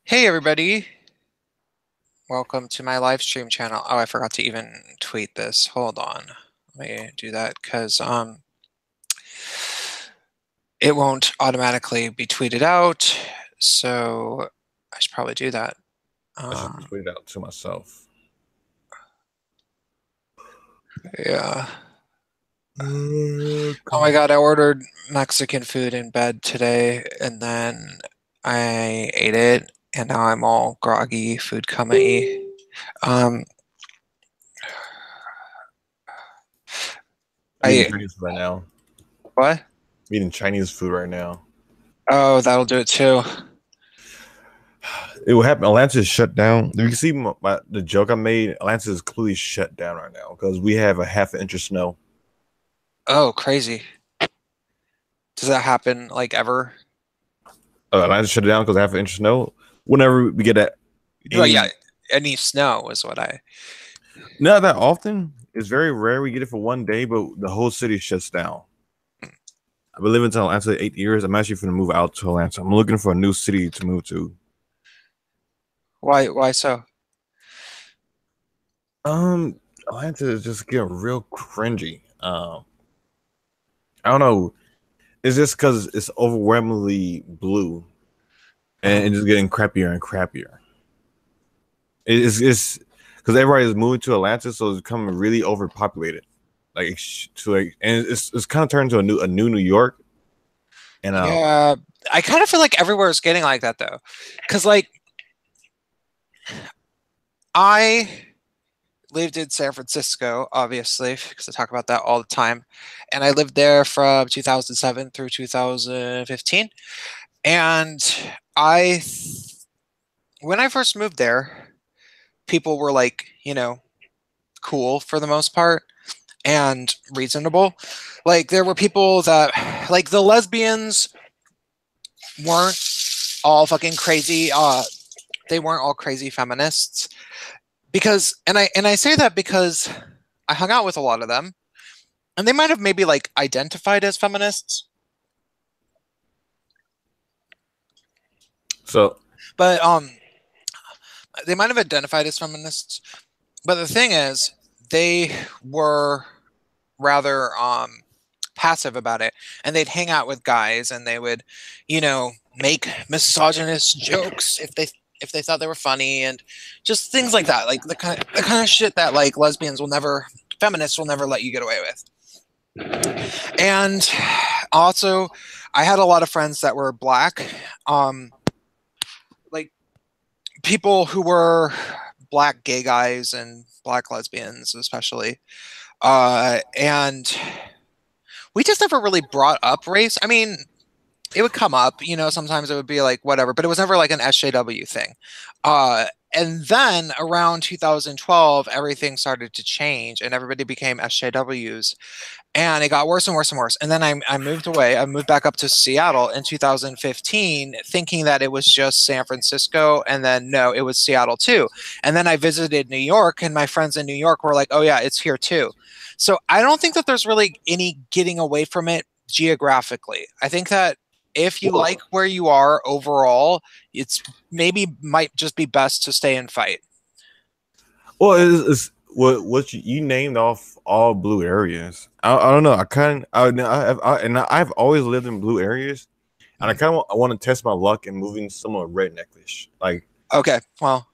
Hey everybody, welcome to my live stream channel. Oh, I forgot to even tweet this. Hold on. Let me do that because it won't automatically be tweeted out. So I should probably do that. I should tweet it out to myself. Yeah. Oh Oh my God. God, I ordered Mexican food in bed today and then I ate it and now I'm all groggy, food coma-y. Um, I'm eating I, Chinese food right now. what? I'm eating Chinese food right now. Oh, that'll do it too. It will happen. Atlanta is shut down. You can see the joke I made. Atlanta is completely shut down right now because we have a half an inch of snow. Oh, crazy. Does that happen like ever? Atlanta shut down because half an inch of snow. Whenever we get that, Well, yeah, any any snow is what I. not that often. It's very rare we get it for one day, but the whole city shuts down. I've been living in Atlanta 8 years. I'm actually going to move out to Atlanta. I'm looking for a new city to move to. Why so? Atlanta is just getting real cringy. I don't know. It's just because it's overwhelmingly blue and Uh, it's just getting crappier and crappier. It's because everybody is moving to Atlanta, so it's becoming really overpopulated. And it's kind of turned to a new New York. And yeah, I kind of feel like everywhere is getting like that though, because like I lived in San Francisco, obviously, because I talk about that all the time, and I lived there from 2007 through 2015, and I, when I first moved there, people were like, cool for the most part and reasonable. Like there were people that like the lesbians weren't all fucking crazy. They weren't all crazy feminists because, and I say that because I hung out with a lot of them, and they might have maybe like identified as feminists, so, but they might have identified as feminists. But the thing is, they were rather passive about it, and they'd hang out with guys, and they would, make misogynist jokes if they thought they were funny, and just things like that, like the kind of shit that like lesbians will never, feminists will never let you get away with. And also, I had a lot of friends that were black, like people who were black gay guys and black lesbians, especially. And we just never really brought up race. I mean, it would come up, sometimes it would be like whatever, but it was never like an SJW thing. And then around 2012, everything started to change and everybody became SJWs. And it got worse and worse and worse. And then I moved away. I moved back up to Seattle in 2015, thinking that it was just San Francisco. And then no, it was Seattle too. And then I visited New York, and my friends in New York were like, oh, yeah, it's here too. So I don't think that there's really any getting away from it geographically. I think that if you like well, where you are overall, it's maybe might just be best to stay and fight. it's what you named off all blue areas. I don't know. I've always lived in blue areas, and I Mhm. kind of I want to test my luck in moving somewhat redneckish. Like, Okay, well,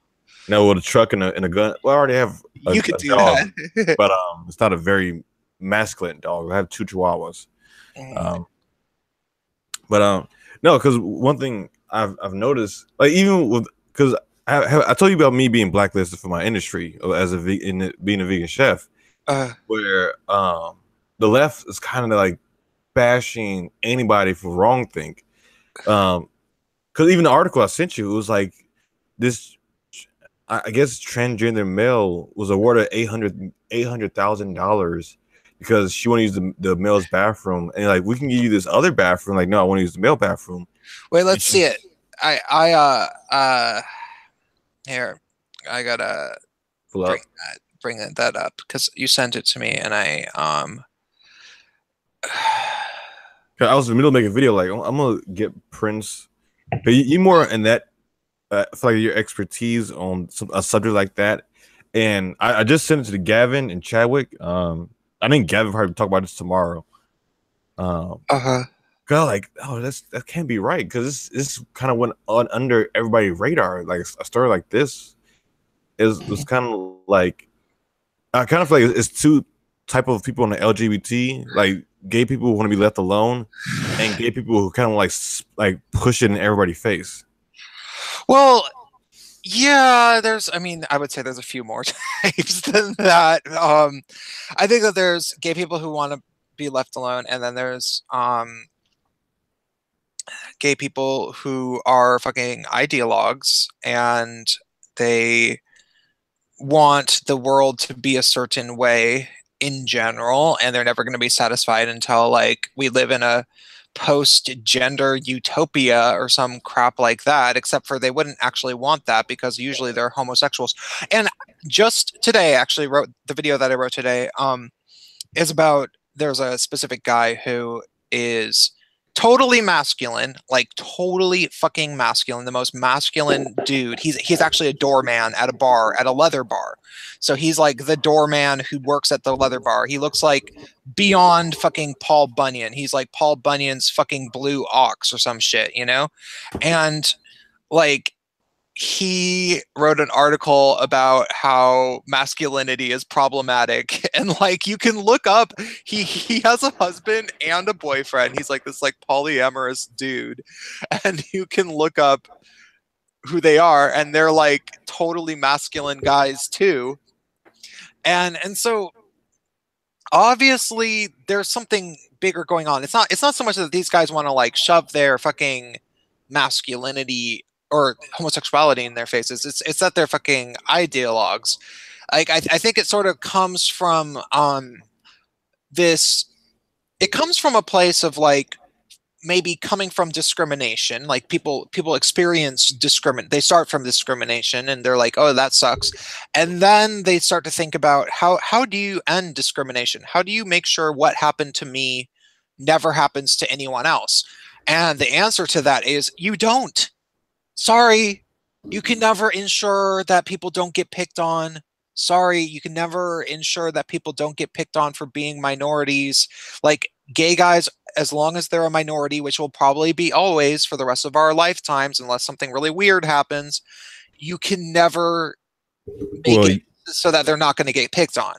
with a truck and a gun. Well, I already have you could a do dog, that. but it's not a very masculine dog. I have two Chihuahuas. Um, but no, because one thing I've noticed, like even with because I told you about me being blacklisted for my industry as being a vegan chef, uh, where the left is kind of like bashing anybody for wrong think. Because even the article I sent you, it was like this. I guess transgender male was awarded $800,000 because she wanted to use the male's bathroom, and like we can give you this other bathroom. Like, no, I want to use the male bathroom. Wait, And let's she see it. I here, I gotta pull bring up. that up because you sent it to me, and I. 'Cause I was in the middle of making a video, like I'm gonna get Prince. But you more in that I feel like your expertise on a subject like that, and I just sent it to Gavin and Chadwick. I think Gavin probably talk about this tomorrow. Um, Uh-huh. Cause like, oh, that can't be right because this kind of went on under everybody's radar. Like a story like this is was kind of like I kind of feel like it's two type of people in the LGBT, like gay people who want to be left alone, and gay people who kind of like push it in everybody's face. Well, yeah, I mean, I would say there's a few more types than that. I think that there's gay people who want to be left alone, and then there's gay people who are fucking ideologues and they want the world to be a certain way in general, and they're never going to be satisfied until like we live in a post-gender utopia or some crap like that, except for they wouldn't actually want that because usually they're homosexuals. And just today, actually wrote the video that I wrote today, is about there's a specific guy who is totally masculine, like totally fucking masculine, the most masculine dude. He's actually a doorman at a bar, at a leather bar. So he's like the doorman who works at the leather bar. He looks like beyond fucking Paul Bunyan. He's like Paul Bunyan's fucking blue ox or some shit, you know? And like he wrote an article about how masculinity is problematic and like you can look up he has a husband and a boyfriend. He's like this like polyamorous dude, and you can look up who they are and they're like totally masculine guys too. And so obviously there's something bigger going on. It's not so much that these guys want to like shove their fucking masculinity or homosexuality in their faces. It's that they're fucking ideologues. Like I think it sort of comes from this. It comes from a place of like maybe coming from discrimination. Like people experience discriminate. They start from discrimination and they're like, oh, that sucks. And then they start to think about how do you end discrimination? How do you make sure what happened to me never happens to anyone else? And the answer to that is you don't. Sorry, you can never ensure that people don't get picked on. Sorry, you can never ensure that people don't get picked on for being minorities. Like gay guys, as long as they're a minority, which will probably be always for the rest of our lifetimes, unless something really weird happens, you can never make Well, it so that they're not going to get picked on.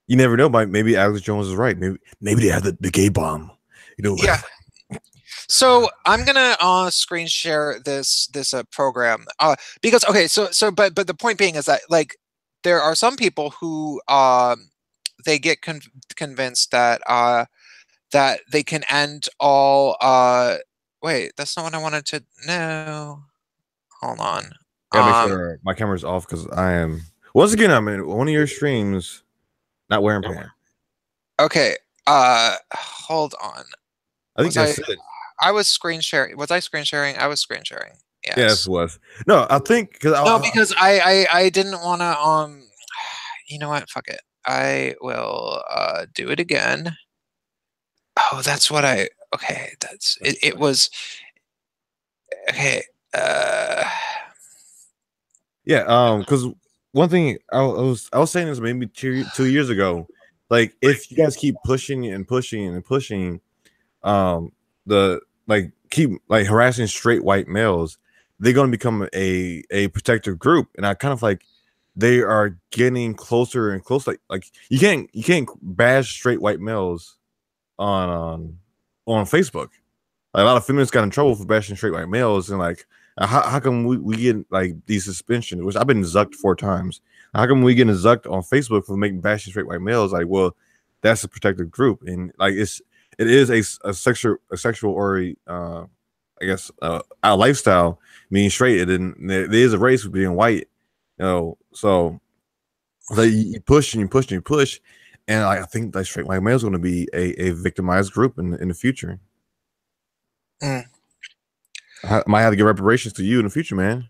you never know. Maybe Alex Jones is right. Maybe they have the gay bomb. You know. Yeah. So I'm gonna screen share this program because okay, but the point being is that like there are some people who they get convinced that that they can end all wait, that's not what I wanted to know. Hold on. Gotta make Um sure my camera's off because I am once again I'm in one of your streams not wearing pants. okay, hold on. I think Was that's it. I was screen sharing. Was I screen sharing? I was screen sharing. Yes, Yes. was no. I think because No, because I didn't want to you know what? Fuck it. I will do it again. Oh, that's what I okay, that's it, it was okay. Uh yeah. Because one thing I was saying this maybe 2 years ago. Like if you guys keep pushing and pushing and pushing, um, the like keep like harassing straight white males, they're gonna become a protective group, and I kind of like they are getting closer and closer. Like you can't bash straight white males on Facebook. Like, a lot of feminists got in trouble for bashing straight white males, and like how come we get like these suspensions? Which I've been zucked 4 times. How come we getting zucked on Facebook for making bashing straight white males? Like, well, that's a protected group, and like it is a sexual or I guess a lifestyle being straight. And there is a race with being white, you know. So like you push and you push and you push, and like, I think that straight white male is going to be a victimized group in the future. mm. I might have to give reparations to you in the future, man.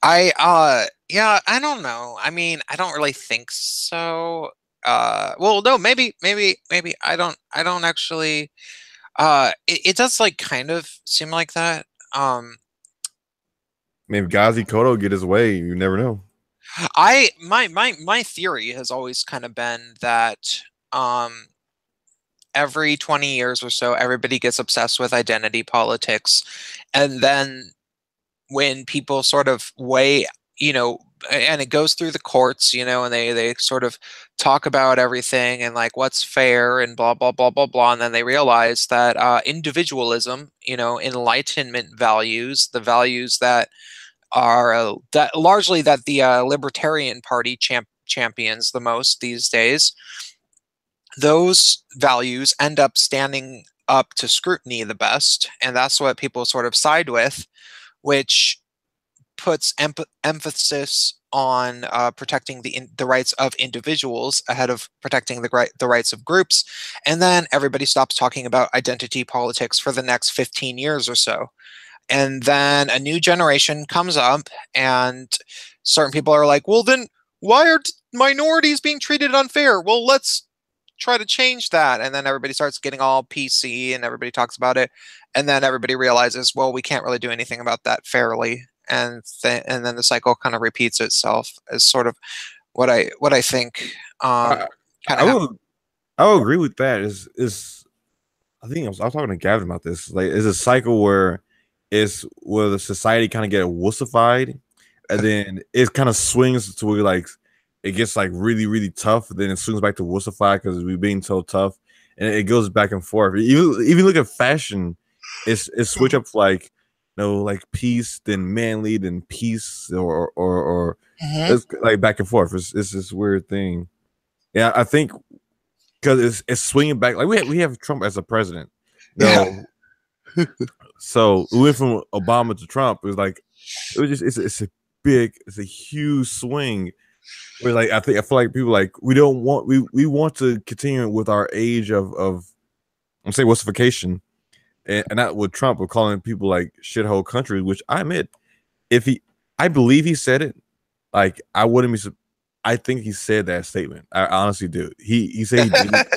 I yeah, I don't know. I mean, I don't really think so. Well, no, maybe I don't actually it does like kind of seem like that. mean, if Gazi Kodo get his way, you never know. My theory has always kind of been that um every 20 years or so everybody gets obsessed with identity politics, and then when people sort of weigh, you know, and it goes through the courts, you know, and they sort of talk about everything and like what's fair and blah blah blah blah blah, and then they realize that individualism, you know, enlightenment values, the values that are that largely that the Libertarian Party champions the most these days, those values end up standing up to scrutiny the best, and that's what people sort of side with, which puts emphasis on protecting the rights of individuals ahead of protecting the rights of groups, and then everybody stops talking about identity politics for the next 15 years or so, and then a new generation comes up, and certain people are like, well, then why are minorities being treated unfair? Well, let's try to change that. And then everybody starts getting all PC and everybody talks about it. And then everybody realizes, well, we can't really do anything about that fairly. And then the cycle kind of repeats itself as sort of what I think I, kind I of happened. will I will agree with that. Is I think I was talking to Gavin about this. Like, it's a cycle where it's where the society kind of get wussified, and then it kind of swings to where like it gets like really really tough. Then it swings back to wussify because we're being so tough, and it goes back and forth. Even look at fashion, it's switch up like like peace, then manly, then peace, or Mhm. it's like back and forth. It's this weird thing. Yeah, I think because it's swinging back. Like we have Trump as a president. Yeah. No, so we went from Obama to Trump. It was like it was just it's a huge swing. Where like I feel like people like we want to continue with our age of I'm saying wussification, and not with Trump. We're calling people like shithole countries, which I admit if he I believe he said it. Like I wouldn't be. I think he said that statement. I honestly do. He said he did it,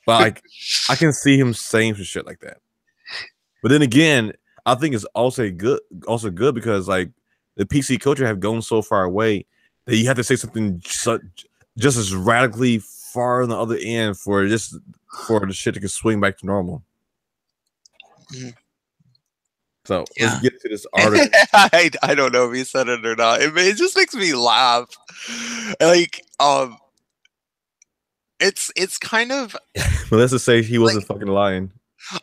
but like I can see him saying some shit like that. But then again, I think it's also good because like the PC culture have gone so far away that you have to say something just as radically far on the other end for the shit to swing back to normal. Mhm. So let's Yeah. get to this article. I don't know if he said it or not. It just makes me laugh. Like, it's kind of But let's just say he like wasn't fucking lying.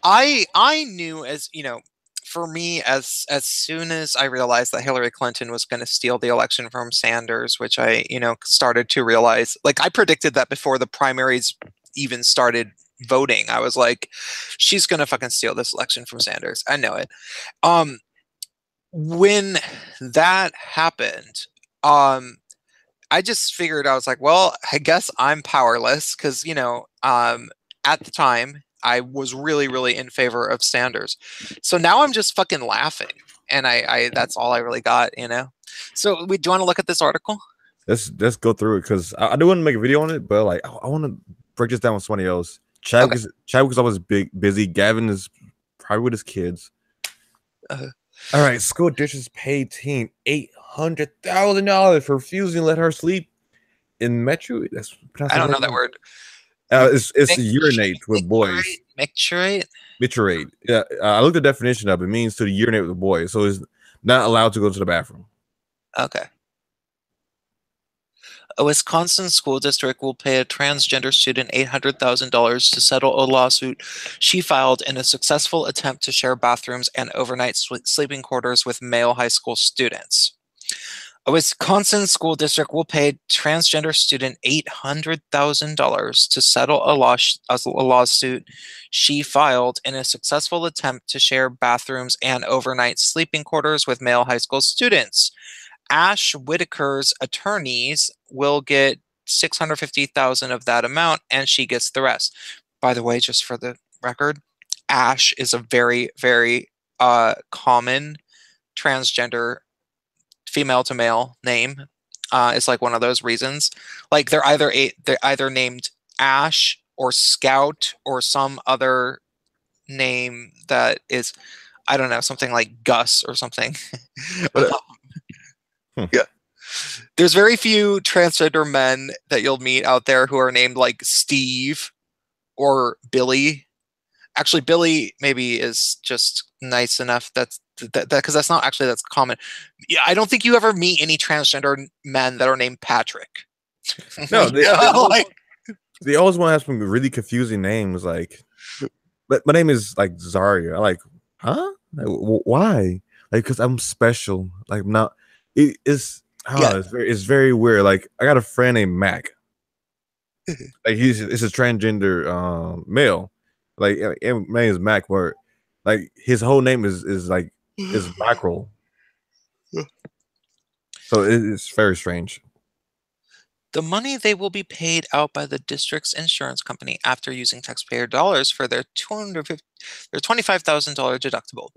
I knew, as you know, for me, as soon as I realized that Hillary Clinton was going to steal the election from Sanders, which I, you know, started to realize, like I predicted that before the primaries even started voting. I was like, she's going to fucking steal this election from Sanders. I know it. Um, when that happened, um, I just figured, I was like, well, I guess I'm powerless because, you know, at the time I was really, really in favor of Sanders. So now I'm just fucking laughing. And I that's all I really got, you know. So do you want to look at this article? Let's go through it because I do want to make a video on it, but like I want to break this down with somebody else. Okay. Chadwick is always busy. Gavin is probably with his kids. Uh, All right, school districts pay teen $800,000 for refusing to let her sleep in metro. That's pronounced I the don't right know that way. word. M- It's urinate with Micturate? boys. Micturate? Micturate. Yeah, I looked the definition up. It means to urinate with boys, so it's not allowed to go to the bathroom. Okay. A Wisconsin school district will pay a transgender student $800,000 to settle a lawsuit she filed in a successful attempt to share bathrooms and overnight sleeping quarters with male high school students. A Wisconsin school district will pay a transgender student $800,000 to settle a lawsuit she filed in a successful attempt to share bathrooms and overnight sleeping quarters with male high school students. Ash Whitaker's attorneys will get 650,000 of that amount, and she gets the rest. By the way, just for the record, Ash is a very, very common transgender female to male name. It's like one of those reasons. Like they're either named Ash or Scout or some other name that is, I don't know, something like Gus or something. But Hmm. Yeah. There's very few transgender men that you'll meet out there who are named like Steve or Billy. Actually, Billy maybe is just nice enough. That because that's not actually that's common. Yeah, I don't think you ever meet any transgender men that are named Patrick. No, You know, like they always want to have some really confusing names. Like, but my name is like Zaria. I'm like, huh? Like, why? Like, because I'm special. Like, I'm not. It's yeah. it's very weird. Like, I got a friend named Mac. Like, it's a transgender male. Like, my name is Mac. Where like his whole name is like is mackerel. So it's very strange. The money they will be paid out by the district's insurance company after using taxpayer dollars for their $25,000 deductible.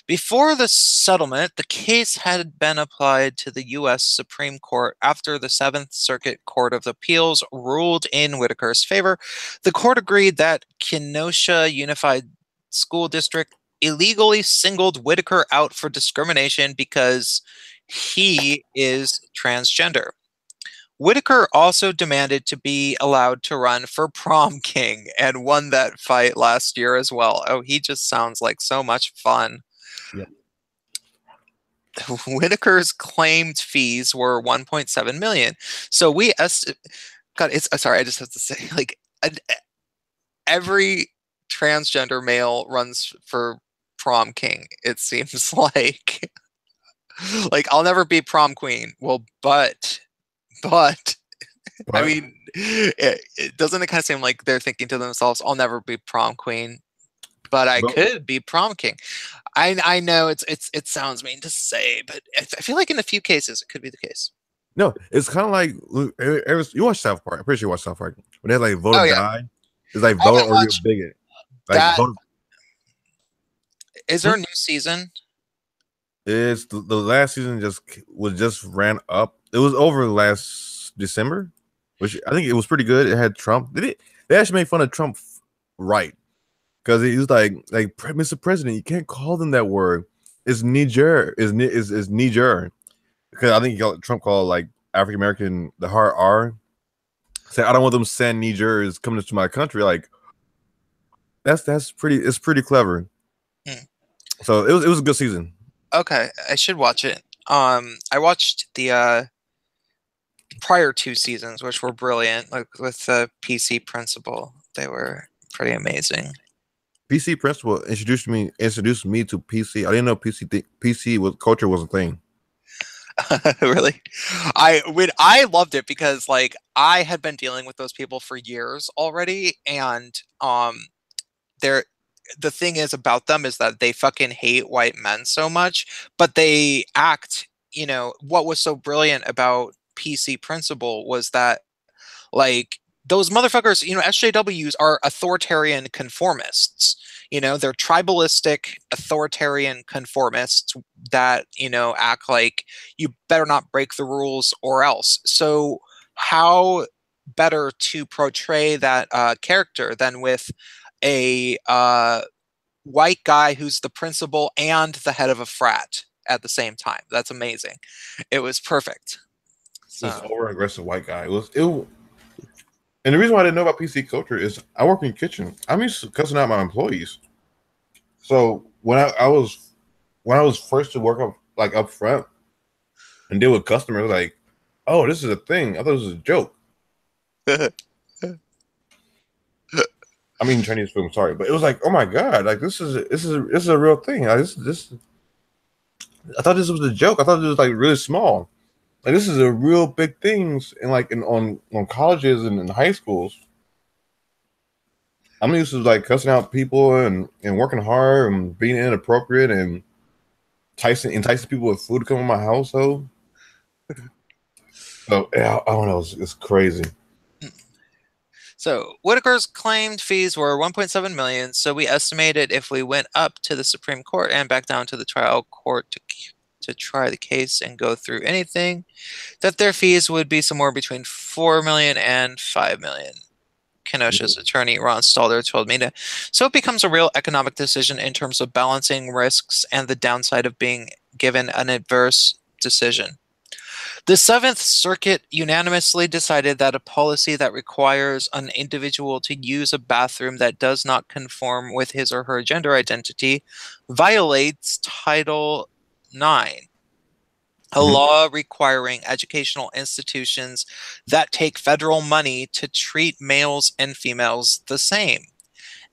Before the settlement, the case had been applied to the U.S. Supreme Court after the Seventh Circuit Court of Appeals ruled in Whitaker's favor. The court agreed that Kenosha Unified School District illegally singled Whitaker out for discrimination because he is transgender. Whitaker also demanded to be allowed to run for prom king and won that fight last year as well. Oh, he just sounds like so much fun. Yep. Whitaker's claimed fees were 1.7 million. So God, it's sorry, I just have to say like every transgender male runs for prom king, it seems like. Like I'll never be prom queen. Well, but I But mean, doesn't it kind of seem like they're thinking to themselves, "I'll never be prom queen, but I but could be prom king." I know it sounds mean to say, but I feel like in a few cases it could be the case. no, it's kind of like you watch South Park. I'm pretty sure you watch South Park. When they like vote or Oh yeah, die, it's like I vote haven't or you're a watched bigot. Like that. vote. Is there a new season? It's the last season just ran up. It was over last December, which I think it was pretty good. It had Trump. They actually made fun of Trump right because he was like Mr. President, you can't call them that word. It's Niger. Is Niger because I think Trump called like African American the hard R. Say I don't want them saying Niger is coming to my country. Like that's pretty. It's pretty clever. Hmm. So it was a good season. Okay, I should watch it. I watched the prior two seasons, which were brilliant, like with the PC principal. They were pretty amazing. PC principal introduced me to PC. I didn't know PC was culture was a thing. Really, I loved it because like I had been dealing with those people for years already, and they're the thing is about them is that they fucking hate white men so much, but they act. What was so brilliant about PC Principal was that like those motherfuckers, SJWs are authoritarian conformists. They're tribalistic authoritarian conformists that, act like you better not break the rules or else. So, how better to portray that character than with a white guy who's the principal and the head of a frat at the same time? That's amazing. It was perfect. This So, over aggressive white guy. And the reason why I didn't know about PC culture is I work in the kitchen. I'm used to cussing out my employees. So when I was first to work up front and deal with customers, like, oh, this is a thing. I thought this was a joke. I mean Chinese food. I'm sorry, but it was like, oh my god, like this is a real thing. Like, this I thought this was a joke. I thought it was like really small. Like this is a real big things in like on colleges and in high schools. I'm used to like cussing out people and working hard and being inappropriate and enticing people with food to come in my household. So yeah, I don't know. It's crazy. So Whitaker's claimed fees were 1.7 million. So we estimated if we went up to the Supreme Court and back down to the trial court to try the case and go through anything, that their fees would be somewhere between 4 million and 5 million. Kenosha's attorney Ron Stalder told me to. So it becomes a real economic decision in terms of balancing risks and the downside of being given an adverse decision. The Seventh Circuit unanimously decided that a policy that requires an individual to use a bathroom that does not conform with his or her gender identity violates Title IX, a Mhm. law requiring educational institutions that take federal money to treat males and females the same.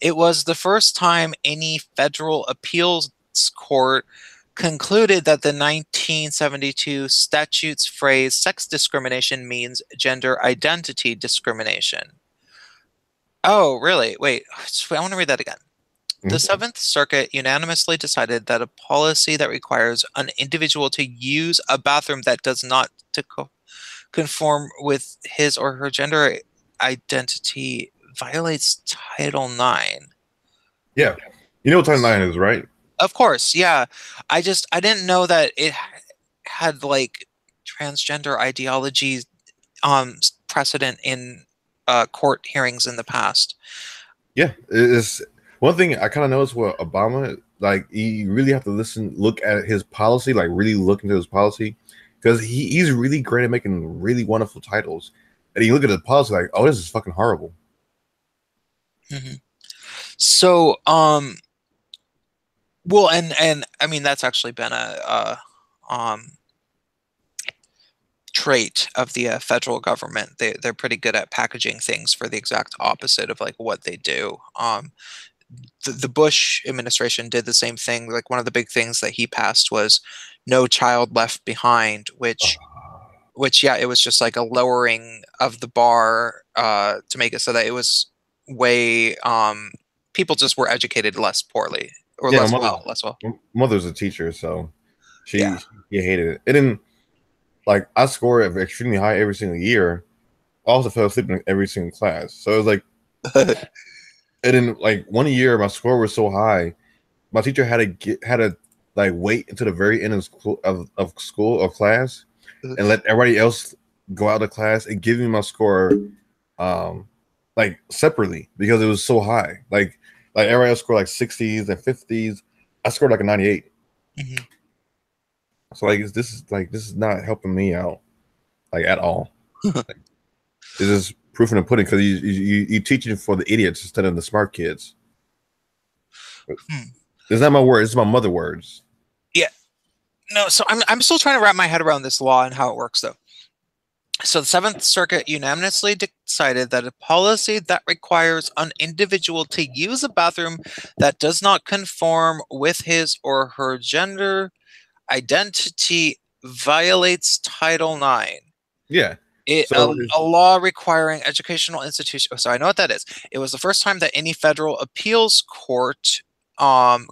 It was the first time any federal appeals court concluded that the 1972 statute's phrase sex discrimination means gender identity discrimination. Oh, really? Wait, I want to read that again. The Mhm. Seventh Circuit unanimously decided that a policy that requires an individual to use a bathroom that does not conform with his or her gender identity violates Title IX. Yeah, you know what Title IX is, right? Of course, yeah. I didn't know that it had like transgender ideology precedent in court hearings in the past. Yeah, it's one thing I kind of noticed with Obama. Like, you really have to look at his policy, like really look into his policy, because he's really great at making really wonderful titles. And you look at the policy, like, oh, this is fucking horrible. Mhm. So, well, and I mean that's actually been a trait of the federal government. They're pretty good at packaging things for the exact opposite of like what they do. The Bush administration did the same thing. Like one of the big things that he passed was No Child Left Behind, which yeah, it was just like a lowering of the bar to make it so that it was way people just were educated less poorly or Yeah, less well. my mother's a teacher, so Yeah. she hated it. And then, like, I scored extremely high every single year. I also fell asleep in every single class. So it was like, and then like one year my score was so high, my teacher had to like wait until the very end of school or class and let everybody else go out of class and give me my score um like separately because it was so high. Like everybody else scored like 60s and 50s. I scored like a 98. Mhm. So like this is not helping me out like at all. It's just proof in the pudding because you teaching for the idiots instead of the smart kids. Hmm. It's not my words, it's my mother words. Yeah. No, so I'm still trying to wrap my head around this law and how it works though. So the Seventh Circuit unanimously decided that a policy that requires an individual to use a bathroom that does not conform with his or her gender identity violates Title IX. Yeah. It So a law requiring educational institutions. Oh, so I know what that is. It was the first time that any federal appeals court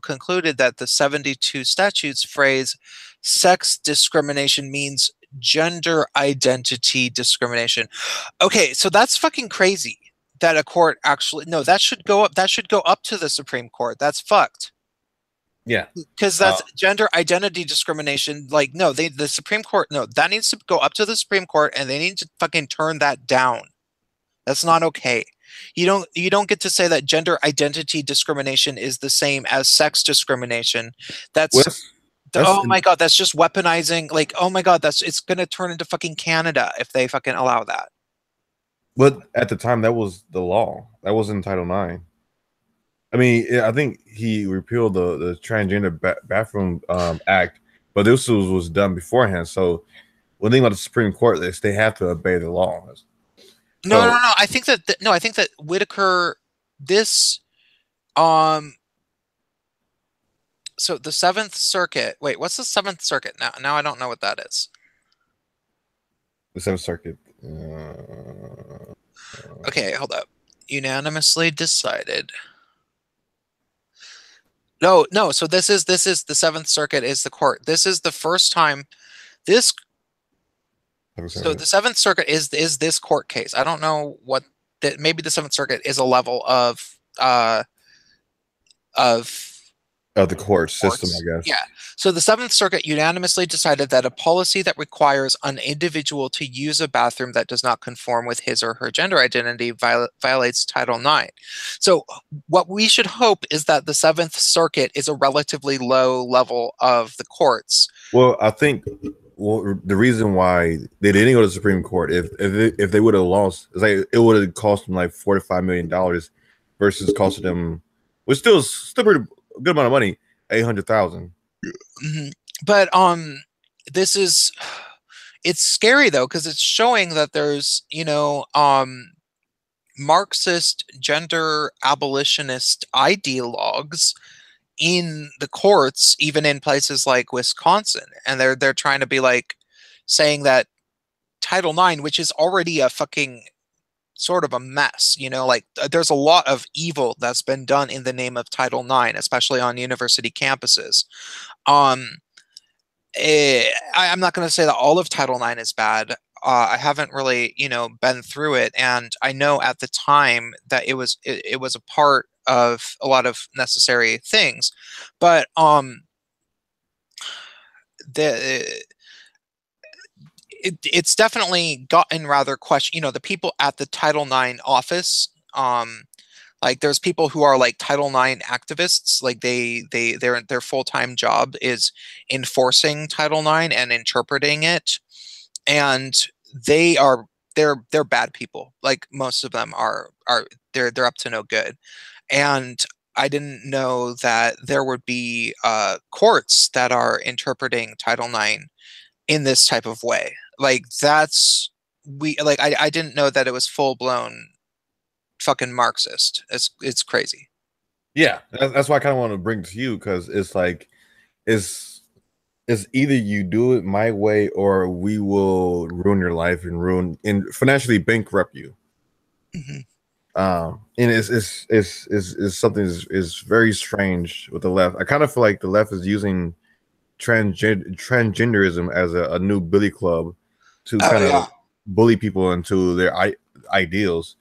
concluded that the 72 statutes phrase sex discrimination means gender identity discrimination. Okay, so that's fucking crazy that a court actually no, that should go up to the Supreme Court. That's fucked. yeah. Because Uh, that's gender identity discrimination. Like, no, the Supreme Court, no, that needs to go up to the Supreme Court and they need to fucking turn that down. That's not okay. You don't get to say that gender identity discrimination is the same as sex discrimination. well, That's that's oh my god, that's just weaponizing. Like, oh my god, it's gonna turn into fucking Canada if they fucking allow that. but at the time that was the law. That was in Title IX. I mean, I think he repealed the transgender bathroom act, but this was done beforehand. So one thing about the Supreme Court is they have to obey the laws. No, no, So no. I think that no, I think that Whitaker this um so the Seventh Circuit. Wait, what's the Seventh Circuit now? Now I don't know what that is. the Seventh Circuit. Okay, hold up. Unanimously decided. No, no. So this is the Seventh Circuit is the court. This is the first time this. So the Seventh Circuit is this court case. I don't know what that. Maybe the Seventh Circuit is a level of Of the court system, I courts. guess. Yeah. So the Seventh Circuit unanimously decided that a policy that requires an individual to use a bathroom that does not conform with his or her gender identity violates Title IX. So what we should hope is that the Seventh Circuit is a relatively low level of the courts. Well, I think well, the reason why they didn't go to the Supreme Court, if they would have lost, it's like it would have cost them like $45 million versus costing them, which still pretty good amount of money, 800,000. Mhm. But this is it's scary though because it's showing that there's, Marxist gender abolitionist ideologues in the courts, even in places like Wisconsin, and they're trying to be like saying that Title IX, which is already a fucking sort of a mess, like there's a lot of evil that's been done in the name of Title IX, especially on university campuses. Um, I'm not going to say that all of Title IX is bad. I haven't really, been through it, and I know at the time that it was a part of a lot of necessary things, but the it's definitely gotten rather question. The people at the Title IX office, like there's people who are like Title IX activists, like their full-time job is enforcing Title IX and interpreting it, and they are they're bad people. Like most of them are they're up to no good. And I didn't know that there would be courts that are interpreting Title IX in this type of way. Like that's we like I didn't know that it was full blown fucking Marxist. It's crazy. Yeah, that's why I kind of want to bring it to you because it's like it's it's either you do it my way or we will ruin your life and ruin and financially bankrupt you. Hmm. And it's something is very strange with the left. I kind of feel like the left is using transgenderism as a new billy club to Oh kind of yeah. bully people into their ideals.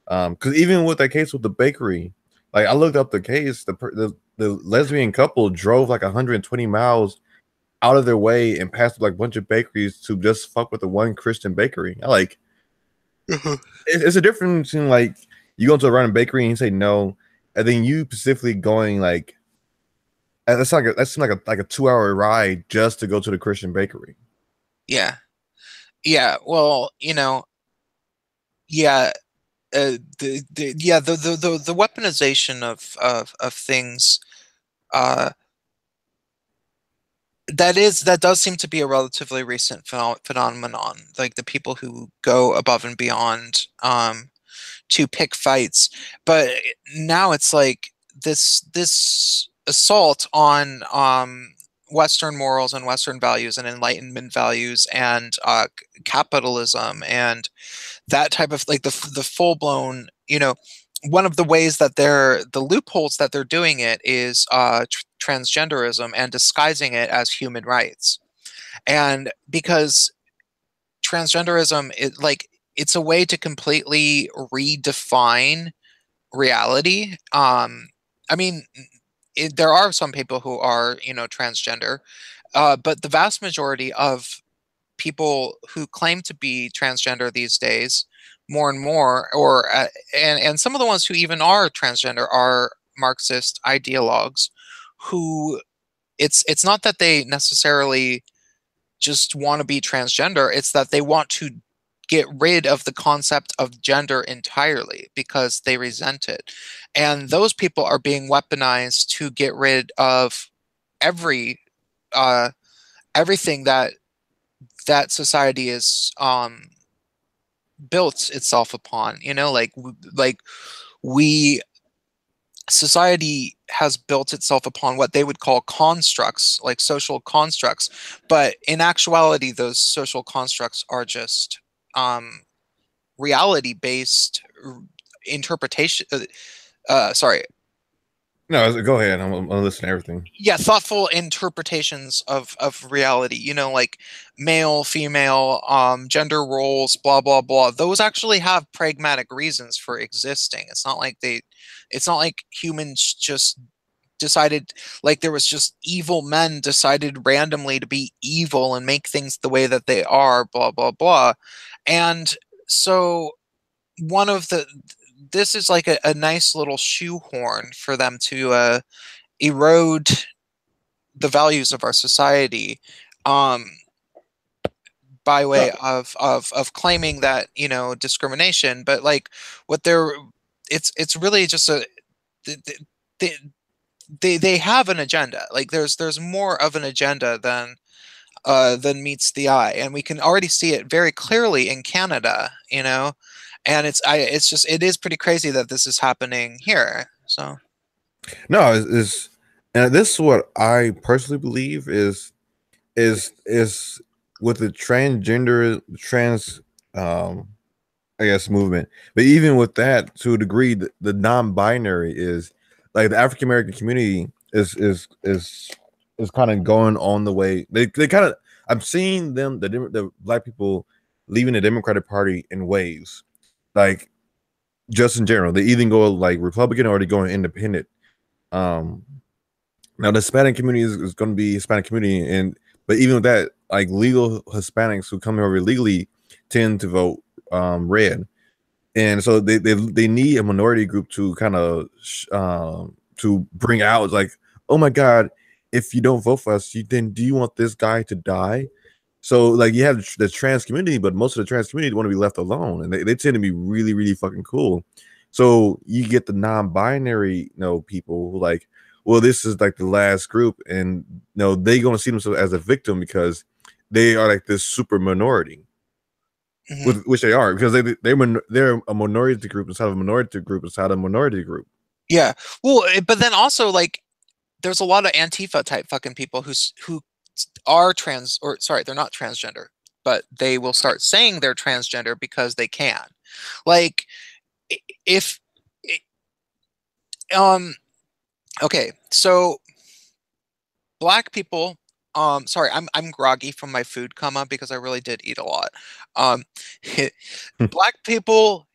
Because even with that case with the bakery, like I looked up the case, the lesbian couple drove like 120 miles out of their way and passed like a bunch of bakeries to just fuck with the one Christian bakery. I like Mhm. it's a difference between like you go to a random bakery and you say no, and then you specifically going like that's like a 2 hour ride just to go to the Christian bakery. Yeah. Yeah. Well, yeah. The weaponization of things, uh that does seem to be a relatively recent phenomenon, like the people who go above and beyond to pick fights. But now it's like this assault on Western morals and Western values and Enlightenment values and capitalism and that type of like the full blown, one of the ways that the loopholes that they're doing it is transgenderism and disguising it as human rights. And because transgenderism is like it's a way to completely redefine reality. I mean, there are some people who are, transgender, but the vast majority of people who claim to be transgender these days, more and more, or and some of the ones who even are transgender are Marxist ideologues, who it's not that they necessarily just want to be transgender, it's that they want to get rid of the concept of gender entirely because they resent it. And those people are being weaponized to get rid of every uh everything that society is built itself upon, like we society has built itself upon what they would call constructs, like social constructs, but in actuality those social constructs are just reality based interpretation, sorry, No, go ahead. I'm listening to everything. yeah, thoughtful interpretations of reality, like male, female, gender roles, blah blah blah. Those actually have pragmatic reasons for existing. It's not like humans just decided, like there was just evil men decided randomly to be evil and make things the way that they are, blah blah blah. And so one of the this is like a nice little shoehorn for them to erode the values of our society. Um, by No, way of claiming that, you know, discrimination. But like what they're it's really just a they, they they have an agenda. Like there's more of an agenda than meets the eye, and we can already see it very clearly in Canada, you know. And it's just it is pretty crazy that this is happening here. So no, it's and this is what I personally believe is with the transgender trans I guess movement. But even with that, to a degree, the non-binary is like the African American community is kind of going on the way. They kind of I'm seeing them the black people leaving the Democratic Party in waves. Like just in general, they either go like Republican or they go independent. Um, Now the Hispanic community is going to be Hispanic community, and but even with that, like legal Hispanics who come here illegally tend to vote red, and so they need a minority group to kind of to bring out like, oh my god, if you don't vote for us, then do you want this guy to die? So like you have the trans community, but most of the trans community want to be left alone, and they tend to be really fucking cool. So you get the non-binary, people who like, well, this is like the last group, and they gonna see themselves as a victim because they are like this super minority, mhm. with which they are because they're a minority group inside of a minority group inside of a minority group. Yeah. Well, but then also like there's a lot of Antifa type fucking people who are trans, or sorry, they're not transgender, but they will start saying they're transgender because they can. Like if um okay, so black people, sorry, I'm groggy from my food coma because I really did eat a lot. Um black people,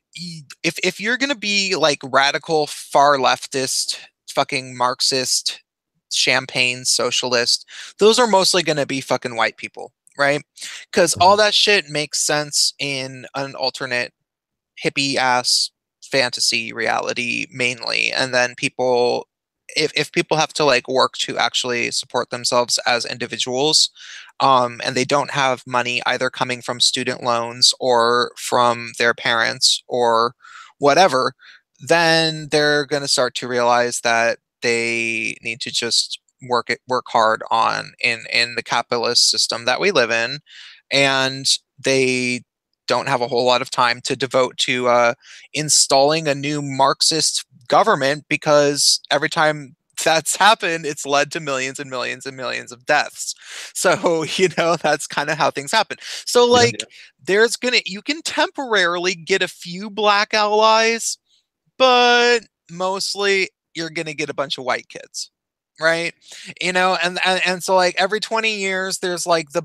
if you're gonna be like radical far leftist fucking Marxist champagne socialist, those are mostly gonna be fucking white people, right? Because all Mhm. that shit makes sense in an alternate hippie ass fantasy reality mainly. And then people, if people have to like work to actually support themselves as individuals, and they don't have money either coming from student loans or from their parents or whatever, then they're going to start to realize that they need to just work hard on in the capitalist system that we live in, and they don't have a whole lot of time to devote to installing a new Marxist government, because every time that's happened, it's led to millions and millions and millions of deaths. So, you know, that's kind of how things happen. So, Yeah, like, you can temporarily get a few black allies, but mostly you're going to get a bunch of white kids. Right, you know, and so like every 20 years, there's like the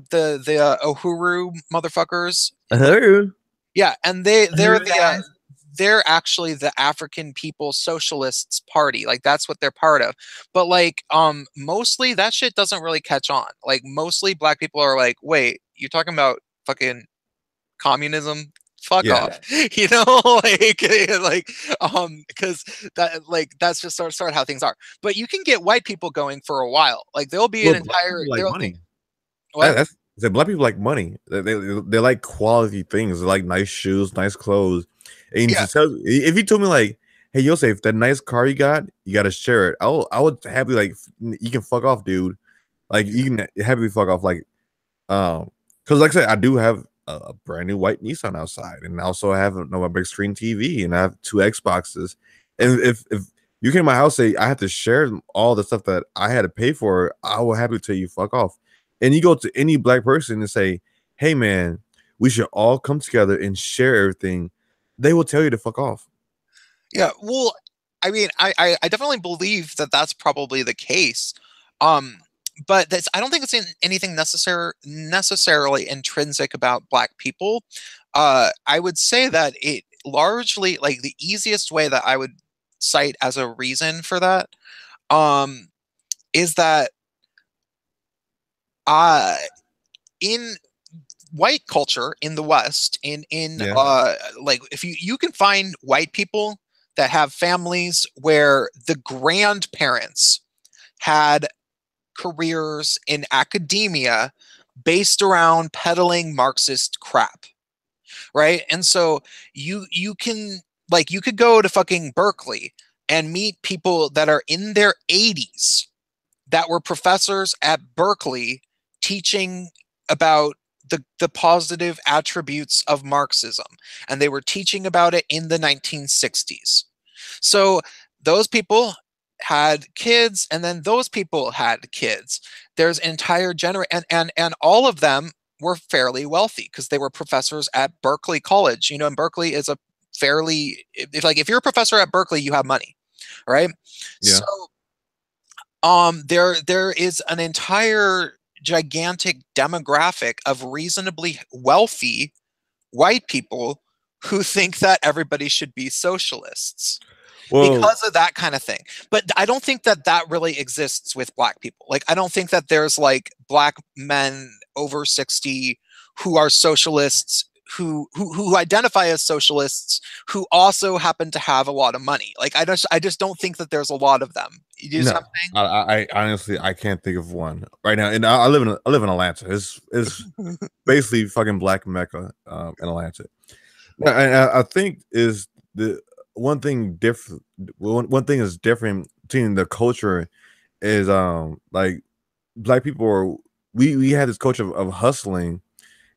Uhuru motherfuckers in like, hello, yeah, and hello, guys. they're actually the African People's Socialists Party. Like that's what they're part of. But like mostly that shit doesn't really catch on. Like mostly black people are like, "Wait, you're talking about fucking communism? Fuck Yeah, off." You know, like like because that's just sort of how things are. But you can get white people going for a while. Like there'll be an well, black entire people like there'll money. what? That's I black people like money. They like quality things. They like nice shoes, nice clothes. And Yeah. to tell if you told me like, hey Yosef, that nice car you got to share it. I would happily like you can fuck off, dude. Like you can happily fuck off. Like because like I said, I do have a brand new white Nissan outside, and I also have a big screen TV, and I have two Xboxes. And if you came to my house, say I have to share all the stuff that I had to pay for, I will happily tell you fuck off. And you go to any black person and say, "Hey man, we should all come together and share everything," they will tell you to fuck off. Yeah, well, I mean, I definitely believe that that's probably the case. Um, but that's I don't think it's anything necessarily intrinsic about black people. I would say that it largely, like the easiest way that I would cite as a reason for that, um, is that uh in white culture in the West, in Yeah, like if you can find white people that have families where the grandparents had careers in academia, based around peddling Marxist crap, right? And so you can like you could go to fucking Berkeley and meet people that are in their 80s that were professors at Berkeley teaching about the positive attributes of Marxism, and they were teaching about it in the 1960s. So those people had kids, and then those people had kids. There's an entire generation, and all of them were fairly wealthy because they were professors at Berkeley College. You know, and Berkeley is a fairly if you're a professor at Berkeley, you have money, right? So Yeah. there is an entire gigantic demographic of reasonably wealthy white people who think that everybody should be socialists Well, because of that kind of thing. But I don't think that that really exists with black people. Like, I don't think that there's like black men over 60 who are socialists who identify as socialists who also happen to have a lot of money. Like, I just don't think that there's a lot of them. You do no. something? I honestly I can't think of one right now. And I live in Atlanta. It's basically fucking black Mecca in Atlanta. Yeah, and I think is the one thing different. One thing is different between the culture is like black people are we had this culture of hustling,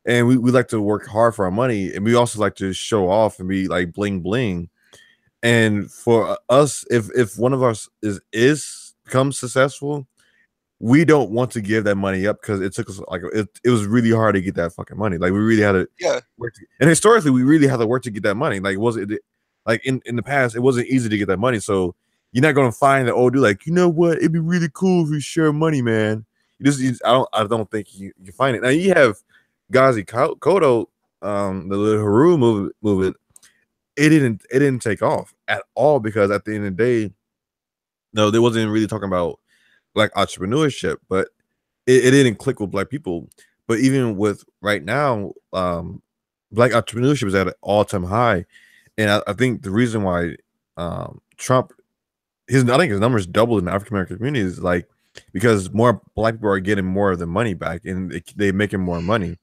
and we like to work hard for our money, and we also like to show off and be like bling bling. And for us, if one of us is becomes successful, we don't want to give that money up because it took us like it was really hard to get that fucking money. Like we really had to Yeah. work and historically we really had to work to get that money. Like was it like in the past it wasn't easy to get that money. So you're not gonna find the old dude like, you know what, it'd be really cool if we share money, man. I don't think you find it. Now you have Ghazi Kodo, the little Haru movement. It didn't take off at all because at the end of the day, no, they wasn't really talking about like entrepreneurship, but it didn't click with black people. But even with right now, black entrepreneurship is at an all-time high. And I think the reason why Trump I think his numbers doubled in the African American community is like because more black people are getting more of the money back and they making more money.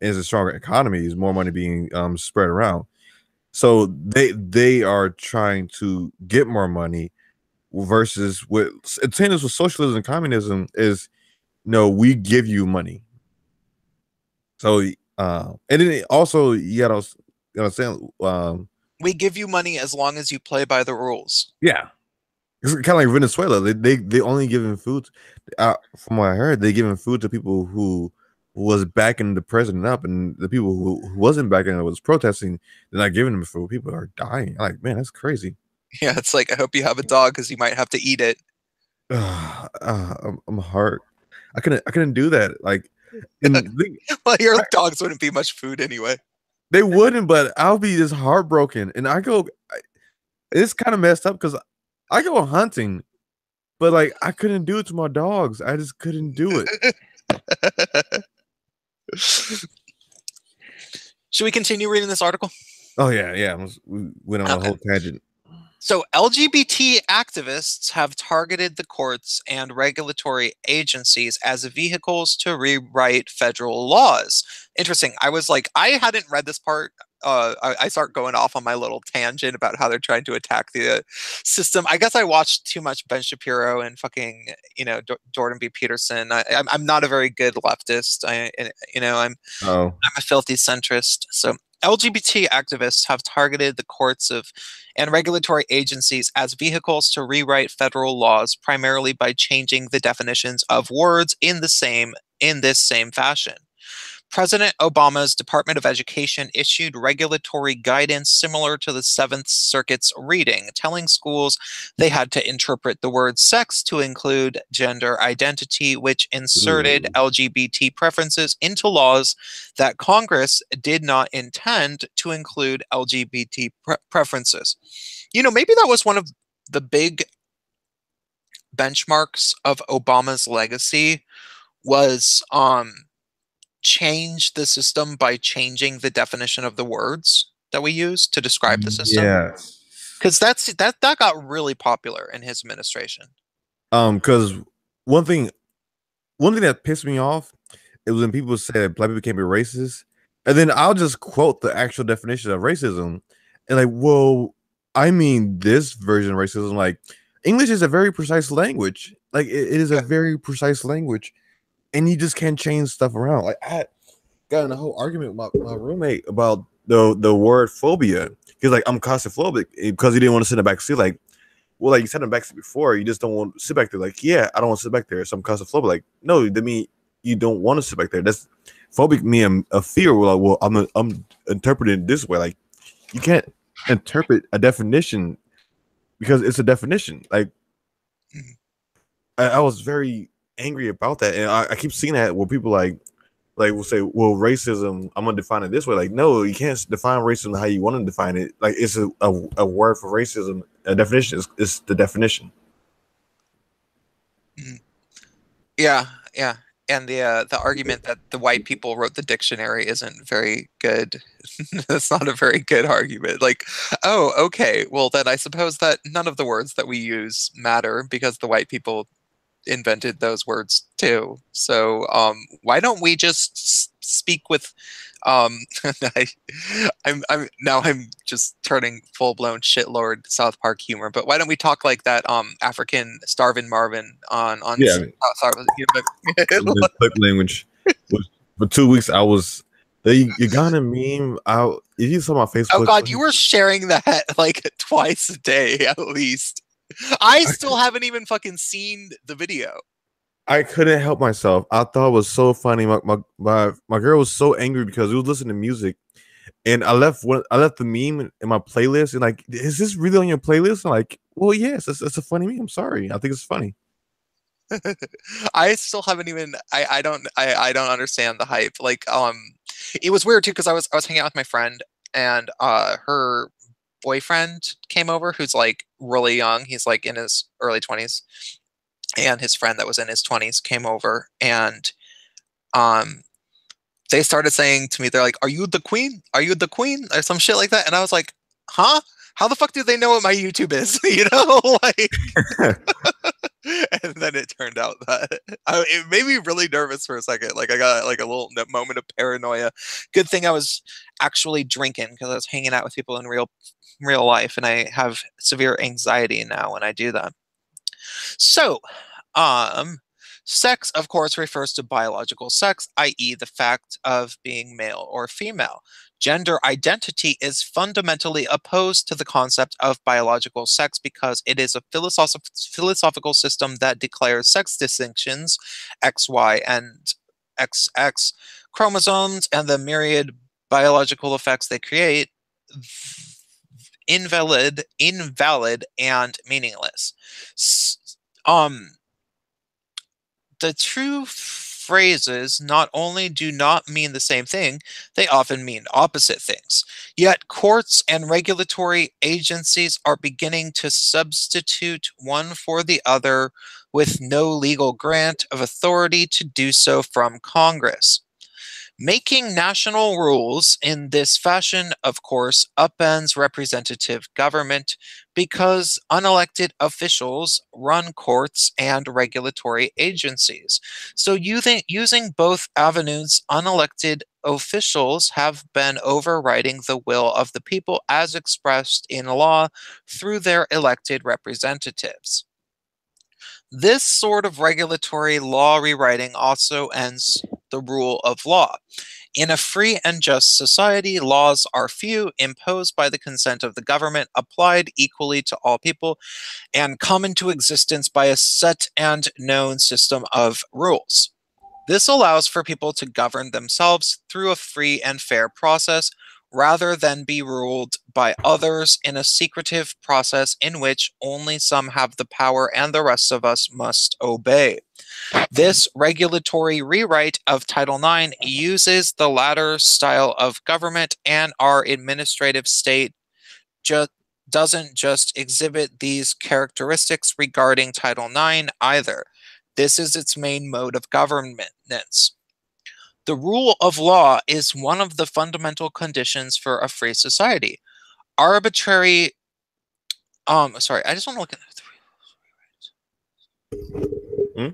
And it's a stronger economy, there's more money being spread around. So they are trying to get more money versus what attendance with socialism and communism is no, we give you money. So and then also you gotta say We give you money as long as you play by the rules. yeah. It's kind of like Venezuela. They only giving food. From what I heard, they giving food to people who was backing the president up, and the people who wasn't backing it was protesting. They're not giving them food. People are dying. Like man, that's crazy. Yeah, it's like I hope you have a dog because you might have to eat it. I'm hurt. I couldn't do that. Like, and Well, your dogs wouldn't be much food anyway. they wouldn't, but I'll be just heartbroken. And it's kind of messed up because I go hunting, but like I couldn't do it to my dogs. I just couldn't do it. Should we continue reading this article? Oh yeah, yeah. We went on a Okay. whole tangent. So, LGBT activists have targeted the courts and regulatory agencies as vehicles to rewrite federal laws. Interesting. I was like, I hadn't read this part. I start going off on my little tangent about how they're trying to attack the system. I guess I watched too much Ben Shapiro and fucking, Jordan B. Peterson. I'm not a very good leftist. Oh, I'm a filthy centrist. So LGBT activists have targeted the courts of and regulatory agencies as vehicles to rewrite federal laws, primarily by changing the definitions of words in this same fashion. President Obama's Department of Education issued regulatory guidance similar to the Seventh Circuit's reading, telling schools they had to interpret the word sex to include gender identity, which inserted ooh. LGBT preferences into laws that Congress did not intend to include LGBT preferences. Maybe that was one of the big benchmarks of Obama's legacy was change the system by changing the definition of the words that we use to describe the system, Yes. because that got really popular in his administration. Because one thing one thing that pissed me off it was when people say that black people can't be racist, and then I'll just quote the actual definition of racism, and like, well, I mean this version of racism. Like, English is a very precise language. Like, it is a Yeah. very precise language, and you just can't change stuff around. Like, I got in a whole argument with my roommate about the word phobia. He's like, I'm claustrophobic because he didn't want to sit in the back seat. Like, well, like you sat in the back seat before, you just don't want to sit back there. Like, yeah, I don't want to sit back there. So I'm claustrophobic. Like, no, that mean you don't want to sit back there. That's phobic mean a fear. Well, like, well, I'm interpreting it this way. Like, you can't interpret a definition because it's a definition. Like, Mhm. I was very angry about that, and I keep seeing that where people like we'll say, well, racism, I'm gonna define it this way. Like, no, you can't define racism how you want to define it. Like, it's a word for racism. A definition is the definition. Mhm. Yeah, yeah. And the argument that the white people wrote the dictionary isn't very good. That's not a very good argument. Like, oh, okay, well then I suppose that none of the words that we use matter because the white people invented those words too. So why don't we just speak with um, I, I'm just turning full blown shitlord South Park humor. But why don't we talk like that African Starvin Marvin on Yeah, I mean, sorry, the clip language was for 2 weeks. I was the Uganda meme. If you saw my oh Facebook, God, you were sharing that like twice a day at least. I still haven't even fucking seen the video. I couldn't help myself. I thought it was so funny. My girl was so angry because we was listening to music, and I left the meme in my playlist. And like, is this really on your playlist? I'm like, well, yes, it's a funny meme. I'm sorry, I think it's funny. I still haven't even I don't understand the hype. Like it was weird too because I was hanging out with my friend and her boyfriend came over who's like really young. He's like in his early 20s and his friend that was in his 20s came over and um they started saying to me they're like, "Are you the queen? Are you the queen?" or some shit like that and I was like, "Huh? How the fuck do they know what my YouTube is?" You know, like and then it turned out that it made me really nervous for a second. Like I got like a little moment of paranoia. Good thing I was actually drinking because I was hanging out with people in real life, and I have severe anxiety now when I do that. So, um, sex, of course, refers to biological sex, i.e., the fact of being male or female. Gender identity is fundamentally opposed to the concept of biological sex because it is a philosophical system that declares sex distinctions, XY and XX, chromosomes, and the myriad biological effects they create invalid, and meaningless. Um, the two phrases not only do not mean the same thing, they often mean opposite things. Yet courts and regulatory agencies are beginning to substitute one for the other with no legal grant of authority to do so from Congress. Making national rules in this fashion, of course, upends representative government because unelected officials run courts and regulatory agencies. So, using both avenues, unelected officials have been overriding the will of the people as expressed in law through their elected representatives. This sort of regulatory law rewriting also ends the rule of law. In a free and just society, laws are few, imposed by the consent of the government, applied equally to all people, and come into existence by a set and known system of rules. This allows for people to govern themselves through a free and fair process rather than be ruled by others in a secretive process in which only some have the power and the rest of us must obey. This regulatory rewrite of Title IX uses the latter style of government, and our administrative state ju- doesn't just exhibit these characteristics regarding Title IX either. This is its main mode of governance. The rule of law is one of the fundamental conditions for a free society. Arbitrary, sorry, I just want to look at. Hmm?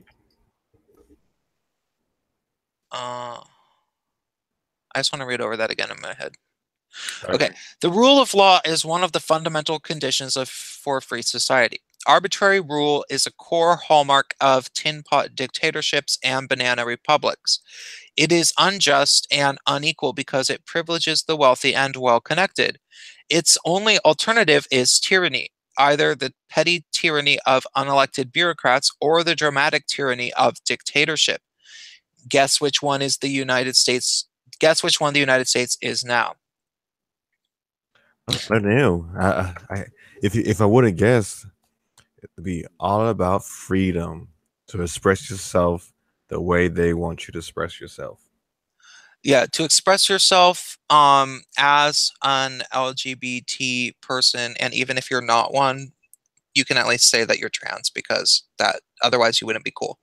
Uh, I just want to read over that again in my head. All right. Okay. The rule of law is one of the fundamental conditions for a free society. Arbitrary rule is a core hallmark of tin pot dictatorships and banana republics. It is unjust and unequal because it privileges the wealthy and well-connected. Its only alternative is tyranny, either the petty tyranny of unelected bureaucrats or the dramatic tyranny of dictatorship. Guess which one is the United States? Guess which one the United States is now. I don't know. If I would have guessed, it'd be all about freedom to express yourself the way they want you to express yourself. Yeah, to express yourself as an LGBT person, and even if you're not one, you can at least say that you're trans because that otherwise you wouldn't be cool.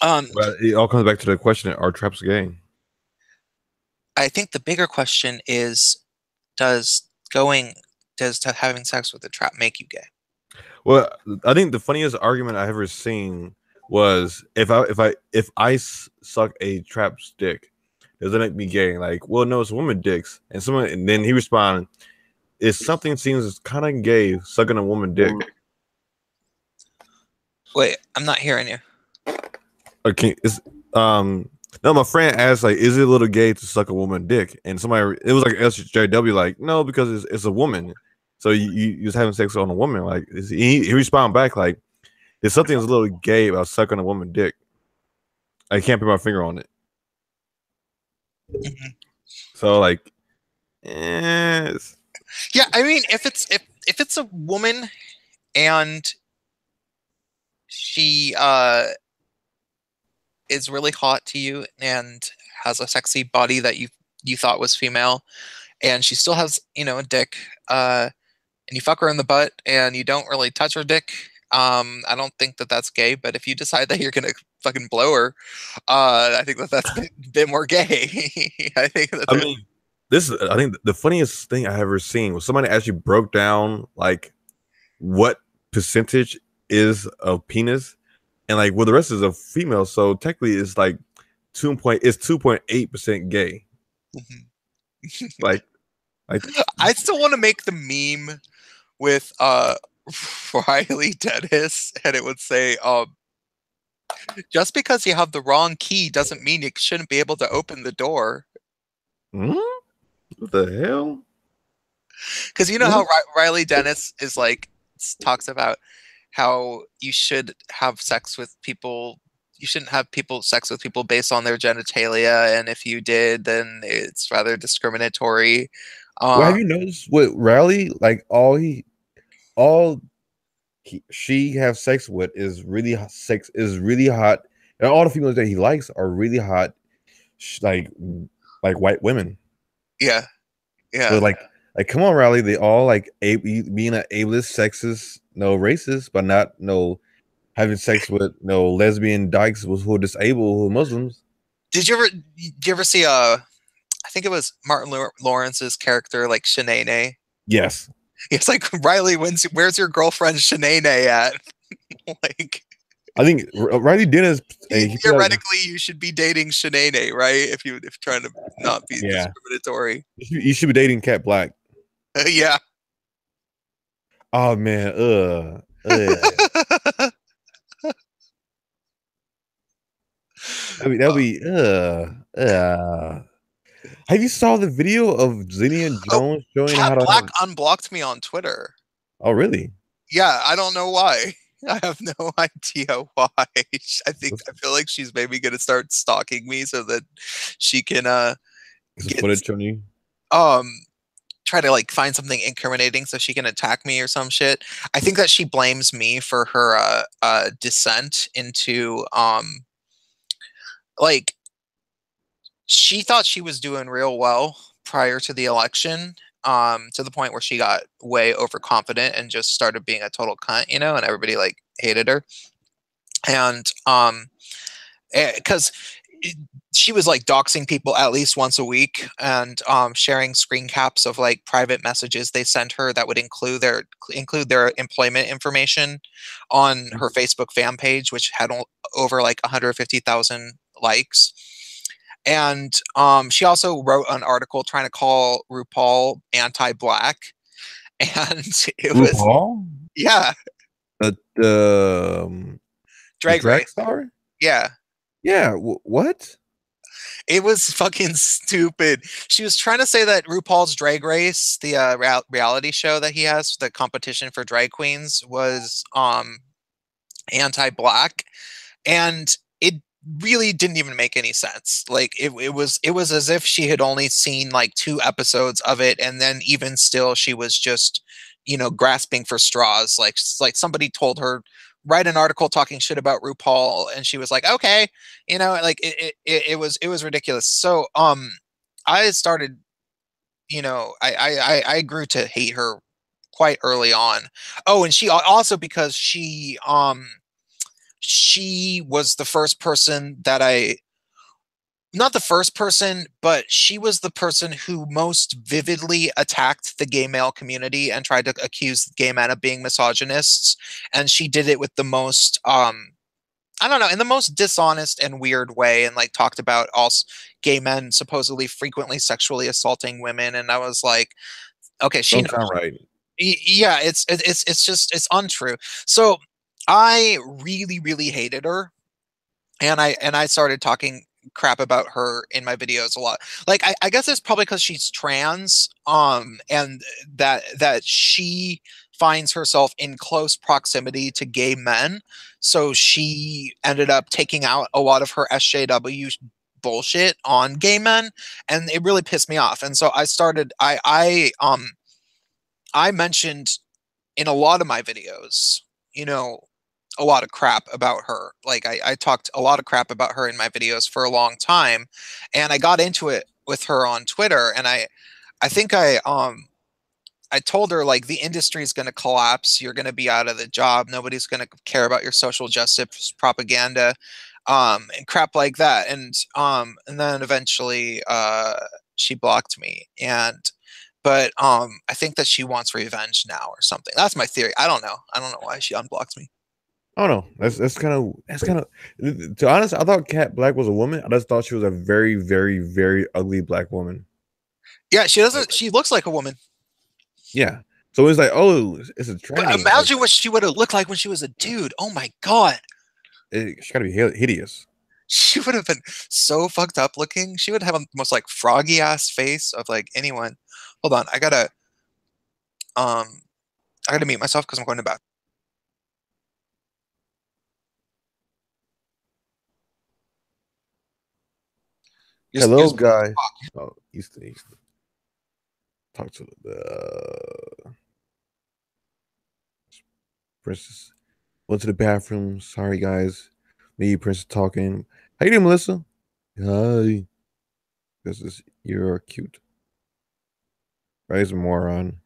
Um, But it all comes back to the question: are traps gay? I think the bigger question is, does going does having sex with a trap make you gay? Well, I think the funniest argument I ever seen was if I suck a trap's dick, does it make me gay? Like, well, no, it's woman dicks, and then he responded, "If something seems kind of gay, sucking a woman dick." Wait, I'm not hearing you. Okay, it's no, my friend asked like, "Is it a little gay to suck a woman dick?" And somebody, it was like SJW, like, "No, because it's a woman." So you was having sex on a woman, like he responded back like, "There's something that's a little gay about sucking a woman dick." I can't put my finger on it. Mhm. So like, yes. Yeah, I mean, if it's a woman and she is really hot to you and has a sexy body that you thought was female, and she still has a dick, and you fuck her in the butt and you don't really touch her dick. I don't think that that's gay, but if you decide that you're gonna fucking blow her, I think that that's a bit more gay. I think that I there's mean, this is I think the funniest thing I ever seen was somebody actually broke down like what percentage is of penis, and like well the rest is a female, so technically it's like 2.8% gay. Like like I still want to make the meme with Riley Dennis, and it would say, just because you have the wrong key doesn't mean you shouldn't be able to open the door. hmm? What the hell? Because you know how What? Riley Dennis is like talks about how you should have sex with people. You shouldn't have people sex with people based on their genitalia, and if you did, then it's rather discriminatory. Well, have Uh, you noticed what Riley like all she have sex with is really sex is really hot, and all the females that he likes are really hot, like white women. yeah, So yeah. like come on, Riley, they all like being an ableist, sexist, no racist, but not no having sex with no lesbian dykes who are disabled, who are Muslims. Did you ever see I think it was Martin Lawrence's character like Shanae. Yes, It's like Riley, where's your girlfriend Shanae at? Like I think Riley Dennis. He put out, theoretically, you should be dating Shanae, right? If trying to not be yeah, discriminatory. you should be dating Cat Black. Yeah. Oh man, that'd be Have you saw the video of Zinnia Oh, Jones showing how Cat to Black have? unblocked me on Twitter. Oh, really? Yeah, I don't know why. I have no idea why. I feel like she's maybe gonna start stalking me so that she can It's a get footage on you. um try to like find something incriminating so she can attack me or some shit. I think that she blames me for her descent into like she thought she was doing real well prior to the election, to the point where she got way overconfident and just started being a total cunt, and everybody like hated her. And because she was like doxing people at least once a week and sharing screen caps of like private messages they sent her that would include their employment information on her Facebook fan page, which had over like 150,000 likes. And she also wrote an article trying to call RuPaul anti-black, and it was RuPaul, yeah, the Drag drag Race. star. Yeah, Yeah. What? it was fucking stupid. She was trying to say that RuPaul's Drag Race, the reality show that he has, the competition for drag queens, was anti-black, and it really didn't even make any sense. Like it was as if she had only seen like 2 episodes of it, and then even still she was just grasping for straws. Like somebody told her write an article talking shit about RuPaul, and she was like, okay, like it was ridiculous. So I started, I grew to hate her quite early on. Oh, and she also, because she was the first person that I not the first person, but she was the person who most vividly attacked the gay male community and tried to accuse gay men of being misogynists. And she did it with the most, I don't know, in the most dishonest and weird way, and like talked about all gay men supposedly frequently sexually assaulting women. And I was like, okay, she Don't knows. sound right. Yeah, it's just it's untrue. So I really, really hated her, and I started talking crap about her in my videos a lot. Like I guess it's probably because she's trans, and that she finds herself in close proximity to gay men, so she ended up taking out a lot of her SJW bullshit on gay men, and it really pissed me off. And so I mentioned in a lot of my videos, you know, a lot of crap about her. Like I talked a lot of crap about her in my videos for a long time, and I got into it with her on Twitter, and I think I told her like the industry is going to collapse. You're going to be out of the job. Nobody's going to care about your social justice propaganda, and crap like that. And then eventually she blocked me, and but I think that she wants revenge now or something. That's my theory. I don't know. I don't know why she unblocked me. I don't know. That's kind of. To be honest, I thought Cat Black was a woman. I just thought she was a very, very, very ugly black woman. Yeah, she Like, doesn't. She looks like a woman. yeah. So it's like, oh, it's a But tranny. Like, imagine what she would have looked like when she was a dude. Oh my god. she gotta be hideous. She would have been so fucked up looking. She would have the most like froggy ass face of like anyone. Hold on, um I gotta mute myself because I'm going to bed. Hello, Use guy. Oh, he's talk to the princess. Went to the bathroom. Sorry, guys. Me, princess talking. How you doing, Melissa? Hi. This is you're cute. Rise moron.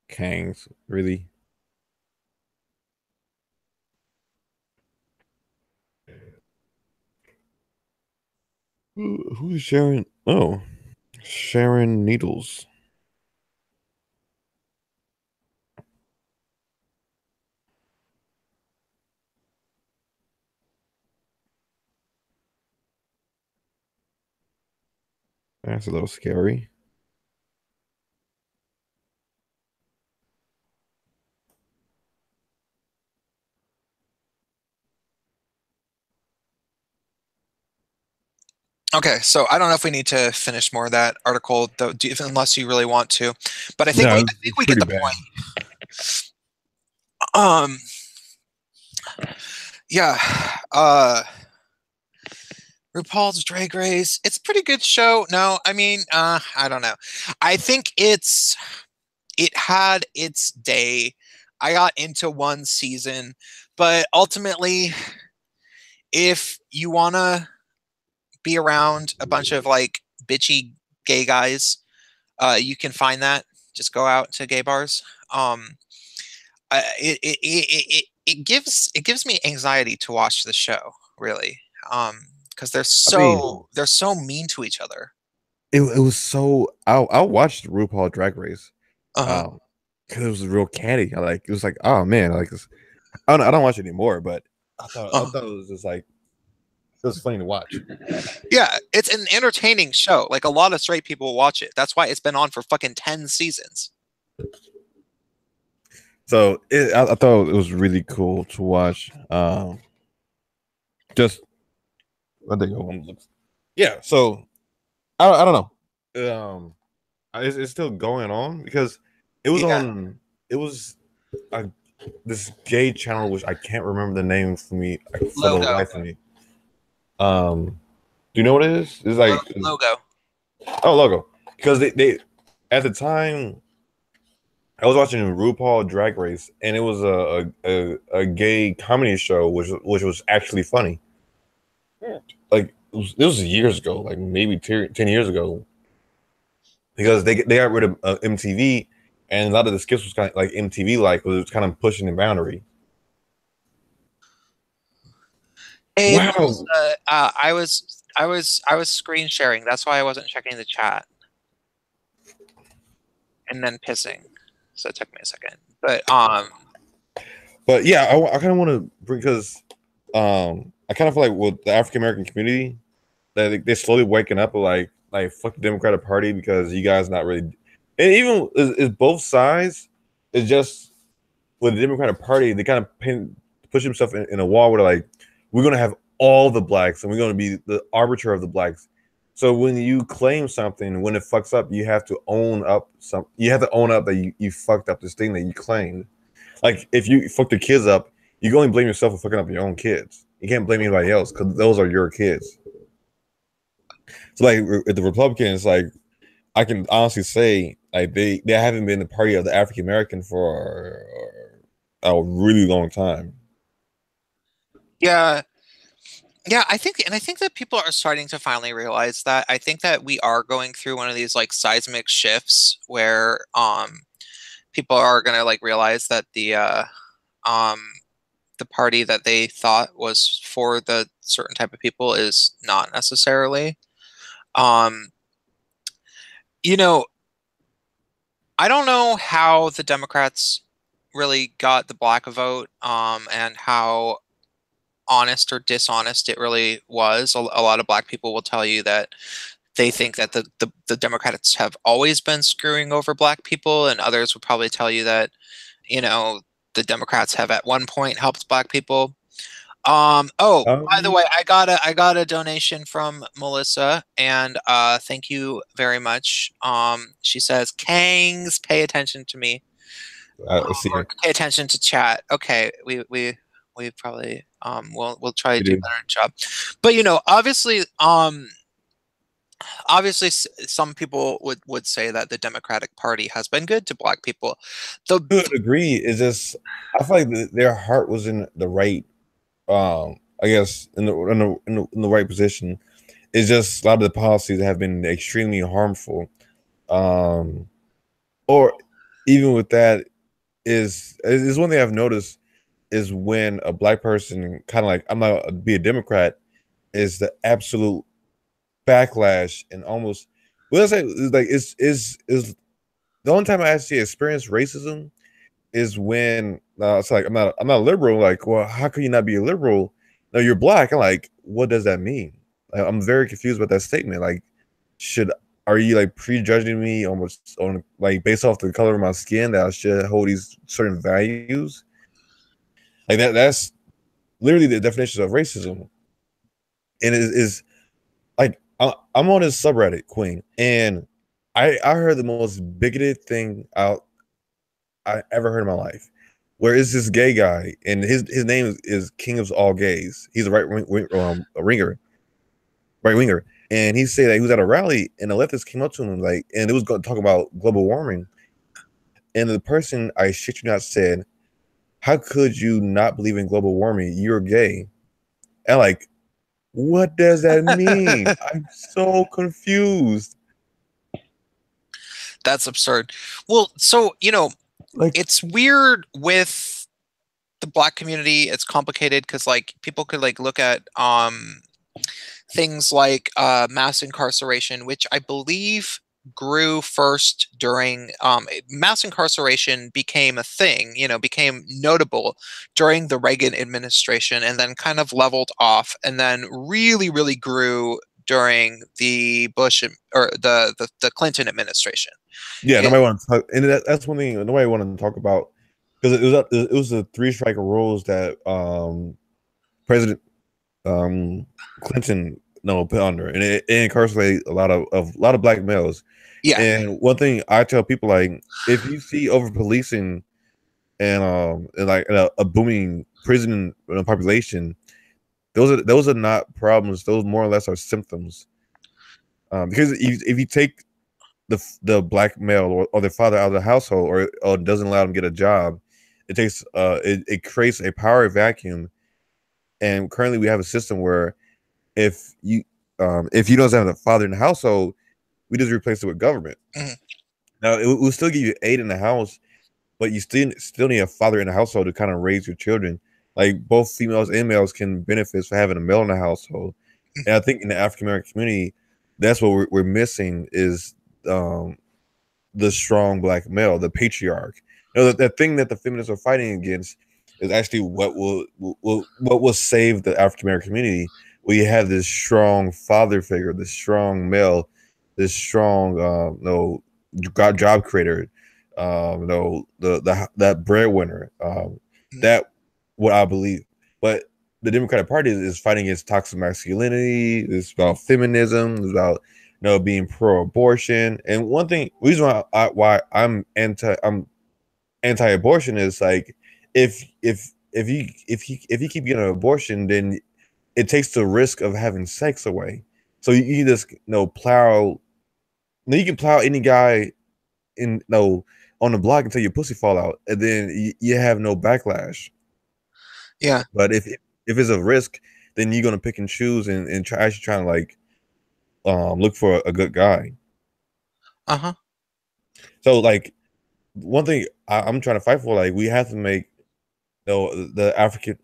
Kangs. Really? Who's Sharon? Oh, Sharon Needles. That's a little scary. Okay, so I don't know if we need to finish more of that article, though, unless you really want to. But I think No, we it's, I think it's we get pretty the bad. point. Um, yeah. RuPaul's Drag Race. It's a pretty good show. No, I mean, I don't know. I think it had its day. I got into one season, but ultimately, if you wanna be around a bunch of like bitchy gay guys, you can find that. Just go out to gay bars. It gives me anxiety to watch the show, really, because they're I mean, so mean to each other. it was so. I watched RuPaul Drag Race. Uh-huh. Because it was real catty. I like it was like, oh man, I like this. I don't watch it anymore, but I thought it was just like it was funny to watch. Yeah, it's an entertaining show. Like a lot of straight people watch it. That's why it's been on for fucking 10 seasons. So I thought it was really cool to watch. Just I think yeah. So I don't know. It's still going on because it was Yeah, on. It was a, this gay channel which I can't remember the name for the logo, life of me. Do you know what it is? It's like logo. oh logo because they at the time I was watching RuPaul Drag Race and it was a gay comedy show which was actually funny. Like it was years ago, like maybe 10 years ago, because they got rid of MTV, and a lot of the skits was kind of like MTV like was kind of pushing the boundary. Hey, Wow, Melissa, I was screen sharing. That's why I wasn't checking the chat and then pissing. So it took me a second. But but yeah, I kind of want to because I kind of feel like with the African American community that they're slowly waking up like fuck the Democratic Party because you guys not really and even is both sides. It's just with the Democratic Party they kind of push themselves in a wall where like we're gonna have all the blacks and we're gonna be the arbiter of the blacks. So when you claim something, when it fucks up, you have to own up you have to own up that you fucked up this thing that you claimed. Like if you fuck the kids up, you can only blame yourself for fucking up your own kids. You can't blame anybody else because those are your kids. So like the Republicans, like I can honestly say, like they haven't been the party of the African American for a really long time. yeah, yeah, I think that people are starting to finally realize that. I think that we are going through one of these like seismic shifts where people are gonna like realize that um the party that they thought was for the certain type of people is not necessarily. Um, you know, I don't know how the Democrats really got the black vote, and how honest or dishonest it really was. A lot of black people will tell you that they think that the Democrats have always been screwing over black people, and others would probably tell you that, you know, the Democrats have at one point helped black people. Oh, by the Um, way, I got a donation from Melissa, and thank you very much. She says, "Kangs, pay attention to me, I see or her. pay attention to chat." Okay, we probably we'll try to You do a do. better job. But you know, obviously some people would say that the Democratic Party has been good to black people. The Could agree. It's just I feel like their heart was in the right. I guess in the right position. It's just a lot of the policies have been extremely harmful. Um, or even with that is one thing I've noticed is when a black person kind of like I'm not be a Democrat is the absolute backlash and almost what I say is like is the only time I actually experienced racism is when it's like I'm not a liberal. Like, well, how can you not be a liberal? No, you're black. I'm like, what does that mean? Like, I'm very confused about that statement. Like, should are you like prejudging me almost on like based off the color of my skin that I should hold these certain values? Like that's literally the definition of racism. And it is like I'm on this subreddit, Queen, and I heard the most bigoted thing I ever heard in my life. Where is this gay guy, and his name is King of All Gays. He's a a ringer, right winger, and he said that he was at a rally, and the leftists came up to him like, and it was going to talk about global warming, and the person I shit you not said, "How could you not believe in global warming? You're gay." And like, what does that mean? I'm so confused. That's absurd. Well, so you know, Like, it's weird with the black community. It's complicated because like people could like look at things like mass incarceration, which I believe grew first during mass incarceration became a thing, became notable during the Reagan administration and then kind of leveled off and then really, really grew during the Bush or the Clinton administration. Yeah, It, nobody want to talk, and that's one thing nobody wanted to talk about because it was the three strike rules that President um Clinton put under, and it incarcerated a lot of black males. yeah. And one thing I tell people, like, if you see over policing and like a booming prison population, those are not problems. Those more or less are symptoms. Because if you take the black male or their father out of the household or doesn't allow them to get a job, it creates a power vacuum. And currently we have a system where if you don't have a father in the household, we just replace it with government. Mhm. Now it will still give you aid in the house, but you still need a father in the household to kind of raise your children. Like both females and males can benefit for having a male in the household. And I think in the African American community, that's what we're missing is um, the strong black male, the patriarch. That thing that the feminists are fighting against is actually what will save the African American community. Where you have this strong father figure, this strong male, this strong job creator, the that breadwinner. Mhm. That what I believe. But the Democratic Party is fighting against toxic masculinity. It's about feminism. It's about being pro-abortion. And one thing, reason why I'm anti-abortion is like if you keep getting an abortion, then it takes the risk of having sex away. So you just plow. You can plow any guy in on the block until your pussy fall out, and then you have no backlash. Yeah. But if it's a risk, then you're gonna pick and choose and actually trying to like look for a good guy. Uh-huh. So like one thing I'm trying to fight for, like we have to make the African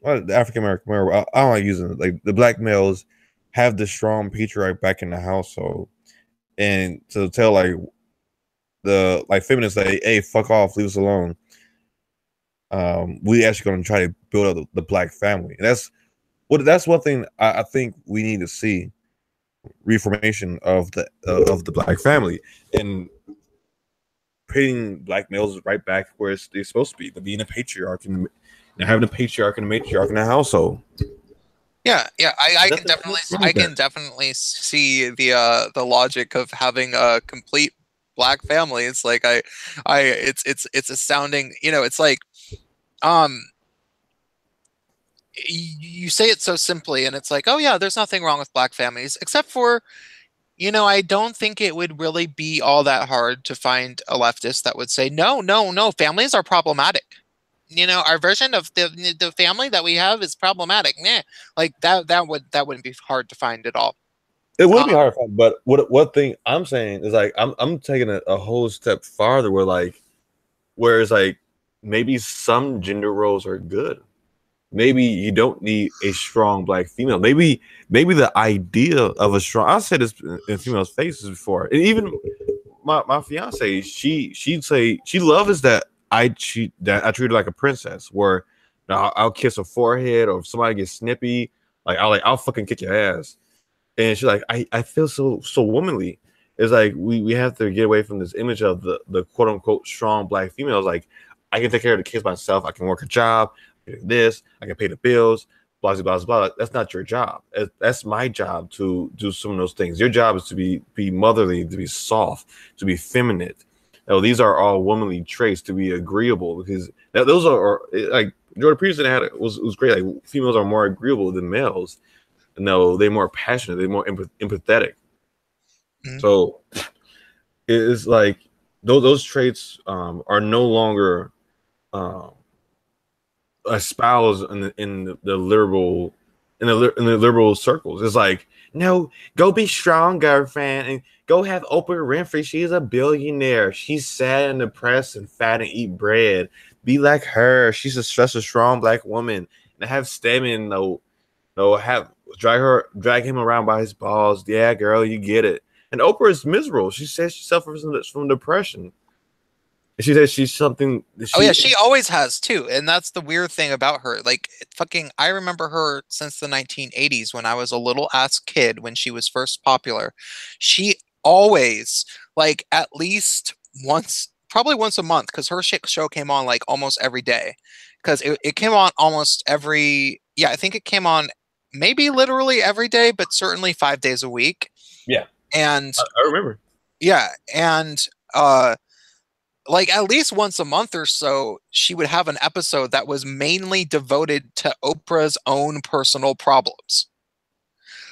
American male. I don't like using it, like the black males have the strong patriarch back in the household, and to tell like the like feminists say, hey, fuck off, leave us alone. We actually going to try to build up the black family, and that's one thing I think we need to see reformation of the black family and putting black males right back where they're supposed to be, to being a patriarch and having a patriarch and a matriarch in the household. Yeah, yeah, Nothing wrong I with that. can definitely see the logic of having a complete black family. It's like it's astounding. It's like um you say it so simply, and it's like, oh yeah, there's nothing wrong with black families, except for, I don't think it would really be all that hard to find a leftist that would say, no, no, no, families are problematic. Our version of the family that we have is problematic. Meh. Like that wouldn't be hard to find at all. It would be Um, hard, but what thing I'm saying is like I'm taking it a whole step farther where it's like maybe some gender roles are good. Maybe you don't need a strong black female. Maybe the idea of a strong, I said this in females' faces before, and even my fiance, she'd say she loves that I treat her like a princess. Where I'll kiss her forehead, or if somebody gets snippy, I'll fucking kick your ass. And she's like, I feel so womanly. It's like we have to get away from this image of the quote unquote strong black females. Like I can take care of the kids myself. I can work a job. I can do this. I can pay the bills. Blah blah blah blah. That's not your job. That's my job to do some of those things. Your job is to be motherly, to be soft, to be feminine. These are all womanly traits. To be agreeable, because those are like Jordan Peterson had was great. Like females are more agreeable than males. No, they're more passionate. They're more empathetic. mhm. So it's like those traits are no longer um, espoused in the liberal in the liberal circles. It's like, no, go be strong, girlfriend, and go have Oprah Winfrey. She's a billionaire. She's sad and depressed and fat and eat bread. Be like her. She's such a strong black woman. And have Stedman have drag him around by his balls. Yeah, girl, you get it. And Oprah is miserable. She says she suffers from depression. She says she's something Oh yeah, she she always has too, and that's the weird thing about her. Like fucking, I remember her since the 1980s when I was a little ass kid when she was first popular. She always, like, at least once, probably once a month, because her shit show came on like almost every day. Because it came on almost every, yeah, I think it came on maybe literally every day, but certainly 5 days a week. yeah, And I remember. yeah, and uh like at least once a month or so, she would have an episode that was mainly devoted to Oprah's own personal problems.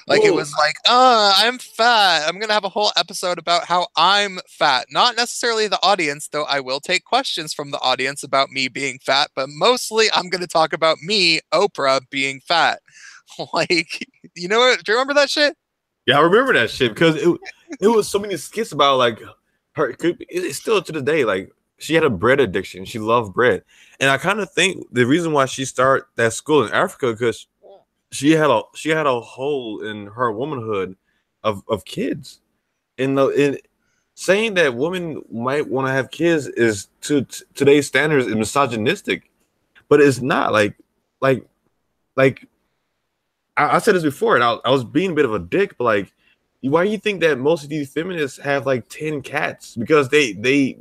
Like it Well, was like, I'm fat. I'm gonna have a whole episode about how I'm fat. Not necessarily the audience, though I will take questions from the audience about me being fat, but mostly I'm gonna talk about me, Oprah, being fat. Like, you know what? Do you remember that shit? yeah, I remember that shit because it was so many skits about like her. It's still to the day like she had a bread addiction. She loved bread, and I kind of think the reason why she started that school in Africa because she had a hole in her womanhood of kids. And in saying that women might want to have kids is today's standards is misogynistic, but it's not like like I said this before, and I was being a bit of a dick, but like, why do you think that most of these feminists have like 10 cats? Because they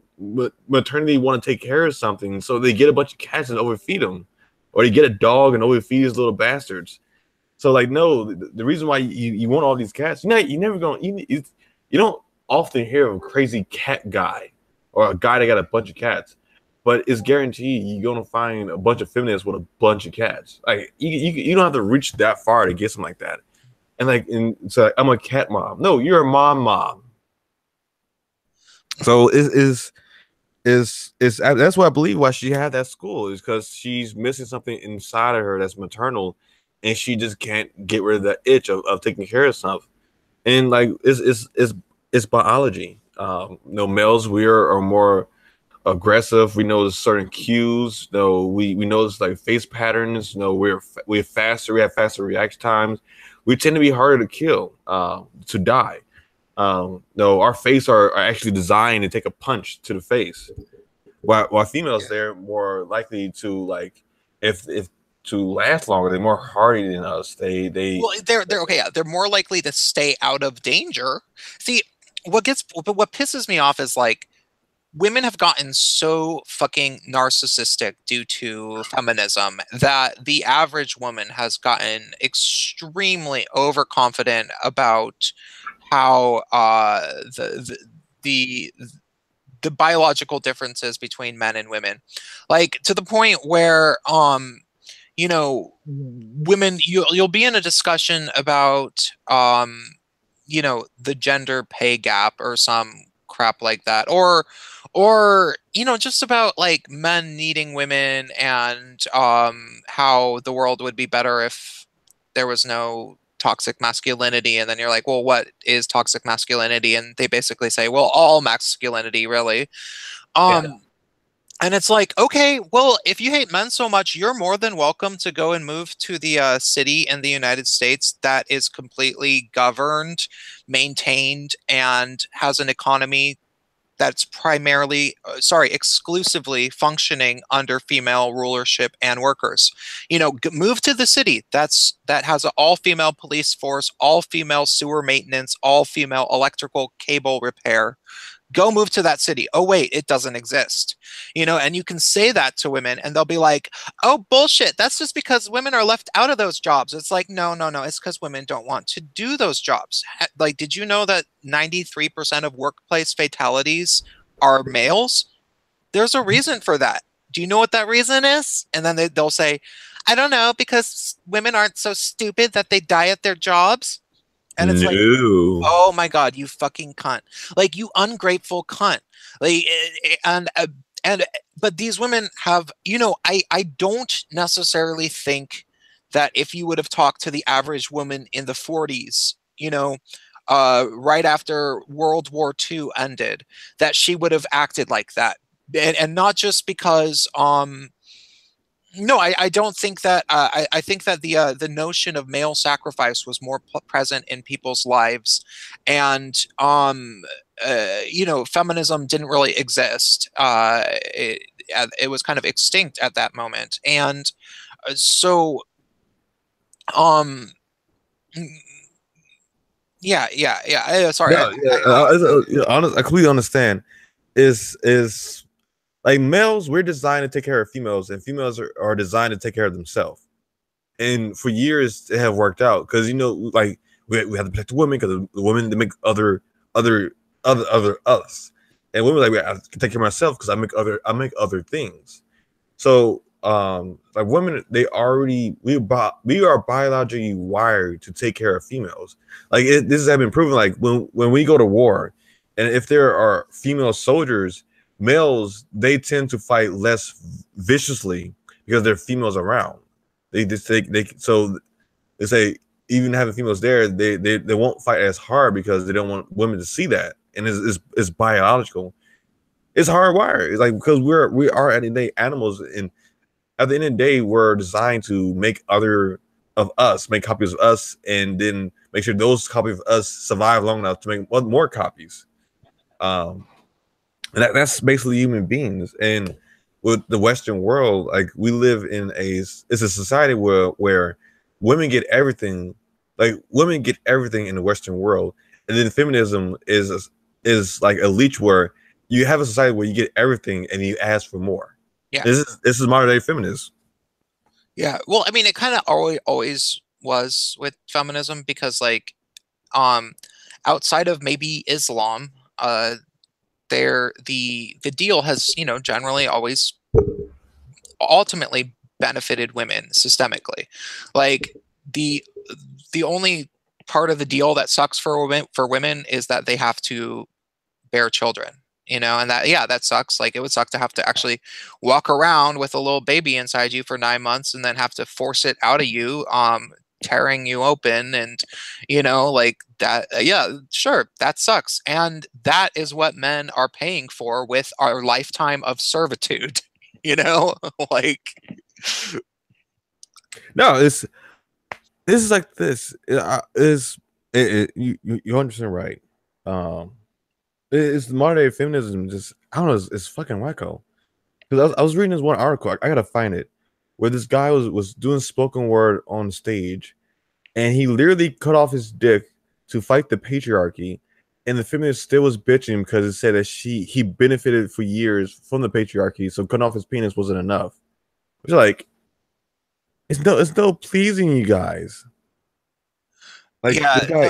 maternity want to take care of something, so they get a bunch of cats and overfeed them, or they get a dog and overfeed these little bastards. So like, no, the reason why you want all these cats, you never gonna you don't often hear of a crazy cat guy or a guy that got a bunch of cats, but it's guaranteed you're gonna find a bunch of feminists with a bunch of cats. Like you don't have to reach that far to get something like that. And like, so like, I'm a cat mom. No, you're a mom. So is that's what I believe why she had that school is because she's missing something inside of her that's maternal, and she just can't get rid of the itch of taking care of stuff. And like it's biology. Males are more aggressive. We know certain cues. We notice like face patterns. We're faster. We have faster reaction times. We tend to be harder to kill, to die. No, our face are actually designed to take a punch to the face. While females, Yeah. they're more likely to like if to last longer. They're more hardy than us. They Well, they're okay. Yeah, they're more likely to stay out of danger. See, what pisses me off is like women have gotten so fucking narcissistic due to feminism that the average woman has gotten extremely overconfident about how the the biological differences between men and women, like to the point where women, you'll be in a discussion about the gender pay gap or some crap like that, or just about like men needing women, and how the world would be better if there was no toxic masculinity. And then you're like, well, what is toxic masculinity? And they basically say, well, all masculinity, really. yeah um and it's like, okay, well, if you hate men so much, you're more than welcome to go and move to the city in the United States that is completely governed, maintained, and has an economy that's primarily, exclusively functioning under female rulership and workers. Move to the city that has an all-female police force, all-female sewer maintenance, all-female electrical cable repair. Go move to that city. Oh, wait, it doesn't exist. And you can say that to women and they'll be like, oh, bullshit. That's just because women are left out of those jobs. It's like, no, no, no. It's because women don't want to do those jobs. Like, did you know that 93% of workplace fatalities are males? There's a reason for that. Do you know what that reason is? And then they'll say, I don't know, because women aren't so stupid that they die at their jobs. And it's like, no oh my God, you fucking cunt. Like, you ungrateful cunt. Like, and but these women have, I don't necessarily think that if you would have talked to the average woman in the 40s, right after World War II ended, that she would have acted like that. And not just because No, I don't think that. I think that the notion of male sacrifice was more present in people's lives, and feminism didn't really exist. It was kind of extinct at that moment, and so um, yeah, yeah, yeah. Sorry, No, yeah, honest, I completely understand. Is like males, we're designed to take care of females, and females are designed to take care of themselves. And for years, it have worked out because like we have to protect the women because the women they make other other us, and women like I can take care of myself because I make other things. So like women, we are biologically wired to take care of females. Like this has been proven. Like when we go to war, and if there are female soldiers, males they tend to fight less viciously because there are females around. They just they so they say even having females there, they won't fight as hard because they don't want women to see that, and it's biological. It's hardwired. It's like because we are at the end of the day animals, and at the end of the day, we're designed to make other of us, make copies of us, and then make sure those copies of us survive long enough to make more copies. Um, and that's basically human beings. And with the Western world, like we live in it's a society where women get everything, like women get everything in the Western world, and then feminism is like a leech where you have a society where you get everything and you ask for more. yeah, This is modern day feminists. yeah. Well, I mean, it kind of always was with feminism because, like, um, outside of maybe Islam, the deal has generally always ultimately benefited women systemically. Like the the only part of the deal that sucks for women is that they have to bear children, and that, yeah, that sucks. Like it would suck to have to actually walk around with a little baby inside you for 9 months and then have to force it out of you, tearing you open, and like that. Yeah, sure, that sucks, and that is what men are paying for with our lifetime of servitude. you know like No, this is like this is you understand right. Um, it's modern day feminism. Just I don't know. It's fucking wacko. Because I was reading this one article. I gotta find it, where this guy was doing spoken word on stage, and he literally cut off his dick to fight the patriarchy, and the feminist still was bitching because it said that he benefited for years from the patriarchy, so cutting off his penis wasn't enough. Which like it's no pleasing you guys. Like yeah, this guy,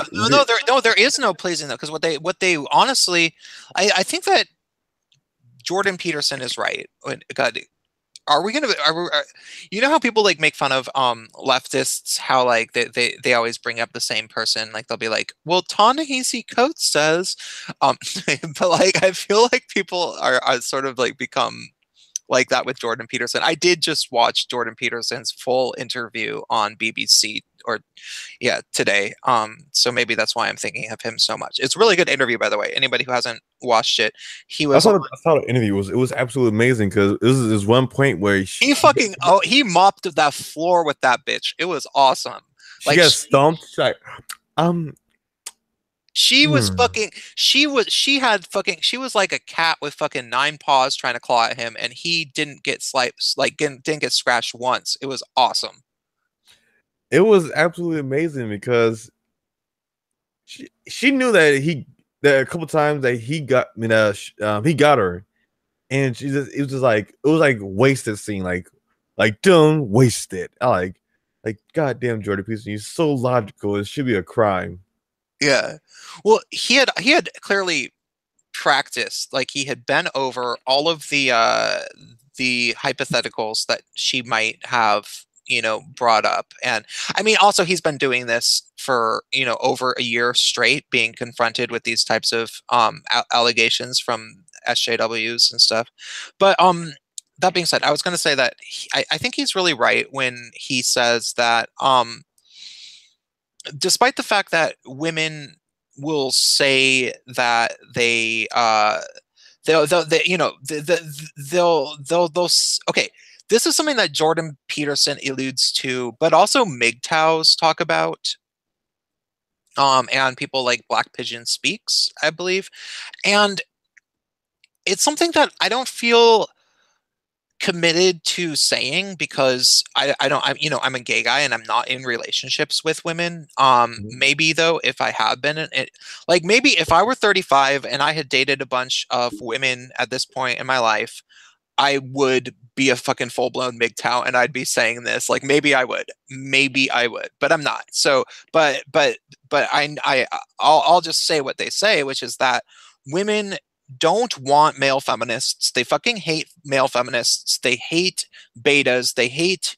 there is no pleasing though, because what they honestly, I think that Jordan Peterson is right. God, are we gonna how people like make fun of leftists, how like they always bring up the same person, like they'll be like, well, Ta-Nehisi Coates says, um but like I feel like people are sort of like become like that with Jordan Peterson. I did just watch Jordan Peterson's full interview on BBC, or yeah, today. So maybe that's why I'm thinking of him so much. It's a really good interview, by the way. Anybody who hasn't watched it, he was on. I thought the interview was absolutely amazing because this one point where He mopped that floor with that bitch. It was awesome. she Like got stumped. She's like, um, she was hmm. fucking she was like a cat with fucking 9 paws trying to claw at him, and he didn't get sliced, like didn't get scratched once. It was awesome. It was absolutely amazing because she knew that a couple times that he got her, and it was like wasted scene, like don't waste it. I like goddamn Jordan Peterson, you're so logical. It should be a crime. Yeah. Well, he had clearly practiced, like he had been over all of the hypotheticals that she might have brought up. And I mean, also he's been doing this for over a year straight, being confronted with these types of allegations from SJWs and stuff. But that being said, I was going to say that I think he's really right when he says that despite the fact that women will say that they'll okay, this is something that Jordan Peterson alludes to, but also MGTOWs talk about, and people like Black Pigeon Speaks, I believe. And it's something that I don't feel committed to saying because I don't, I'm a gay guy and I'm not in relationships with women. Mhm. Maybe though, if I have been like maybe if I were 35 and I had dated a bunch of women at this point in my life, I would be a fucking full-blown MGTOW and I'd be saying this. Like maybe I would, but I'm not. So, but I'll just say what they say, which is that women don't want male feminists. They fucking hate male feminists. They hate betas. They hate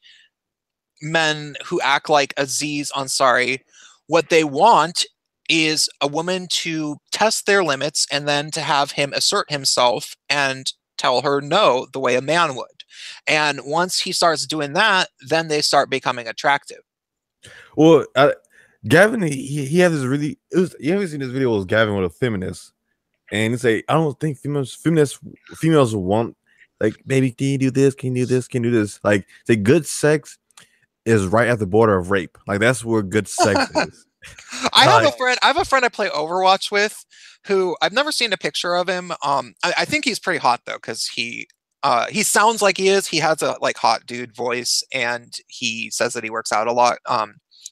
men who act like Aziz Ansari. What they want is a woman to test their limits and then to have him assert himself and tell her no the way a man would. And once he starts doing that, then they start becoming attractive. Well, Gavin, he had this really. It was, you haven't seen this video? It was Gavin with a feminist, and he say, "I don't think females want like, baby, can you do this? Can you do this? Can you do this?" Like, say, good sex is right at the border of rape. Like, that's where good sex is. Like, I have a friend I play Overwatch with who I've never seen a picture of him. I think he's pretty hot though, because he sounds like he is. He has a like hot dude voice and he says that he works out a lot.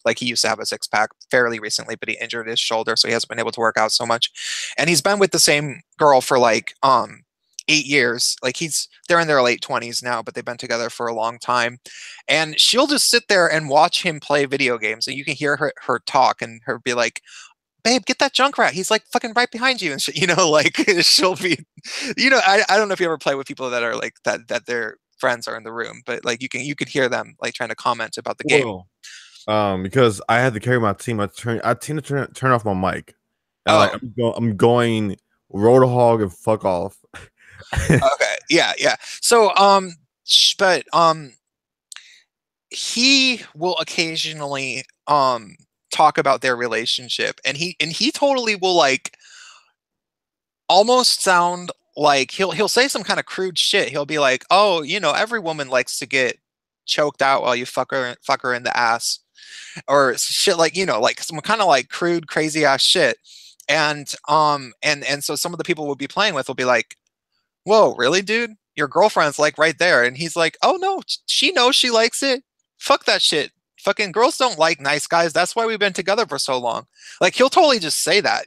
Like he used to have a six pack fairly recently, but he injured his shoulder, so he hasn't been able to work out so much. And he's been with the same girl for like 8 years. Like they're in their late 20s now, but they've been together for a long time. And she'll just sit there and watch him play video games, and you can hear her talk and her be like, "Babe, get that junk rat. He's like fucking right behind you," and shit. Like she'll be, I don't know if you ever play with people that are like that their friends are in the room, but like you could hear them like trying to comment about the game. well, because I had to carry my team. I tend to turn off my mic, and like Oh, I'm going roadhog and fuck off. okay, yeah, yeah. So but he will occasionally talk about their relationship, and he totally will like almost sound like he'll say some kind of crude shit. He'll be like, "Oh, every woman likes to get choked out while you fuck her in the ass," or shit like like some kind of like crude, crazy ass shit. And so some of the people we'll be playing with will be like, "Whoa, really, dude? Your girlfriend's like right there," and he's like, "Oh no, she knows she likes it. Fuck that shit." Fucking girls don't like nice guys. That's why we've been together for so long. Like he'll totally just say that,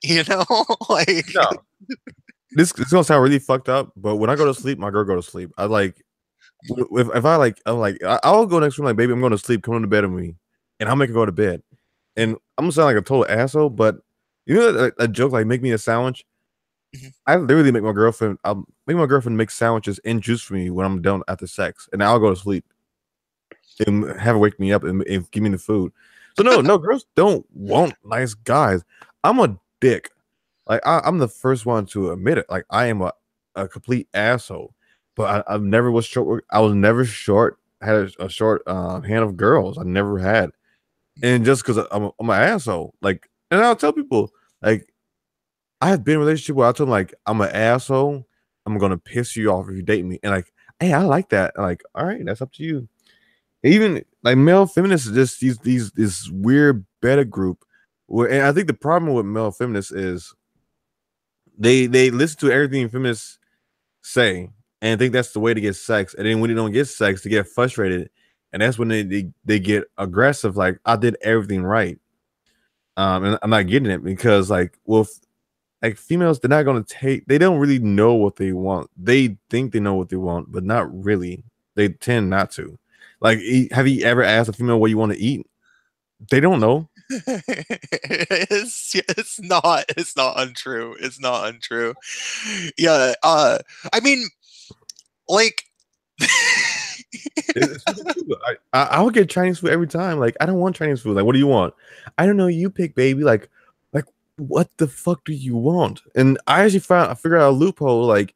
like No, this gonna sound really fucked up, but when I go to sleep, my girl go to sleep. I like if I like I'm like I'll go next room like, baby, I'm going to sleep. Come on to bed with me, and I'll make her go to bed. And I'm gonna sound like a total asshole, but a joke like make me a sandwich. I literally make my girlfriend. I'll make my girlfriend make sandwiches and juice for me when I'm done after sex, and I'll go to sleep and have her wake me up and give me the food. So no, girls don't want nice guys. I'm a dick. Like I'm the first one to admit it. Like I am a complete asshole. But I never was short. I was never short. Had a short hand of girls. I never had. And just because I'm an asshole, like, and I'll tell people like I have been in a relationship where I told them like I'm an asshole. I'm gonna piss you off if you date me, and like, hey, I like that. And like, all right, that's up to you. Even like male feminists are just these this weird beta group. And I think the problem with male feminists is they listen to everything feminists say and think that's the way to get sex. And then when they don't get sex, they get frustrated. And that's when they get aggressive, like I did everything right. And I'm not getting it because like females, they're not gonna they don't really know what they want. They think they know what they want, but not really. They tend not to. Like, have you ever asked a female what you want to eat? They don't know. it's not untrue. It's not untrue. Yeah, I mean, like It's super true. I would get Chinese food every time. Like, I don't want Chinese food. Like, what do you want? I don't know. You pick, baby. Like, what the fuck do you want? And I figured out a loophole. Like,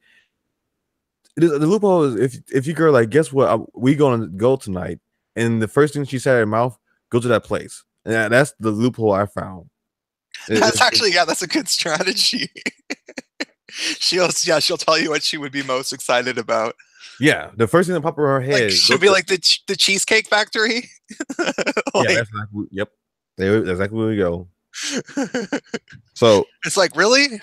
the loophole is if you girl like, guess what? We gonna go tonight, and the first thing she said in her mouth, go to that place. And that's the loophole I found. that's actually, yeah, that's a good strategy. She'll tell you what she would be most excited about. Yeah, the first thing that popped in her Like head, go should be to like the Cheesecake Factory. yeah, Like that's exactly yep, that's exactly where we go. So it's like, really?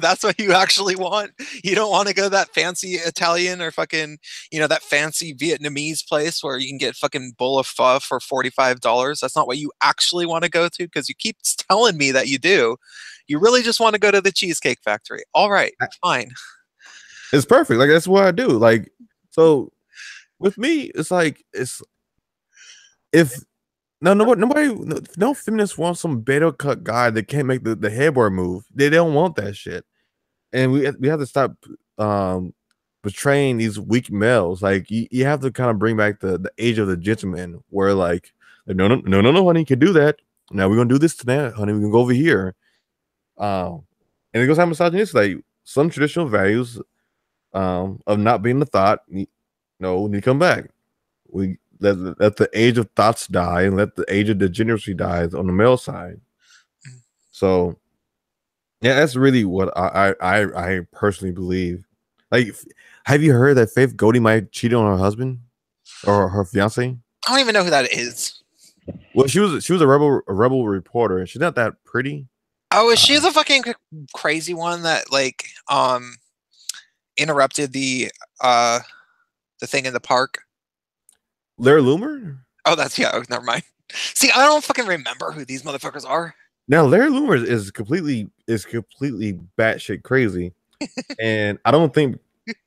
That's what you actually want? You don't want to go to that fancy Italian or fucking, that fancy Vietnamese place where you can get fucking bowl of pho for $45? That's not what you actually want to go to because you keep telling me that you do. You really just want to go to the Cheesecake Factory. All right, fine. it's perfect. Like that's what I do. Like so with me, it's like it's if no nobody no feminists want some beta cut guy that can't make the headboard move. They don't want that shit. And we have to stop um betraying these weak males. Like you have to kind of bring back the age of the gentleman where no, honey, you can do that. Now we're gonna do this tonight, honey. We're gonna go over here. And it goes how misogynistic. Like some traditional values of not being the thought need to come back. We let the age of thoughts die and let the age of degeneracy die on the male side. So yeah, that's really what I personally believe. Like, have you heard that Faith Goldie might cheat on her husband or her fiance? I don't even know who that is. Well, she was a rebel reporter, and she's not that pretty. Oh, is she Uh, the fucking crazy one that like interrupted uh the thing in the park? Larry Loomer. Oh, that's yeah. Oh, never mind. See, I don't fucking remember who these motherfuckers are. Now Larry Loomer is completely batshit crazy, and I don't think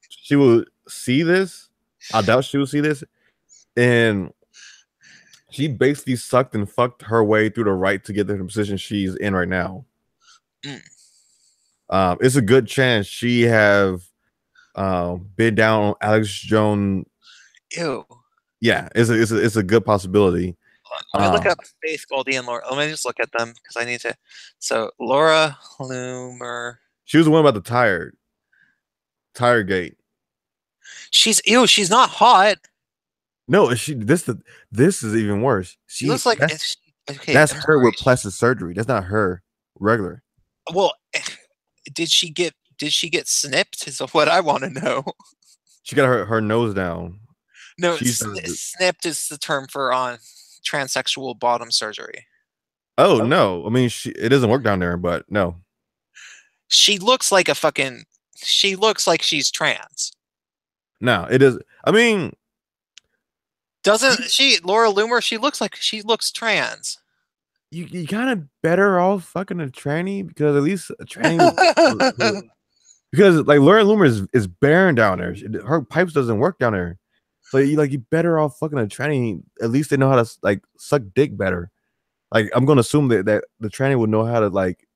she will see this. I doubt she will see this, and she basically sucked and fucked her way through the right to get to the position she's in right now. Mm. It's a good chance she have been down on Alex Jones. Ew. Yeah, it's a good possibility. Hold on. Let me look Um, up Faith Goldie and Laura. Let me just look at them because I need to. So Laura Loomer. she was the one about the tire gate. She's ew. She's not hot. No, this is even worse. She looks like okay. That's I'm her sorry. with plastic surgery. That's not her regular. Well, did she get snipped? Is what I want to know. She got her nose down. No, She's done the, snipped is the term for transsexual bottom surgery. oh no, I mean it doesn't work down there, but no. She looks like a fucking. She looks like she's trans. No, it is. I mean, Doesn't she, Laura Loomer? She looks trans. you kind of better off fucking a tranny because at least a tranny because like Laura Loomer is barren down there. Her pipes doesn't work down there. So you better off fucking a tranny. At least they know how to like suck dick better. Like I'm gonna assume that the tranny would know how to like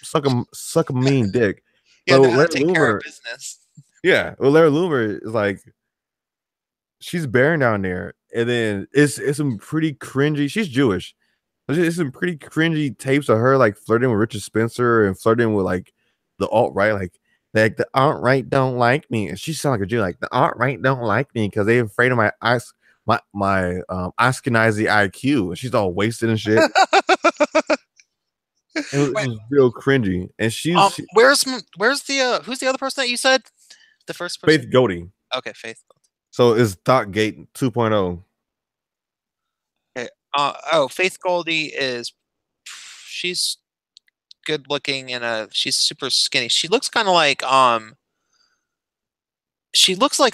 suck a mean dick. Yeah, So know how to Larry take care of Loomer, business. yeah, well Larry Loomer is like she's barren down there, and then it's some pretty cringy. She's Jewish. There's some pretty cringy tapes of her like flirting with Richard Spencer and flirting with like the alt right, like the alt right don't like me, and she sounds like a Jew. Like the alt right don't like me because they're afraid of my Ashkenazi IQ, and she's all wasted and shit. It Wait, was real cringy, and where's the who's the other person that you said? The first person? Faith Goldie. Okay, Faith. So it's Dot Gate 2.0. Okay. Faith Goldie is she's good looking and she's super skinny. She looks like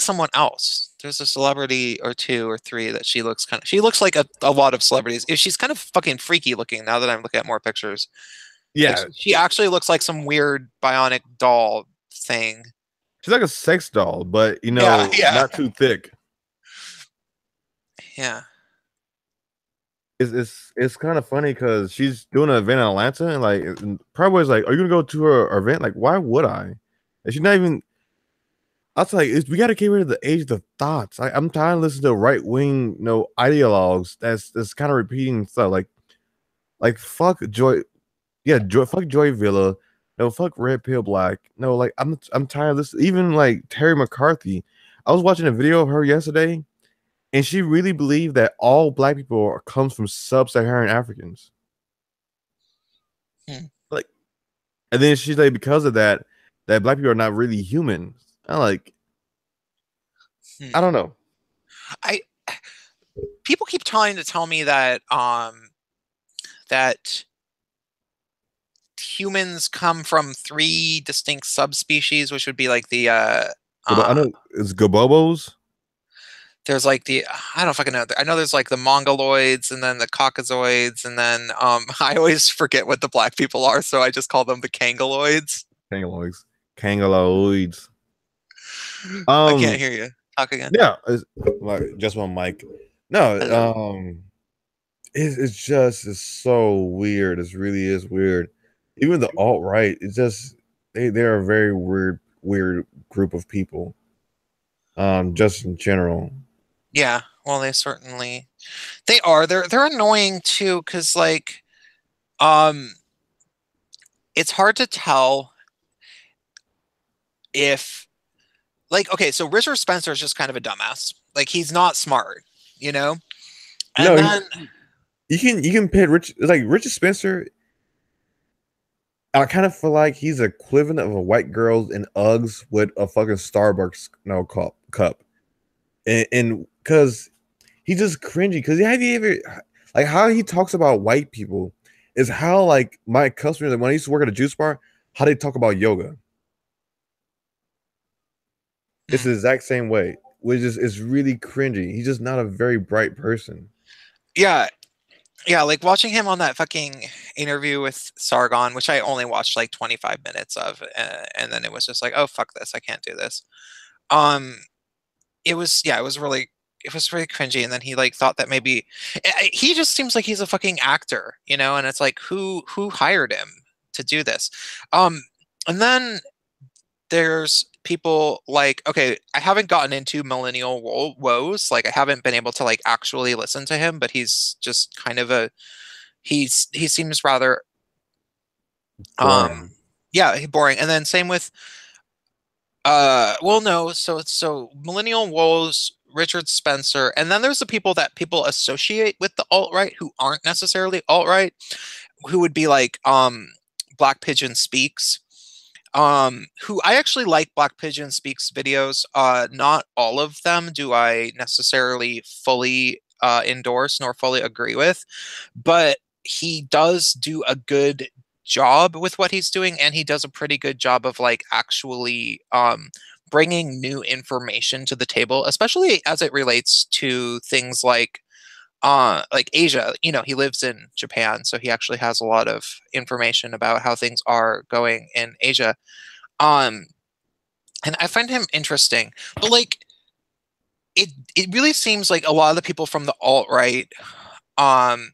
someone else. There's a celebrity or two or three that she looks like a lot of celebrities. If she's kind of fucking freaky looking now that I'm looking at more pictures. Like Yeah, she actually looks like some weird bionic doll thing. she's like a sex doll, but Yeah, yeah, not too thick. yeah. It's kind of funny because she's doing an event in Atlanta, and like probably was like, "Are you gonna go to her event?" Like, why would I? And she's not even. I was like, we got to get rid of the age of the thoughts. I'm tired of listening to right wing, ideologues that's kind of repeating stuff. Like fuck Joy, yeah, fuck Joy Villa, no, fuck Red Pill Black. No, like I'm tired of this. Even like Terry McCarthy, I was watching a video of her yesterday, and she really believed that all black people comes from sub-Saharan Africans. Hmm. Like, and then she's like, because of that, that black people are not really human. I like, I Hmm. don't know. I People keep trying to tell me that that humans come from three distinct subspecies, which would be like the I uh know it's Gabobos. there's like the I don't fucking know. I know there's like the Mongoloids and then the Caucasoids and then I always forget what the black people are, so I just call them the Kangoloids. Kangalooids. Kangalooids. I can't Um, hear you. Talk again. yeah, it's, like just one mic. No, I know. it's just it's so weird. It really is weird. Even the alt right, it's just they're a very weird group of people. Just in general. Yeah, well they are. They're annoying too, because like um it's hard to tell if like okay, so Richard Spencer is just kind of a dumbass. Like he's not smart, you know? And No, then you can pit Rich like Richard Spencer. I kind of feel like he's equivalent of a white girl in Uggs with a fucking Starbucks no cup, and because he's just cringy. Because have you ever like how he talks about white people is how like my customers when I used to work at a juice bar, how they talk about yoga. It's hmm, the exact same way, which is really cringy. He's just not a very bright person. yeah, yeah, like watching him on that fucking interview with Sargon, which I only watched like 25 minutes of, and then it was just like, oh fuck this, I can't do this. Um, it was yeah, it was really cringy, and then he like thought that maybe he just seems like he's a fucking actor, you know, and it's like who hired him to do this? Um, and then there's people like okay, I haven't gotten into millennial woes, like I haven't been able to like actually listen to him, but he's just kind of a he seems rather um Boring. yeah boring. And then same with well no, so millennial woes, Richard Spencer, and then there's the people that people associate with the alt-right who aren't necessarily alt-right, who would be like Black Pigeon Speaks, who I actually like Black Pigeon Speaks videos. Not all of them do I necessarily fully endorse nor fully agree with, but he does do a good job with what he's doing, and he does a pretty good job of like actually bringing new information to the table, especially as it relates to things like Asia. You know, he lives in Japan, so he actually has a lot of information about how things are going in Asia. Um, and I find him interesting. But like it really seems like a lot of the people from the alt-right, um,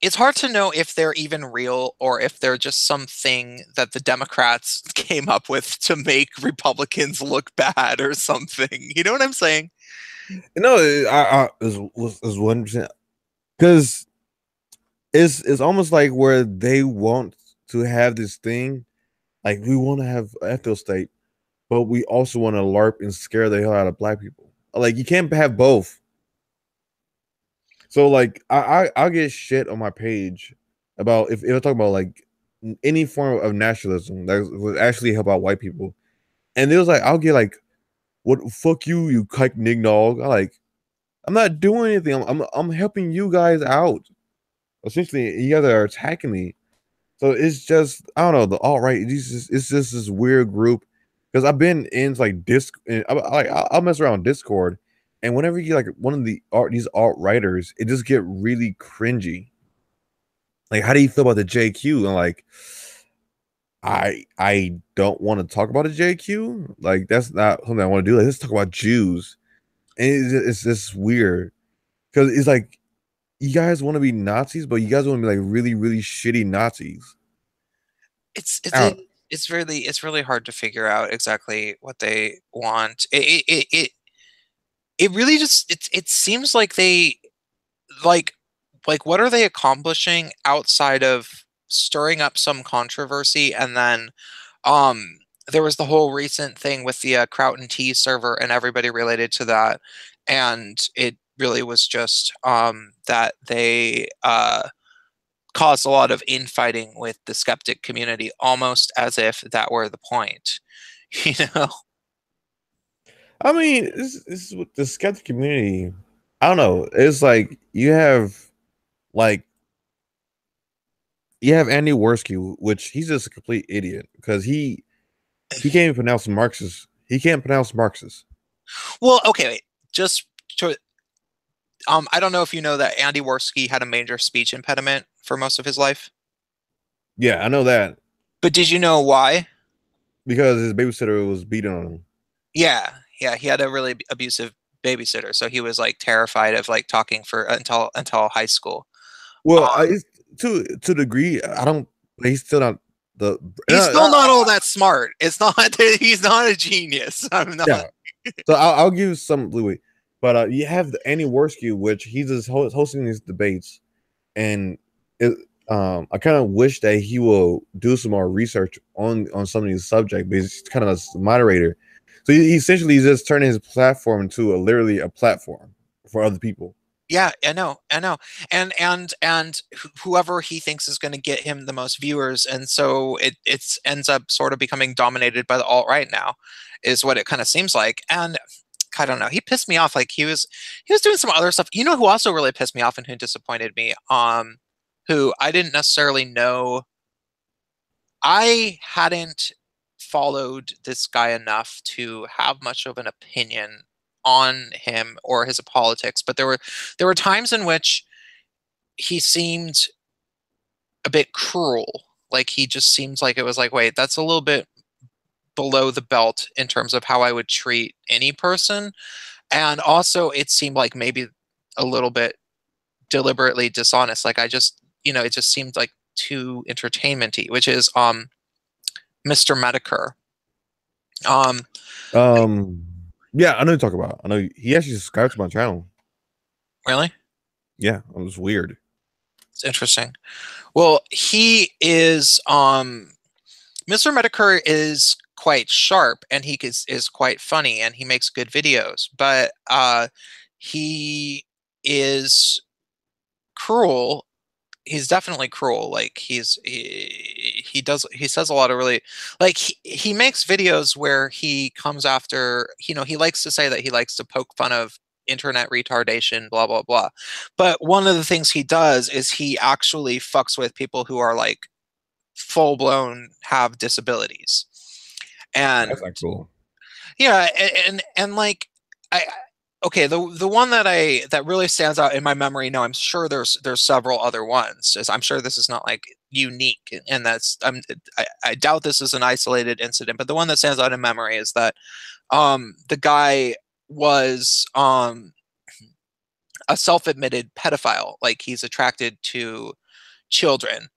it's hard to know if they're even real or if they're just something that the Democrats came up with to make Republicans look bad or something. You know what I'm saying? No, I is 1%. Because it's almost like where they want to have this thing, like we want to have ethno state, but we also want to LARP and scare the hell out of black people. Like you can't have both. So like I'll get shit on my page about if I talk about like any form of nationalism that would actually help out white people. And it was like I'll get like, what fuck you, you kike nignog. I like I'm not doing anything. I'm helping you guys out. Essentially, you guys are attacking me. So it's just I don't know the alt right. It's just this weird group because I've been in like disc. I'll mess around Discord, and whenever you like one of these alt writers, it just get really cringy. Like, how do you feel about the JQ? And like, I don't want to talk about a JQ. Like, that's not something I want to do. Like, let's talk about Jews, and it's just weird because it's like you guys want to be Nazis, but you guys want to be like really shitty Nazis. It's it's Out. it, it's really hard to figure out exactly what they want. It really just it seems like they like what are they accomplishing outside of stirring up some controversy? And then um there was the whole recent thing with the Kraut and T server and everybody related to that, and it really was just that they caused a lot of infighting with the skeptic community, almost as if that were the point. You know? I mean, this is what the skeptic community. I don't know. It's like like you have Andy Worski, which he's just a complete idiot because he can't even pronounce Marxist. He can't pronounce Marxist. Well, okay, wait. Just to, I don't know if you know that Andy Worski had a major speech impediment for most of his life, Yeah, I know that but did you know why? because his babysitter was beating on him. Yeah, yeah, he had a really abusive babysitter, so he was like terrified of like talking for until high school. Well, Um, to the degree I don't. He's still not the. he's still not all that smart. It's not that he's not a genius. I'm not. Yeah, so I'll give you some leeway, but you have the Andy Worski, which he's just hosting these debates, and it, I kind of wish that he will do some more research on some of these subjects, because he's kind of a moderator. So he essentially is just turning his platform into literally a platform for other people. Yeah, I know, and whoever he thinks is going to get him the most viewers, and so it's ends up sort of becoming dominated by the alt right now, is what it kind of seems like. And I don't know, he pissed me off. Like he was doing some other stuff. You know who also really pissed me off and who disappointed me? Who I didn't necessarily know. I hadn't followed this guy enough to have much of an opinion on him or his politics, but there were times in which he seemed a bit cruel. Like he just seemed like it was like, wait, that's a little bit below the belt in terms of how I would treat any person. And also it seemed like maybe a little bit deliberately dishonest. Like I just, it just seemed like too entertainmenty, which is Mr. Medicare. Um, Um, yeah, I know you talk about. I know he actually subscribed to my channel. really? Yeah, it was weird. It's interesting. Well, he is Mr. Medicare is quite sharp and is quite funny and he makes good videos, but he is cruel. He's definitely cruel. Like he says a lot of really like he makes videos where he comes after, he likes to say that he likes to poke fun of internet retardation, blah blah blah. But one of the things he does is he actually fucks with people who are like full blown have disabilities. And That's not cool. yeah, and like I okay, the one that really stands out in my memory now, I'm sure there's several other ones. I'm sure this is not like unique, and I doubt this is an isolated incident, but the one that stands out in memory is that the guy was a self-admitted pedophile, like he's attracted to children.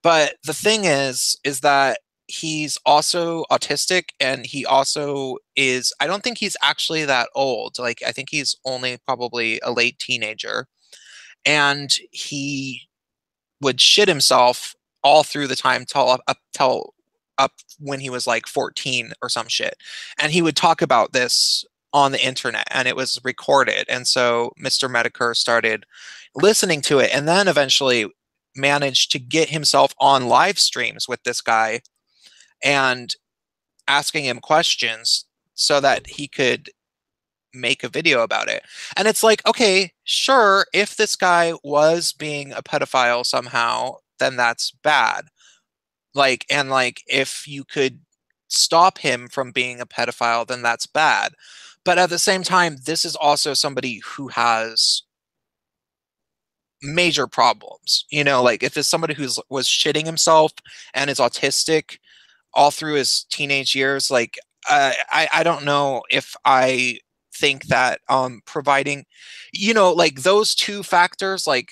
But the thing is that he's also autistic and he also is, I don't think he's actually that old. Like I think he's only probably a late teenager. And he would shit himself all through the time till up when he was like 14 or some shit. And he would talk about this on the internet and it was recorded. And so Mr. Medicare started listening to it and then eventually managed to get himself on live streams with this guy and asking him questions so that he could make a video about it. And it's like, okay, sure, if this guy was being a pedophile somehow, then that's bad. Like, and like, if you could stop him from being a pedophile, then that's bad. But at the same time, this is also somebody who has major problems. Like if it's somebody was shitting himself and is autistic all through his teenage years, like I don't know if I think that providing, like those two factors, like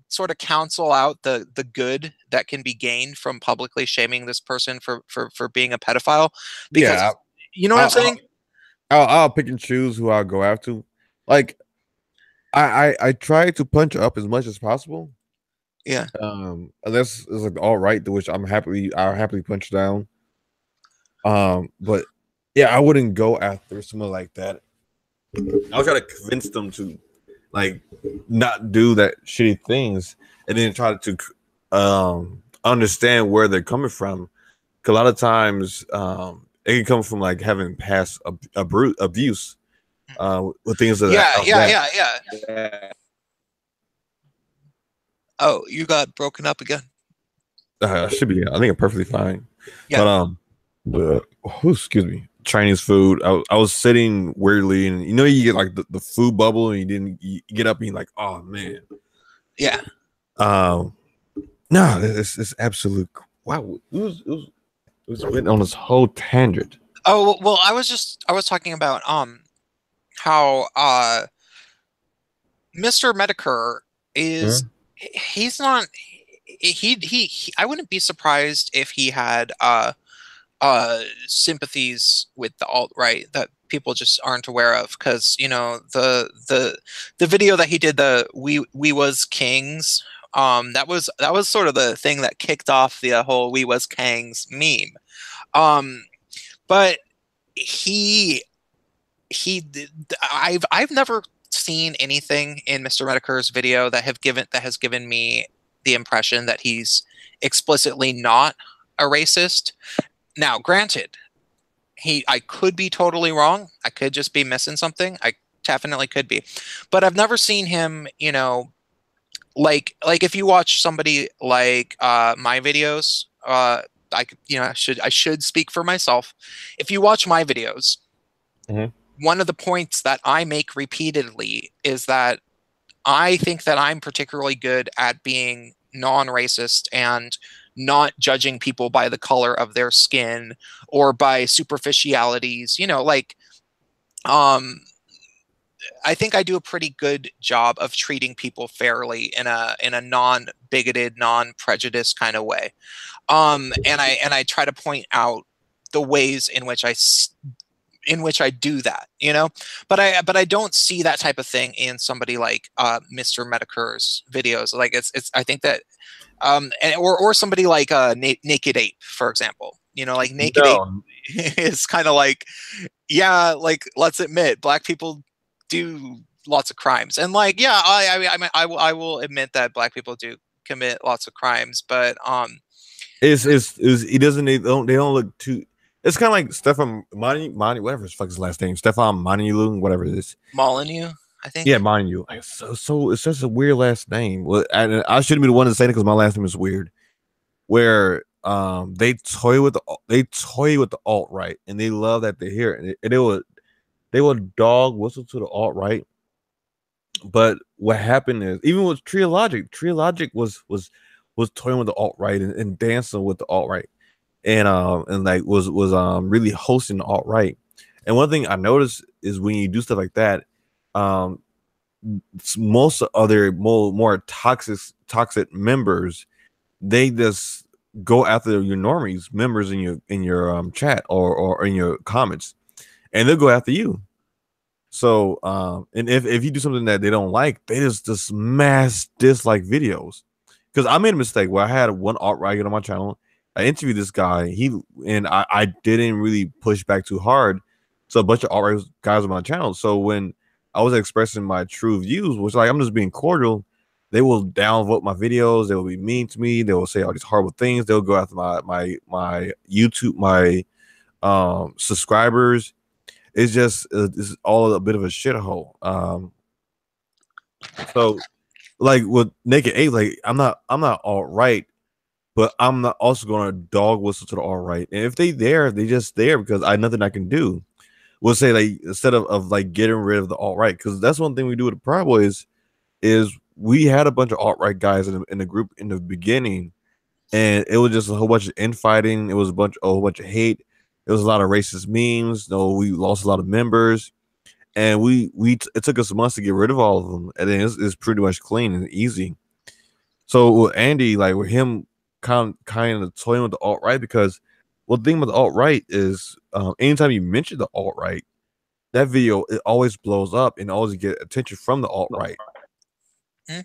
sort of cancel out the good that can be gained from publicly shaming this person for being a pedophile, Yeah, because you know what I'm I'll, I'll, saying? I'll pick and choose who I'll go after. Like I try to punch up as much as possible. Yeah. Unless it's like all right, to which I'll happily punch down. But yeah, I wouldn't go after someone like that. I'll try to convince them to like not do that shitty things, and then try to understand where they're coming from. Cause a lot of times it can come from like having past abuse. with things that Yeah, of yeah, that. yeah, yeah. Oh, you got broken up again. Should be, I think, I'm perfectly fine. Yeah. But excuse me, Chinese food. I was sitting weirdly, and you get like the food bubble, and you get up and you're like, oh man. Yeah. Um, no, it's absolute. Wow, it was went on this whole tangent. Oh, well, I was talking about how Mr. Medicare is Mhm. he's not I wouldn't be surprised if he had sympathies with the alt-right that people just aren't aware of, because the video that he did, the we was kings, that was sort of the thing that kicked off the whole we was kings meme. Um but he I've never seen anything in Mr. Medicare's video that has given me the impression that he's explicitly not a racist. Now, granted, I could be totally wrong. I could just be missing something. I definitely could be. But I've never seen him, like if you watch somebody like my videos, I should speak for myself. If you watch my videos, Mhm. one of the points that I make repeatedly is that I think that I'm particularly good at being non-racist and not judging people by the color of their skin or by superficialities. Um, I think I do a pretty good job of treating people fairly in a non-bigoted, non-prejudiced kind of way. And I try to point out the ways in which I do that, but I don't see that type of thing in somebody like Mr. Medicare's videos. Like I think that or somebody like Naked Ape, for example. Like Naked Ape No, is kind of like, yeah, like let's admit black people do lots of crimes, and like yeah, I will admit that black people do commit lots of crimes, but he doesn't. They don't look too. It's kind of like Stefan Mani, whatever his fuck his last name, Stefan Manilu, whatever it is. Molyneux, I think. Yeah, Manu. Like, so it's such a weird last name. Well, I shouldn't be the one to say it because my last name is weird. Where they toy with the alt right, and they love that they hear it. And they will dog whistle to the alt right. But what happened is, even with Trilogic was toying with the alt right and dancing with the alt right, and like was really hosting the alt right. And one thing I noticed is when you do stuff like that, um most other more toxic members, they just go after your normies members in your chat or in your comments, and they'll go after you. So and if you do something that they don't like, they just mass dislike videos. Because I made a mistake where I had one alt right on my channel. I interviewed this guy. I didn't really push back too hard. So a bunch of alt right guys on my channel. So when I was expressing my true views, which like I'm just being cordial, they will downvote my videos. They will be mean to me. They will say all these horrible things. They'll go after my YouTube, my subscribers. It's all a bit of a shithole. So like with Naked Ape, like I'm not all right, but I'm not also going to dog whistle to the all right. And if they just there because I nothing I can do. We'll say like instead of like getting rid of the alt right, because that's one thing we do with the Proud Boys is we had a bunch of alt right guys in the group in the beginning, and it was just a whole bunch of infighting. It was a whole bunch of hate. It was a lot of racist memes. No, we lost a lot of members, and it took us months to get rid of all of them, and then it's pretty much clean and easy. So with Andy, like with him, kind of toying with the alt right because, well, the thing about the alt right is, anytime you mention the alt right, that video it always blows up and always get attention from the alt right. Hmm?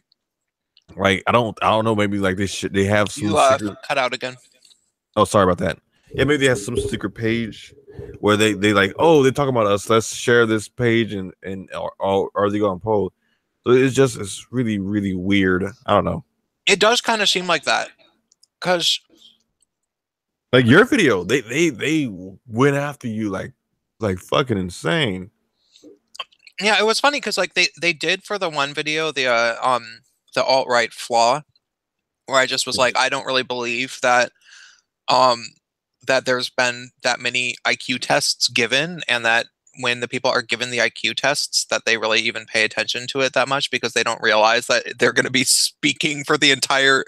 Like I don't know, maybe like they have some You secret. cut out again. Oh, sorry about that. Yeah, maybe they have some secret page where they like, oh, they're talking about us. Let's share this page or they go on poll. So it's really really weird. I don't know. It does kind of seem like that, because Like your video, they went after you like fucking insane. Yeah, it was funny because like they did for the one video the alt-right flaw where I just was like, I don't really believe um that there's been that many IQ tests given, and that when the people are given the IQ tests that they really even pay attention to it that much because they don't realize that they're going to be speaking for the entire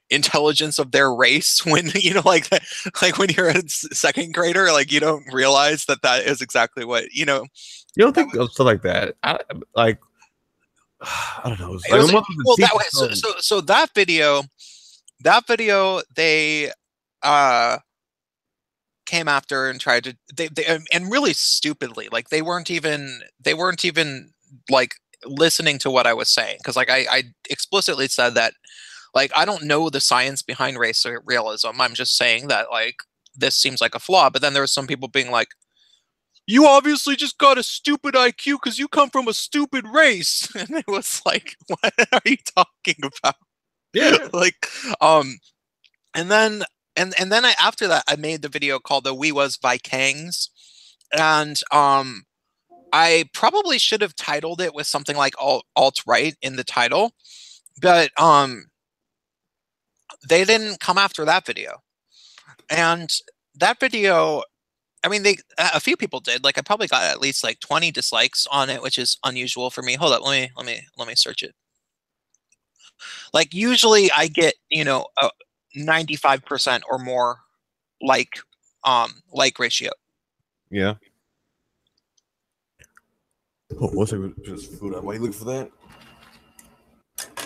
intelligence of their race when like when you're a second grader, like you don't realize that that is exactly what You don't that think of stuff like that? Like I don't know. It's it like was I'm about to well teach that way some. so that video they uh came after and tried to they and really stupidly, like they weren't even like listening to what I was saying, because like I explicitly said that like I don't know the science behind race or realism. I'm just saying that like this seems like a flaw. But then there were some people being like, you obviously just got a stupid IQ because you come from a stupid race. And it was like, what are you talking about? Yeah. Like, um, and then and then after that, I made the video called the We Was Vikangs, and I probably should have titled it with something like alt right in the title, but they didn't come after that video, and that video. I mean, they a few people did. Like, I probably got at least like 20 dislikes on it, which is unusual for me. Hold up, let me search it. Like, usually I get 95% or more like ratio. Yeah. Oh, what's it? Just food. Why you looking for that?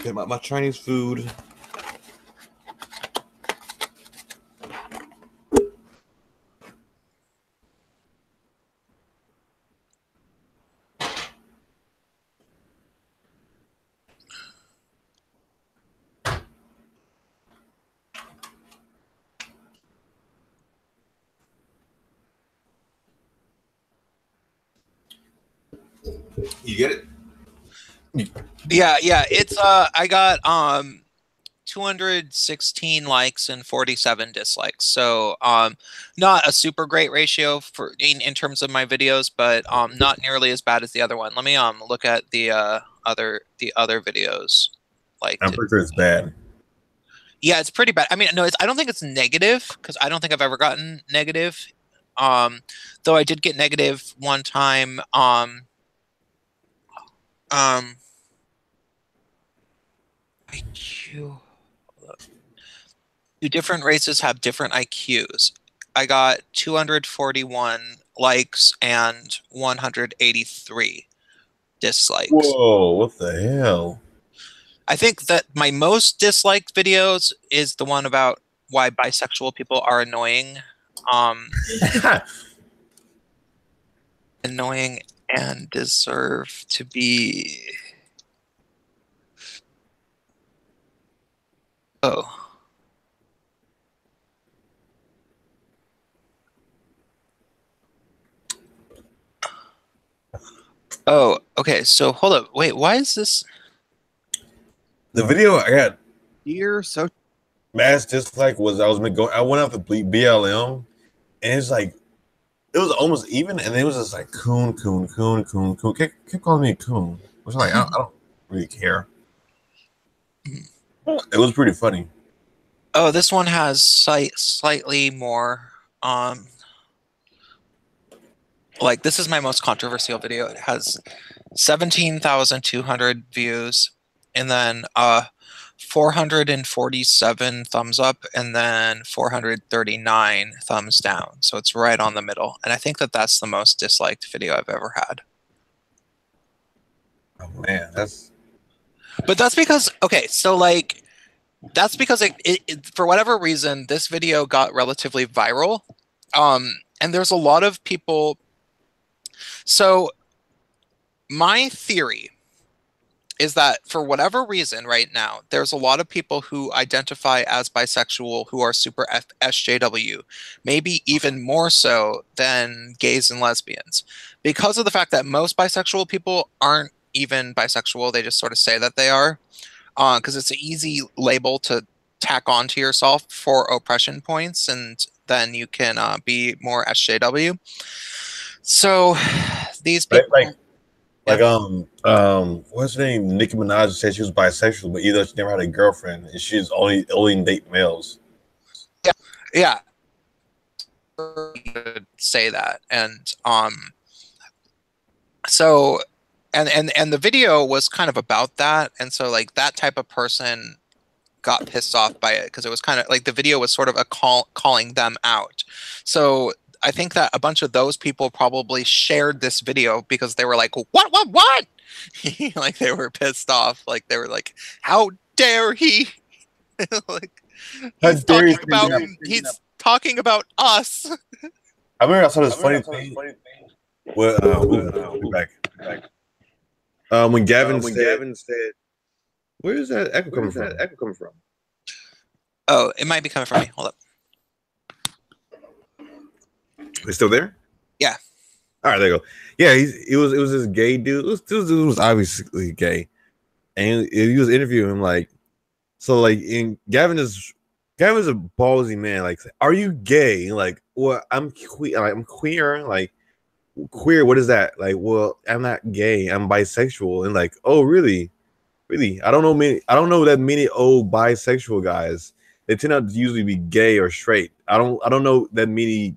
Get my Chinese food. You get it? Yeah, it's I got 216 likes and 47 dislikes. So not a super great ratio for in terms of my videos, but not nearly as bad as the other one. Let me look at the other videos. Like, I'm pretty sure it's bad. yeah, it's pretty bad. I mean, no, I don't think it's negative because I don't think I've ever gotten negative. Um, though I did get negative one time. Um, IQ. Do different races have different IQs? I got 241 likes and 183 dislikes. Whoa! What the hell? I think that my most disliked videos is the one about why bisexual people are annoying. Um, Annoying and deserve to be. Oh. Oh, okay. So hold up. Wait, why is this? The video I got Dear so mass dislike was I went out to BLM and it's like it was almost even and it was just like coon. Kept calling me a coon. Which like I don't really care. It was pretty funny. Oh, this one has slightly more. Like, this is my most controversial video. It has 17,200 views, and then 447 thumbs up, and then 439 thumbs down. So it's right on the middle, and I think that that's the most disliked video I've ever had. Oh man, that's But that's because okay, so like that's because for whatever reason this video got relatively viral, and there's a lot of people. So my theory is that for whatever reason right now, there's a lot of people who identify as bisexual who are super SJW, maybe even more so than gays and lesbians, because of the fact that most bisexual people aren't even bisexual. They just sort of say that they are, because it's an easy label to tack onto yourself for oppression points, and then you can be more SJW. So these people, like Yeah, What's her name? Nicki Minaj said she was bisexual, but either she never had a girlfriend, and she's only date males. yeah, yeah. Say that, and so and the video was kind of about that, and so like that type of person got pissed off by it because it was kind of like the video was sort of a calling them out. So I think that a bunch of those people probably shared this video because they were like, what? Like they were pissed off. Like they were like, how dare he? Like How he's dare you talking bring about up? he's talking about us. I remember I saw this funny thing. Well, we'll be back. When Gavin said, "Where is that echo coming from?" Oh, it might be coming from me. Hold up. It's still there. Yeah. All right, there you go. Yeah, it was this gay dude. This dude was obviously gay, and he was interviewing him like, so like in Gavin's a ballsy man. Like, are you gay? And like, well, I'm queer. Like, I'm queer. Like, queer. What is that? Like, well, I'm not gay. I'm bisexual. And like, oh, really? Really? I don't know many. I don't know that many old bisexual guys. They tend not to usually be gay or straight. I don't know that many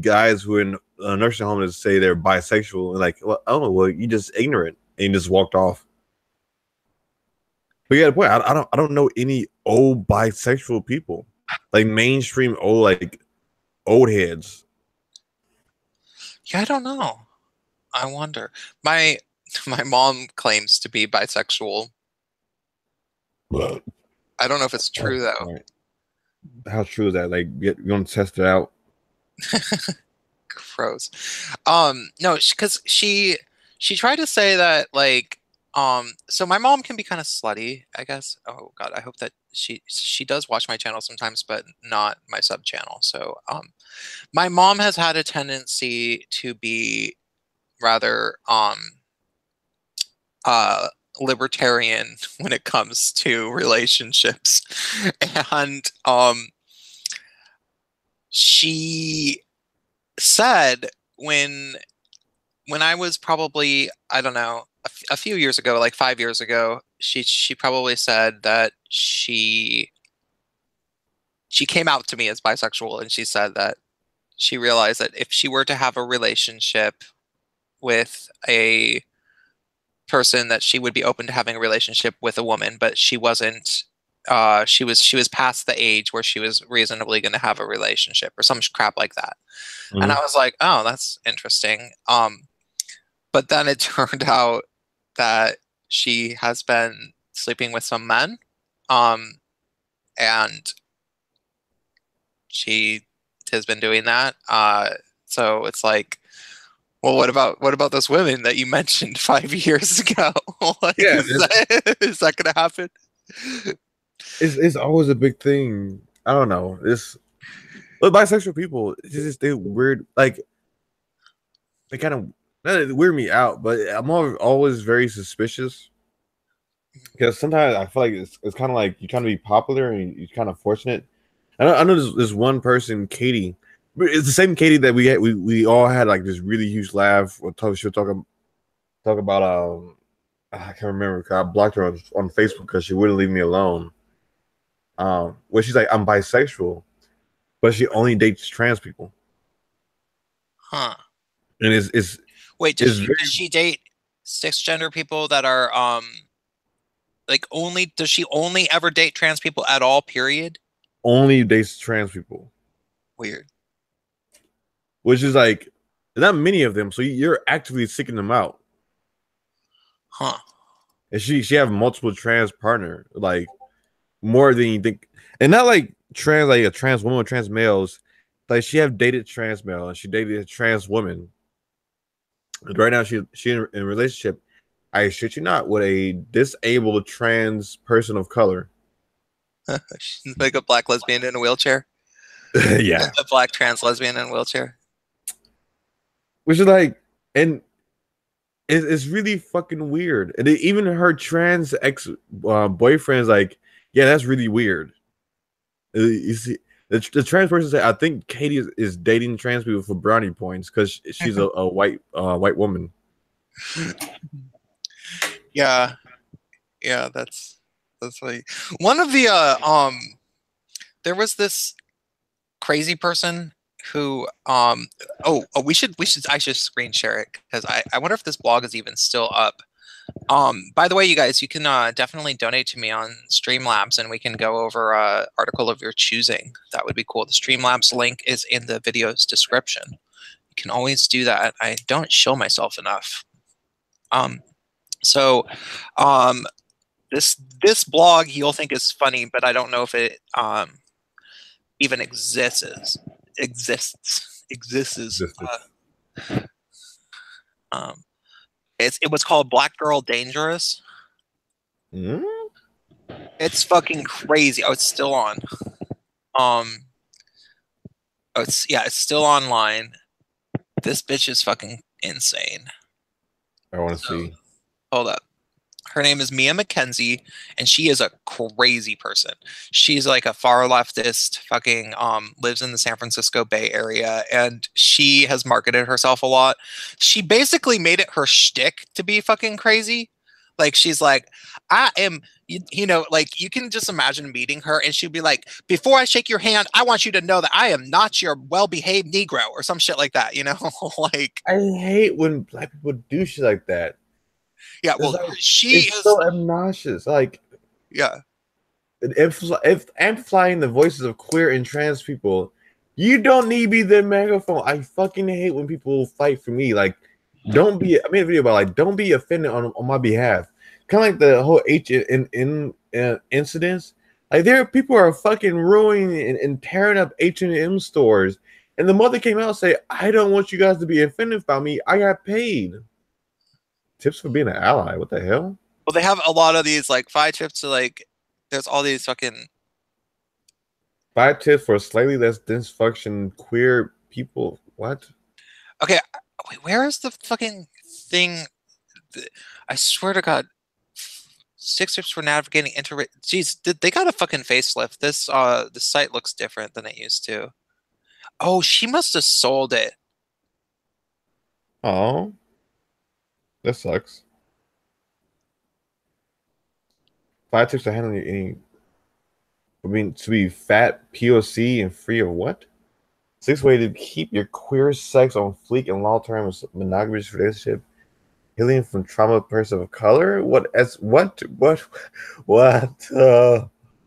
guys who are in a nursing home that say they're bisexual. And like, well, oh, well, you just ignorant, and you just walked off. But yeah, the point. I don't know any old bisexual people, like mainstream old heads. Yeah, I don't know. I wonder. My my mom claims to be bisexual. But I don't know if it's true though. right. How true is that? Like, you want to test it out? Gross. No, because she tried to say that like so my mom can be kind of slutty, I guess. Oh God, I hope that she does watch my channel sometimes, but not my sub channel. So my mom has had a tendency to be rather uh libertarian when it comes to relationships. And she said when I was probably, I don't know, a few years ago, like 5 years ago, she probably said that she came out to me as bisexual, and she said that she realized that if she were to have a relationship with a person, that she would be open to having a relationship with a woman, but she wasn't. She was past the age where she was reasonably going to have a relationship or some crap like that. And I Mm-hmm. was like, oh, that's interesting. But then it turned out that she has been sleeping with some men, um, and she has been doing that. So it's like, well, what about those women that you mentioned 5 years ago? Like, Yeah, is that gonna happen? it's always a big thing. I don't know. But bisexual people, it's just they weird. Like, they kind of not that they weird me out, but always very suspicious because sometimes I feel like it's kind of like you kind of be popular and you're kind of fortunate. I know this one person, Katie. But it's the same Katie that we all had like this really huge laugh. She'll talk about I can't remember. 'Cause I blocked her on Facebook because she wouldn't leave me alone. Where she's like, I'm bisexual, but she only dates trans people, Huh. and it's Wait, does it's she very does she date cisgender people that are like only does she only ever date trans people at all, period? only dates trans people, Weird. which is like not many of them. So you're actively seeking them out, Huh. and she have multiple trans partner, like more than you think, and not like trans like a trans woman or trans males. Like she have dated trans male and she dated a trans woman. And right now she in a relationship. I shit you not with a disabled trans person of color. She's like a black lesbian in a wheelchair. Yeah, A black trans lesbian in a wheelchair. which is like, and it's really fucking weird. And even her trans ex boyfriend's like, yeah, that's really weird. You see, the trans person said, I think Katie is dating trans people for brownie points because she's a white woman. Yeah, yeah, that's like one of the there was this crazy person who we should I should screen share it because I wonder if this blog is even still up. By the way, you guys, you can definitely donate to me on Streamlabs and we can go over a article of your choosing. That would be cool. The Streamlabs link is in the video's description. You can always do that. I don't show myself enough. Um, so um, this blog you'll think is funny, but I don't know if it even exists. This is Um, it was called Black Girl Dangerous. mm? It's fucking crazy. Oh, it's still on. Um, oh, it's still online. This bitch is fucking insane. I want to So see. hold up. Her name is Mia McKenzie, and she is a crazy person. She's like a far leftist, fucking lives in the San Francisco Bay Area, and she has marketed herself a lot. She basically made it her shtick to be fucking crazy. Like she's like, I am, like you can just imagine meeting her, and she'd be like, before I shake your hand, I want you to know that I am not your well-behaved Negro or some shit like that. Like I hate when black people do shit like that. yeah. It's Well, like she it's is so obnoxious. Like yeah. if amplifying the voices of queer and trans people, you don't need to be the megaphone. I fucking hate when people fight for me. Like, don't be. I made a video about like don't be offended on my behalf. Kind of like the whole incidents. Like there are people who are fucking ruining and tearing up H&M stores, and the mother came out and say, "I don't want you guys to be offended by me. I got paid." Tips for being an ally. What the hell? Well, they have a lot of these like 5 tips to like. There's all these fucking 5 tips for slightly less dysfunction queer people. What? okay. Wait, where is the fucking thing? I swear to God, 6 tips for navigating inter. Jeez, they got a fucking facelift. The site looks different than it used to. Oh, she must have sold it. Oh, that sucks. 5 tips to handle any. I mean, to be fat, POC, and free of what? 6 ways to keep your queer sex on fleek in long-term monogamous relationship. Healing from trauma, person of color. What? As what?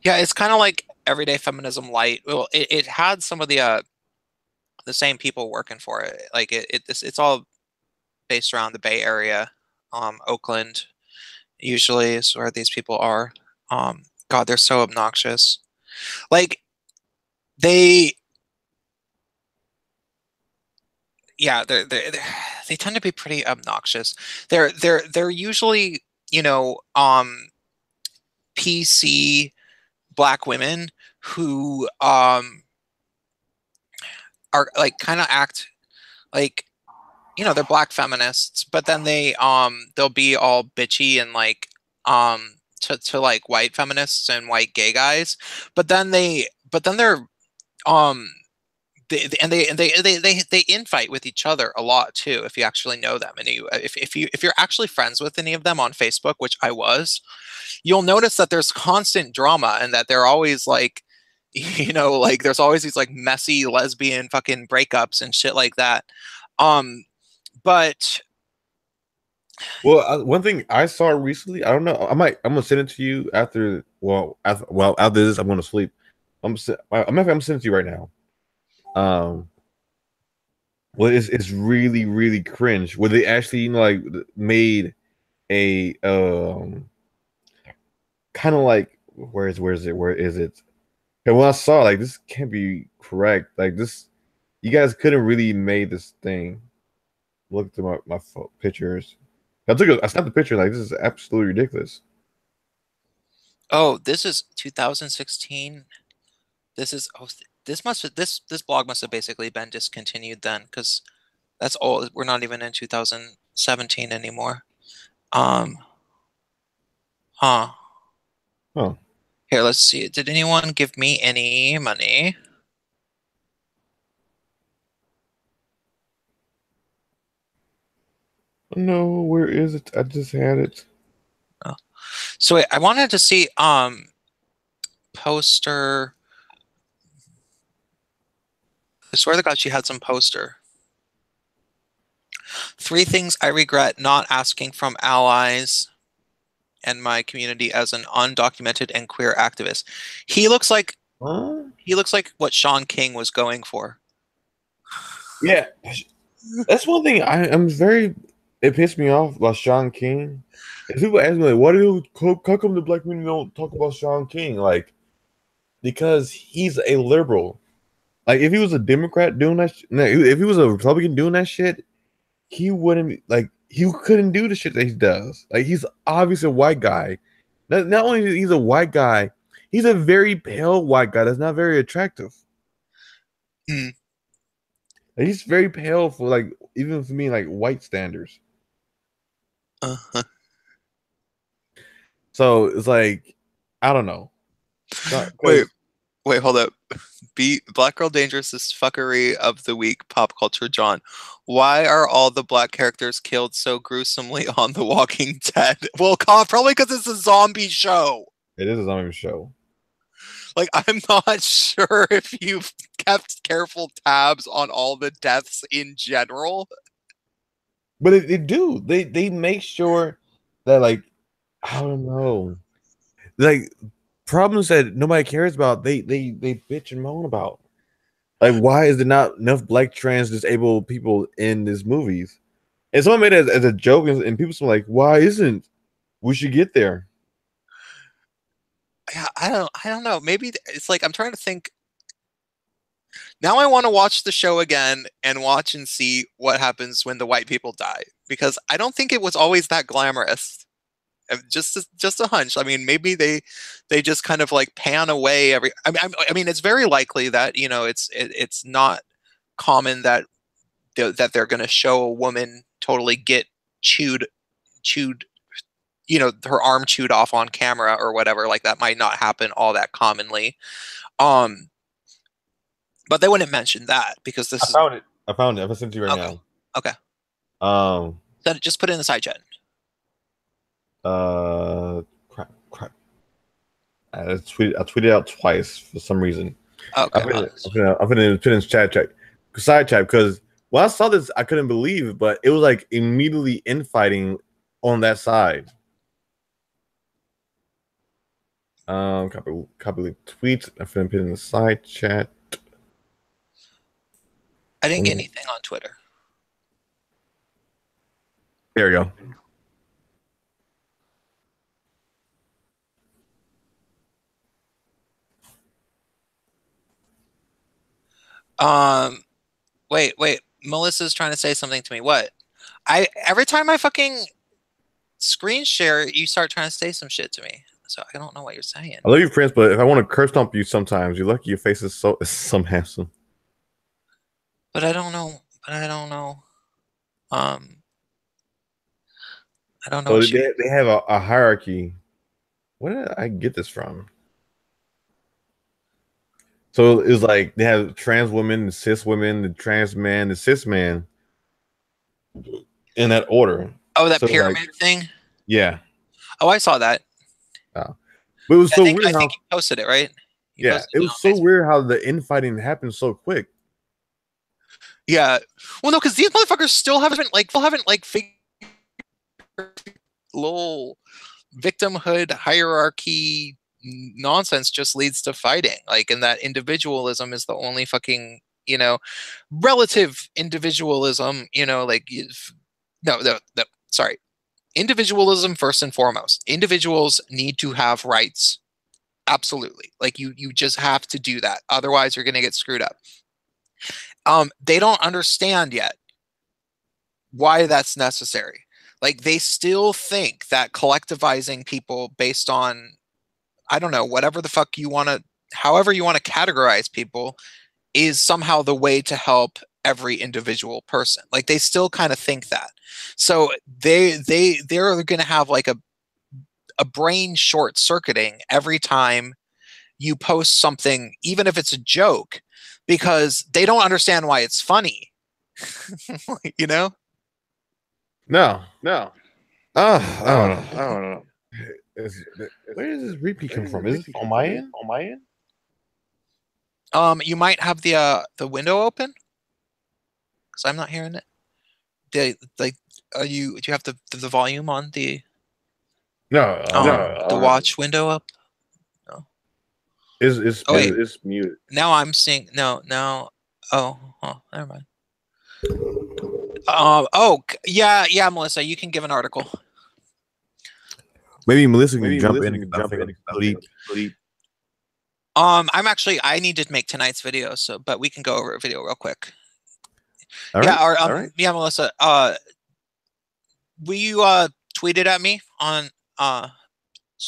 Yeah, it's kind of like everyday feminism light. Well, it had some of the same people working for it. Like it's all based around the Bay Area, Oakland usually is where these people are. God, they're so obnoxious. Like they, yeah, they tend to be pretty obnoxious. They're usually, PC black women who are like kind of act like they're black feminists, but then they'll be all bitchy and like to like white feminists and white gay guys, but then they're um they infight with each other a lot too if you actually know them, and if you're actually friends with any of them on Facebook, which I was, you'll notice that there's constant drama and that they're always like like there's always these like messy lesbian fucking breakups and shit like that. um but Well, one thing I saw recently, I don't know. I'm gonna send it to you after. After this, I'm gonna sleep. I'm sending it to you right now. Um, well, it's really really cringe. Where they actually like made a kind of like where is it? And when I saw like this can't be correct. Like this, you guys couldn't really made this thing. Look through my pictures. I snapped the picture. Like this is absolutely ridiculous. oh, this is 2016. This blog must have basically been discontinued then, because that's all. We're not even in 2017 anymore. um huh Huh. Here, let's see. Did anyone give me any money? No, where is it? I just had it. Oh. So wait, I wanted to see poster. I swear to God, she had some poster. Three things I regret not asking from allies and my community as an undocumented and queer activist. He looks like Huh? he looks like what Sean King was going for. Yeah, that's one thing I'm very. It pissed me off about Sean King. If people ask me like, "Why do how come the black community don't talk about Sean King?" Like, because he's a liberal. Like, if he was a Democrat doing that, no, if he was a Republican doing that shit, he wouldn't like. He couldn't do the shit that he does. Like, he's obviously a white guy. Not only he's a white guy, he's a very pale white guy that's not very attractive. Mm. Like, he's very pale for like even for me like white standards. Uh-huh. So it's like I don't know Wait, because wait, hold up. Be Black Girl Dangerous's fuckery of the week, pop culture, John. Why are all the black characters killed so gruesomely on The Walking Dead? Well, probably because it's a zombie show. it is a zombie show, Like, I'm not sure if you've kept careful tabs on all the deaths in general. but they make sure that like I don't know like problems that nobody cares about they bitch and moan about. Like, why is there not enough black trans disabled people in these movies? And someone made it as a joke, and people were like, "Why isn't we should get there?" Yeah, I don't know. Maybe it's like I'm trying to think. Now I want to watch the show again and watch and see what happens when the white people die because I don't think it was always that glamorous. Just a hunch. I mean, maybe they just kind of like pan away every. I mean, it's very likely that it's not common that they're going to show a woman totally get chewed, her arm chewed off on camera or whatever. Like that might not happen all that commonly. Um, but they wouldn't mention that because I this is found it. I found it. I'm gonna send it to you right okay. now. Okay, Um. then just put it in the side chat. Crap. I tweeted out twice for some reason. Okay, hold I put it in side chat because when I saw this, I couldn't believe it, but it was like immediately infighting on that side. Copy link tweets. I put it in the side chat. I didn't get anything on Twitter. There we go. Um, wait. Melissa's trying to say something to me. What? I every time I fucking screen share, you start trying to say some shit to me. So I don't know what you're saying. I love you, Prince, but if I want to curse stomp you sometimes, you're lucky your face is so some handsome. But I don't know. But I don't know. Um, I don't know So what you. they have a hierarchy. Where did I get this from? So it's like they have trans women, the cis women, the trans man, the cis man in that order. Oh, that So like, pyramid thing. yeah. Oh, I saw that. Uh, but it was I so think weird I think how, you posted it, right? You yeah, posted it it was on so Facebook. weird how the infighting happened so quick. Yeah. Well, no, because these motherfuckers still haven't figured little victimhood hierarchy nonsense just leads to fighting. Like, and that individualism is the only fucking, relative individualism, like, no, sorry. Individualism first and foremost. Individuals need to have rights. Absolutely. Like you just have to do that. Otherwise you're going to get screwed up. They don't understand yet why that's necessary. Like they still think that collectivizing people based on I don't know, whatever the fuck you want to however you want to categorize people is somehow the way to help every individual person. Like they still kind of think that. So they're going to have like a brain short circuiting every time you post something, even if it's a joke, because they don't understand why it's funny. you know? No. No. I don't know. I don't know. Where does this repeat Where come does from? this Is this repeat on come my from? Is it end? on my end? You might have the window open because I'm not hearing it. Like, are you? Do you have the volume on No. the watch window up? No. It's Oh wait, muted. it's muted. Now I'm seeing no. Oh, never mind. Yeah, Melissa, you can give an article. Maybe Melissa can Maybe jump Melissa in can because I jump in forgot to because I delete. forgot to delete. I need to make tonight's video, so but we can go over a video real quick. All Yeah, right. or yeah, Melissa, will you tweet it at me on uh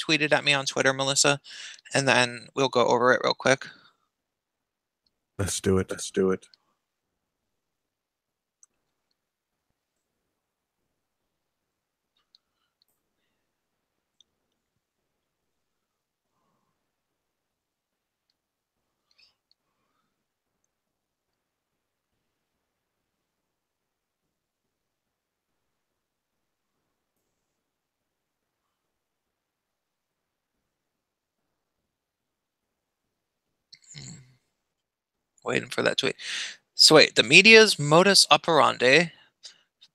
tweet it at me on Twitter, Melissa, and then we'll go over it real quick. Let's do it. Let's do it. Waiting for that tweet. So wait, the media's modus operandi: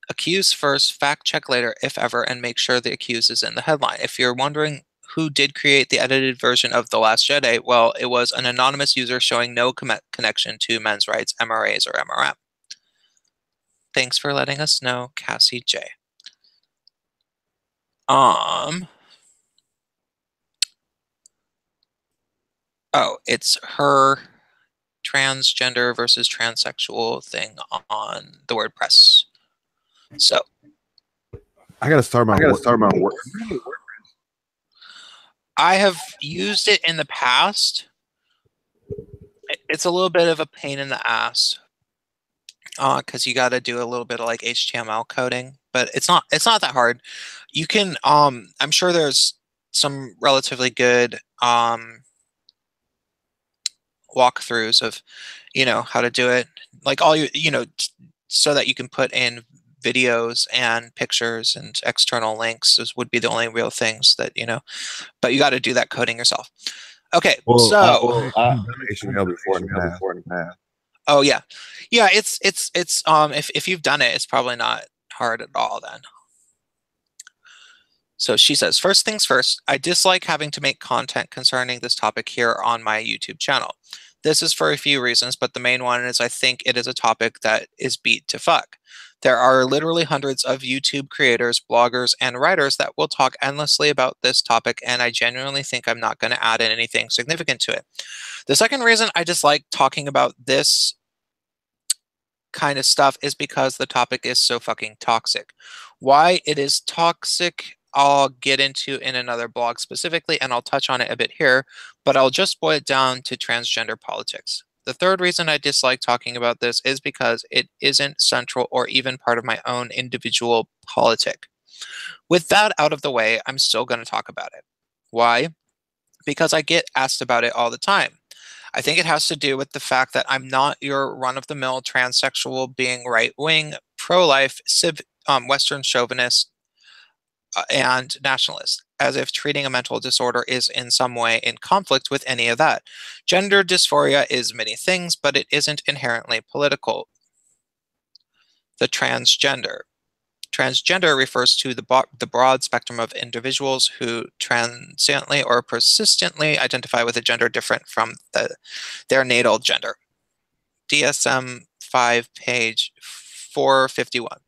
accuse first, fact check later, if ever, and make sure the accused is in the headline. If you're wondering who did create the edited version of The Last Jedi, well, it was an anonymous user showing no connection to men's rights, MRAs, or MRM. Thanks for letting us know, Cassie J. Oh, it's her transgender versus transsexual thing on the WordPress. So I gotta start my work. I have used it in the past. It's a little bit of a pain in the ass because you got to do a little bit of like HTML coding, but it's not that hard. You can I'm sure there's some relatively good walkthroughs of how to do it, like all so that you can put in videos and pictures and external links. Those would be the only real things that but you got to do that coding yourself. Okay, Well, so I've done HTML before in the past. oh yeah, it's if you've done it, it's probably not hard at all then. So she says, first things first, I dislike having to make content concerning this topic here on my YouTube channel. This is for a few reasons, but the main one is I think it is a topic that is beat to fuck. There are literally hundreds of YouTube creators, bloggers, and writers that will talk endlessly about this topic, and I genuinely think I'm not going to add in anything significant to it. The second reason I dislike talking about this kind of stuff is because the topic is so fucking toxic. Why it is toxic, I'll get into in another blog specifically, and I'll touch on it a bit here, but I'll just boil it down to transgender politics. The third reason I dislike talking about this is because it isn't central or even part of my own individual politic. With that out of the way, I'm still going to talk about it. Why? Because I get asked about it all the time. I think it has to do with the fact that I'm not your run-of-the-mill transsexual, being right-wing, pro-life, Western chauvinist, and nationalist, as if treating a mental disorder is in some way in conflict with any of that. Gender dysphoria is many things, but it isn't inherently political. The transgender. Transgender refers to the broad spectrum of individuals who transiently or persistently identify with a gender different from their natal gender. DSM-5, page 451.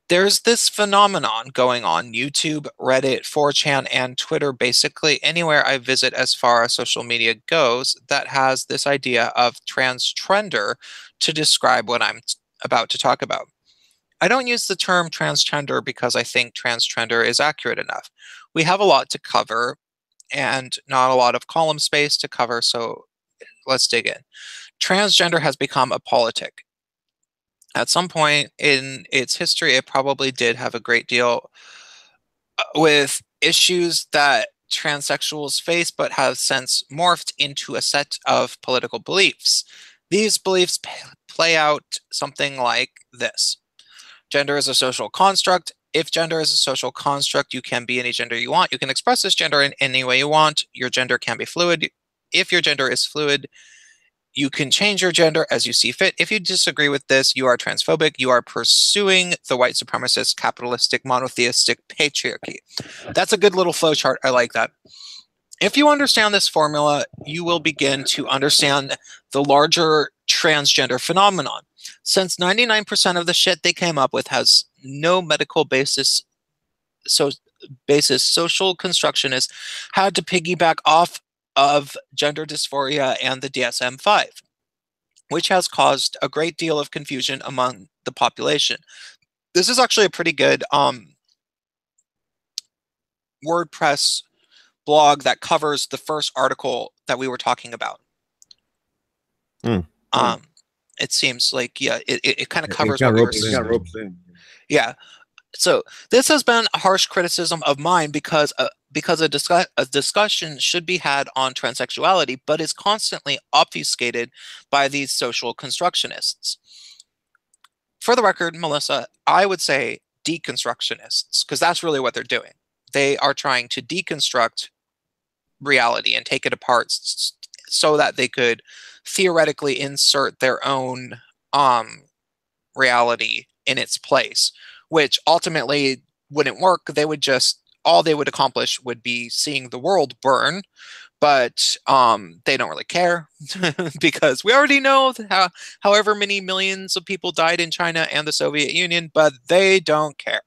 There's this phenomenon going on YouTube, Reddit, 4chan, and Twitter, basically anywhere I visit as far as social media goes, that has this idea of transtrender to describe what I'm about to talk about. I don't use the term transgender because I think transgender is accurate enough. We have a lot to cover and not a lot of column space to cover, so let's dig in. Transgender has become a politic. At some point in its history, it probably did have a great deal with issues that transsexuals face, but have since morphed into a set of political beliefs. These beliefs play out something like this. Gender is a social construct. If gender is a social construct, you can be any gender you want. You can express this gender in any way you want. Your gender can be fluid. If your gender is fluid, you can change your gender as you see fit. If you disagree with this, you are transphobic. You are pursuing the white supremacist, capitalistic, monotheistic patriarchy. That's a good little flowchart. I like that. If you understand this formula, you will begin to understand the larger transgender phenomenon. Since 99% of the shit they came up with has no medical basis, social constructionists had to piggyback off of gender dysphoria and the DSM-5, which has caused a great deal of confusion among the population. This is actually a pretty good WordPress blog that covers the first article that we were talking about. It seems like, yeah, it kind of covers what we were saying. Yeah. So this has been a harsh criticism of mine because a discussion should be had on transsexuality, but is constantly obfuscated by these social constructionists. For the record, Melissa, I would say deconstructionists, because that's really what they're doing. They are trying to deconstruct reality and take it apart so that they could theoretically insert their own reality in its place, which ultimately wouldn't work. All they would accomplish would be seeing the world burn, but they don't really care because we already know however many millions of people died in China and the Soviet Union, but they don't care.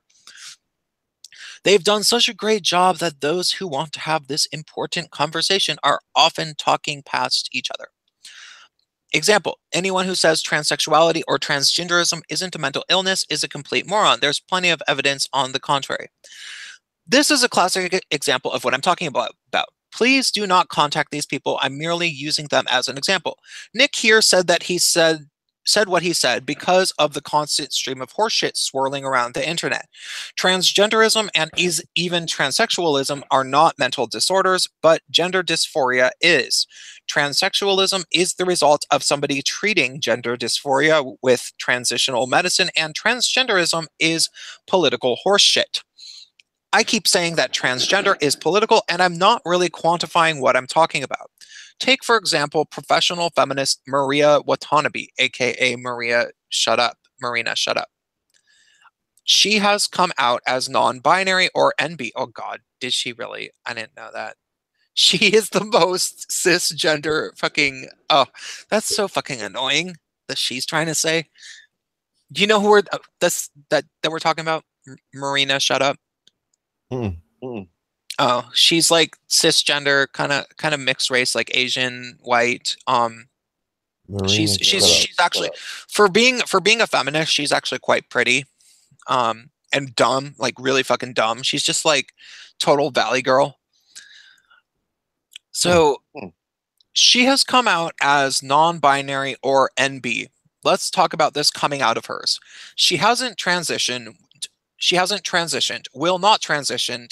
They've done such a great job that those who want to have this important conversation are often talking past each other. Example, anyone who says transsexuality or transgenderism isn't a mental illness is a complete moron. There's plenty of evidence on the contrary. This is a classic example of what I'm talking about. Please do not contact these people. I'm merely using them as an example. Nick here said that he said what he said because of the constant stream of horseshit swirling around the internet. Transgenderism and even transsexualism are not mental disorders, but gender dysphoria is. Transsexualism is the result of somebody treating gender dysphoria with transitional medicine, and transgenderism is political horseshit. I keep saying that transgender is political, and I'm not really quantifying what I'm talking about. Take, for example, professional feminist Maria Watanabe, aka Marina Shut Up. She has come out as non-binary or NB. Oh God, did she really? I didn't know that. She is the most cisgender fucking. Oh, that's so fucking annoying that she's trying to say. Do you know who that we're talking about? Marina Shut Up. Oh, she's like cisgender, kind of mixed race, like Asian, white. She's actually for being a feminist, she's actually quite pretty. And dumb, like really fucking dumb. She's just like total Valley girl. So she has come out as non-binary or NB. Let's talk about this coming out of hers. She hasn't transitioned, will not transition,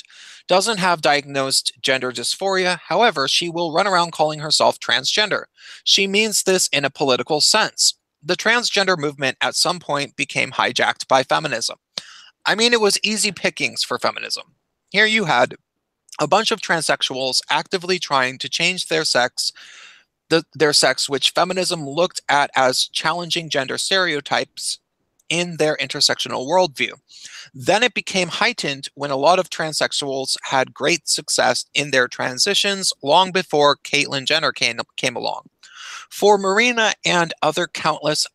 doesn't have diagnosed gender dysphoria. However, she will run around calling herself transgender. She means this in a political sense. The transgender movement at some point became hijacked by feminism. I mean, it was easy pickings for feminism. Here you had a bunch of transsexuals actively trying to change their sex, which feminism looked at as challenging gender stereotypes in their intersectional worldview. Then it became heightened when a lot of transsexuals had great success in their transitions long before Caitlyn Jenner came along. For Marina and that's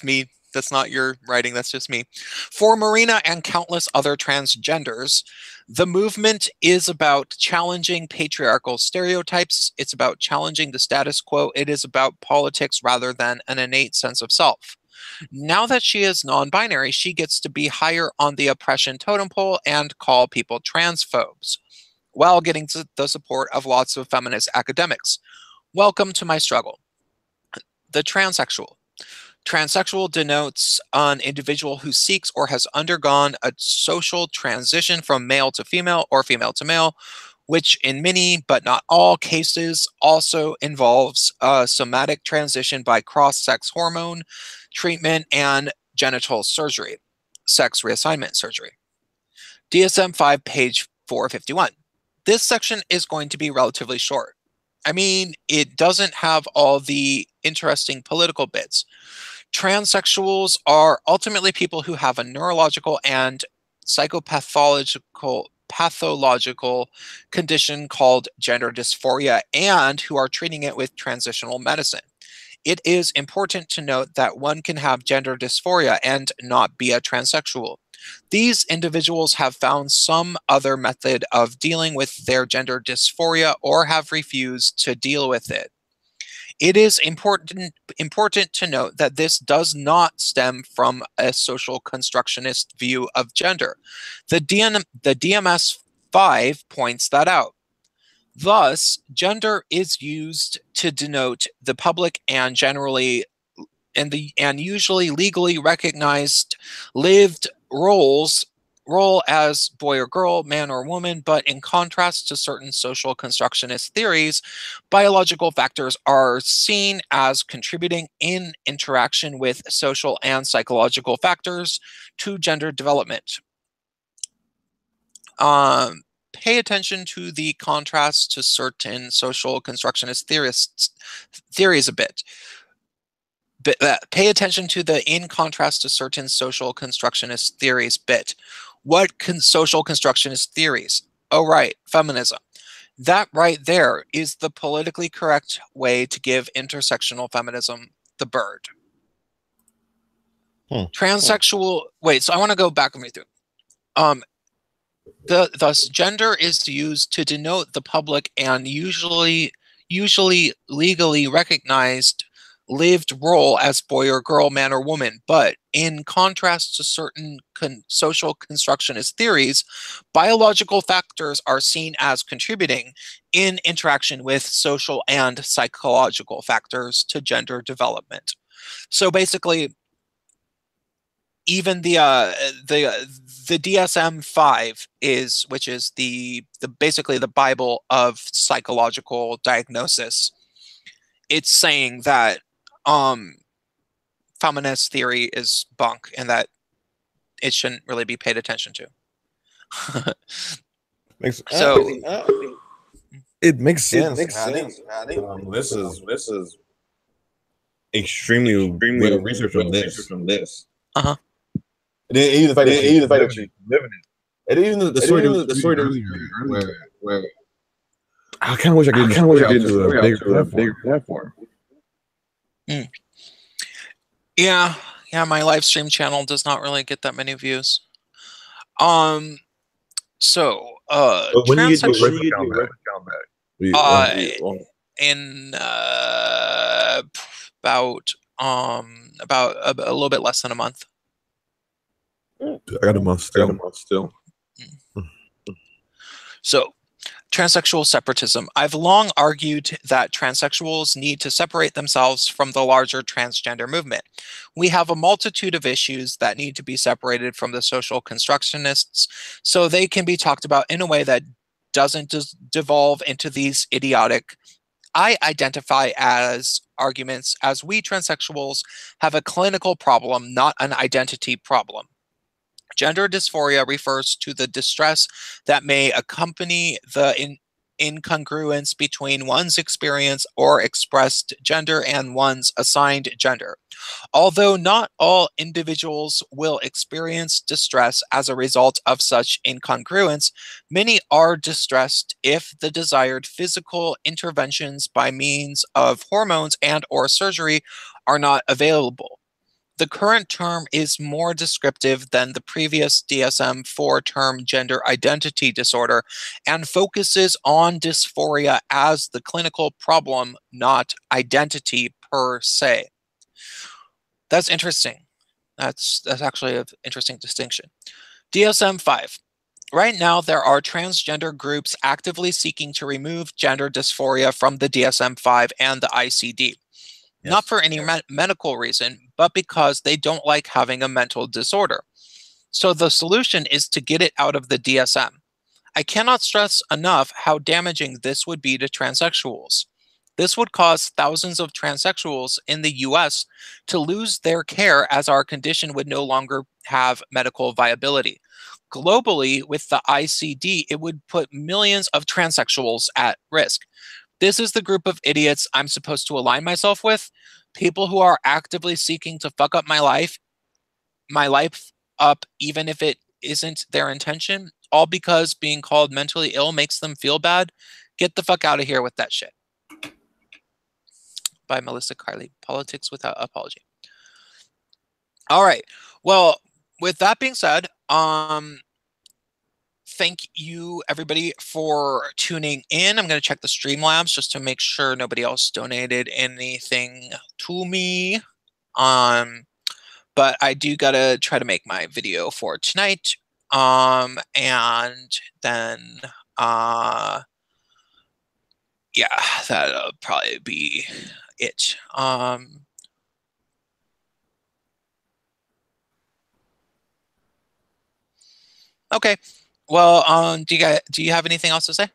me. That's not your writing, that's just me. For Marina and countless other transgenders, the movement is about challenging patriarchal stereotypes. It's about challenging the status quo. It is about politics rather than an innate sense of self. Now that she is non-binary, she gets to be higher on the oppression totem pole and call people transphobes, while getting the support of lots of feminist academics. Welcome to my struggle. The transsexual. Transsexual denotes an individual who seeks or has undergone a social transition from male to female or female to male, which in many but not all cases also involves a somatic transition by cross-sex hormone treatment, and genital surgery, sex reassignment surgery. DSM-5, page 451. This section is going to be relatively short. I mean, it doesn't have all the interesting political bits. Transsexuals are ultimately people who have a neurological and pathological condition called gender dysphoria and who are treating it with transitional medicine. It is important to note that one can have gender dysphoria and not be a transsexual. These individuals have found some other method of dealing with their gender dysphoria or have refused to deal with it. It is important to note that this does not stem from a social constructionist view of gender. The DMS-5 points that out. Thus, gender is used to denote the public and usually legally recognized lived role as boy or girl, man or woman, but in contrast to certain social constructionist theories, biological factors are seen as contributing in interaction with social and psychological factors to gender development. Pay attention to the contrast to certain social constructionist theories a bit. Pay attention to the in contrast to certain social constructionist theories bit. What social constructionist theories? Oh, right, feminism. That right there is the politically correct way to give intersectional feminism the bird. Transsexual, wait, so I want to go back and read through. Thus, gender is used to denote the public and usually legally recognized lived role as boy or girl, man or woman. But in contrast to certain social constructionist theories, biological factors are seen as contributing in interaction with social and psychological factors to gender development. So basically, even the DSM-5 which is the basically the Bible of psychological diagnosis. It's saying that feminist theory is bunk and that it shouldn't really be paid attention to. It makes sense. This is extremely well researched on this. Uh-huh. Even the fact that you live in it, and even the story earlier, where I kind of wish I could into a bigger platform. Yeah, my live stream channel does not really get that many views. So when you get your account back, in about a little bit less than a month. I got a month still. So, transsexual separatism. I've long argued that transsexuals need to separate themselves from the larger transgender movement. We have a multitude of issues that need to be separated from the social constructionists so they can be talked about in a way that doesn't devolve into these idiotic, I identify as arguments as we transsexuals have a clinical problem, not an identity problem. Gender dysphoria refers to the distress that may accompany the incongruence between one's experience or expressed gender and one's assigned gender. Although not all individuals will experience distress as a result of such incongruence, many are distressed if the desired physical interventions by means of hormones and/or surgery are not available. The current term is more descriptive than the previous DSM-4 term gender identity disorder and focuses on dysphoria as the clinical problem, not identity per se. That's interesting. That's actually an interesting distinction. DSM-5. Right now, there are transgender groups actively seeking to remove gender dysphoria from the DSM-5 and the ICD. Not for any medical reason, but because they don't like having a mental disorder. So the solution is to get it out of the DSM. I cannot stress enough how damaging this would be to transsexuals. This would cause thousands of transsexuals in the US to lose their care as our condition would no longer have medical viability. Globally, with the ICD, it would put millions of transsexuals at risk. This is the group of idiots I'm supposed to align myself with. People who are actively seeking to fuck up my life up, even if it isn't their intention, all because being called mentally ill makes them feel bad. Get the fuck out of here with that shit. By Melissa Carley. Politics Without Apology. All right. Well, with that being said, thank you everybody for tuning in. I'm going to check the Streamlabs just to make sure nobody else donated anything to me. But I do gotta try to make my video for tonight. And then yeah, that'll probably be it. Okay. Well, do you have anything else to say?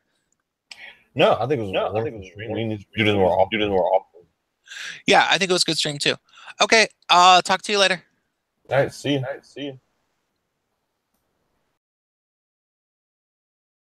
No, I think it was a wonderful stream. We need to do this more often. Yeah, I think it was a good stream too. Okay, talk to you later. All right, see you.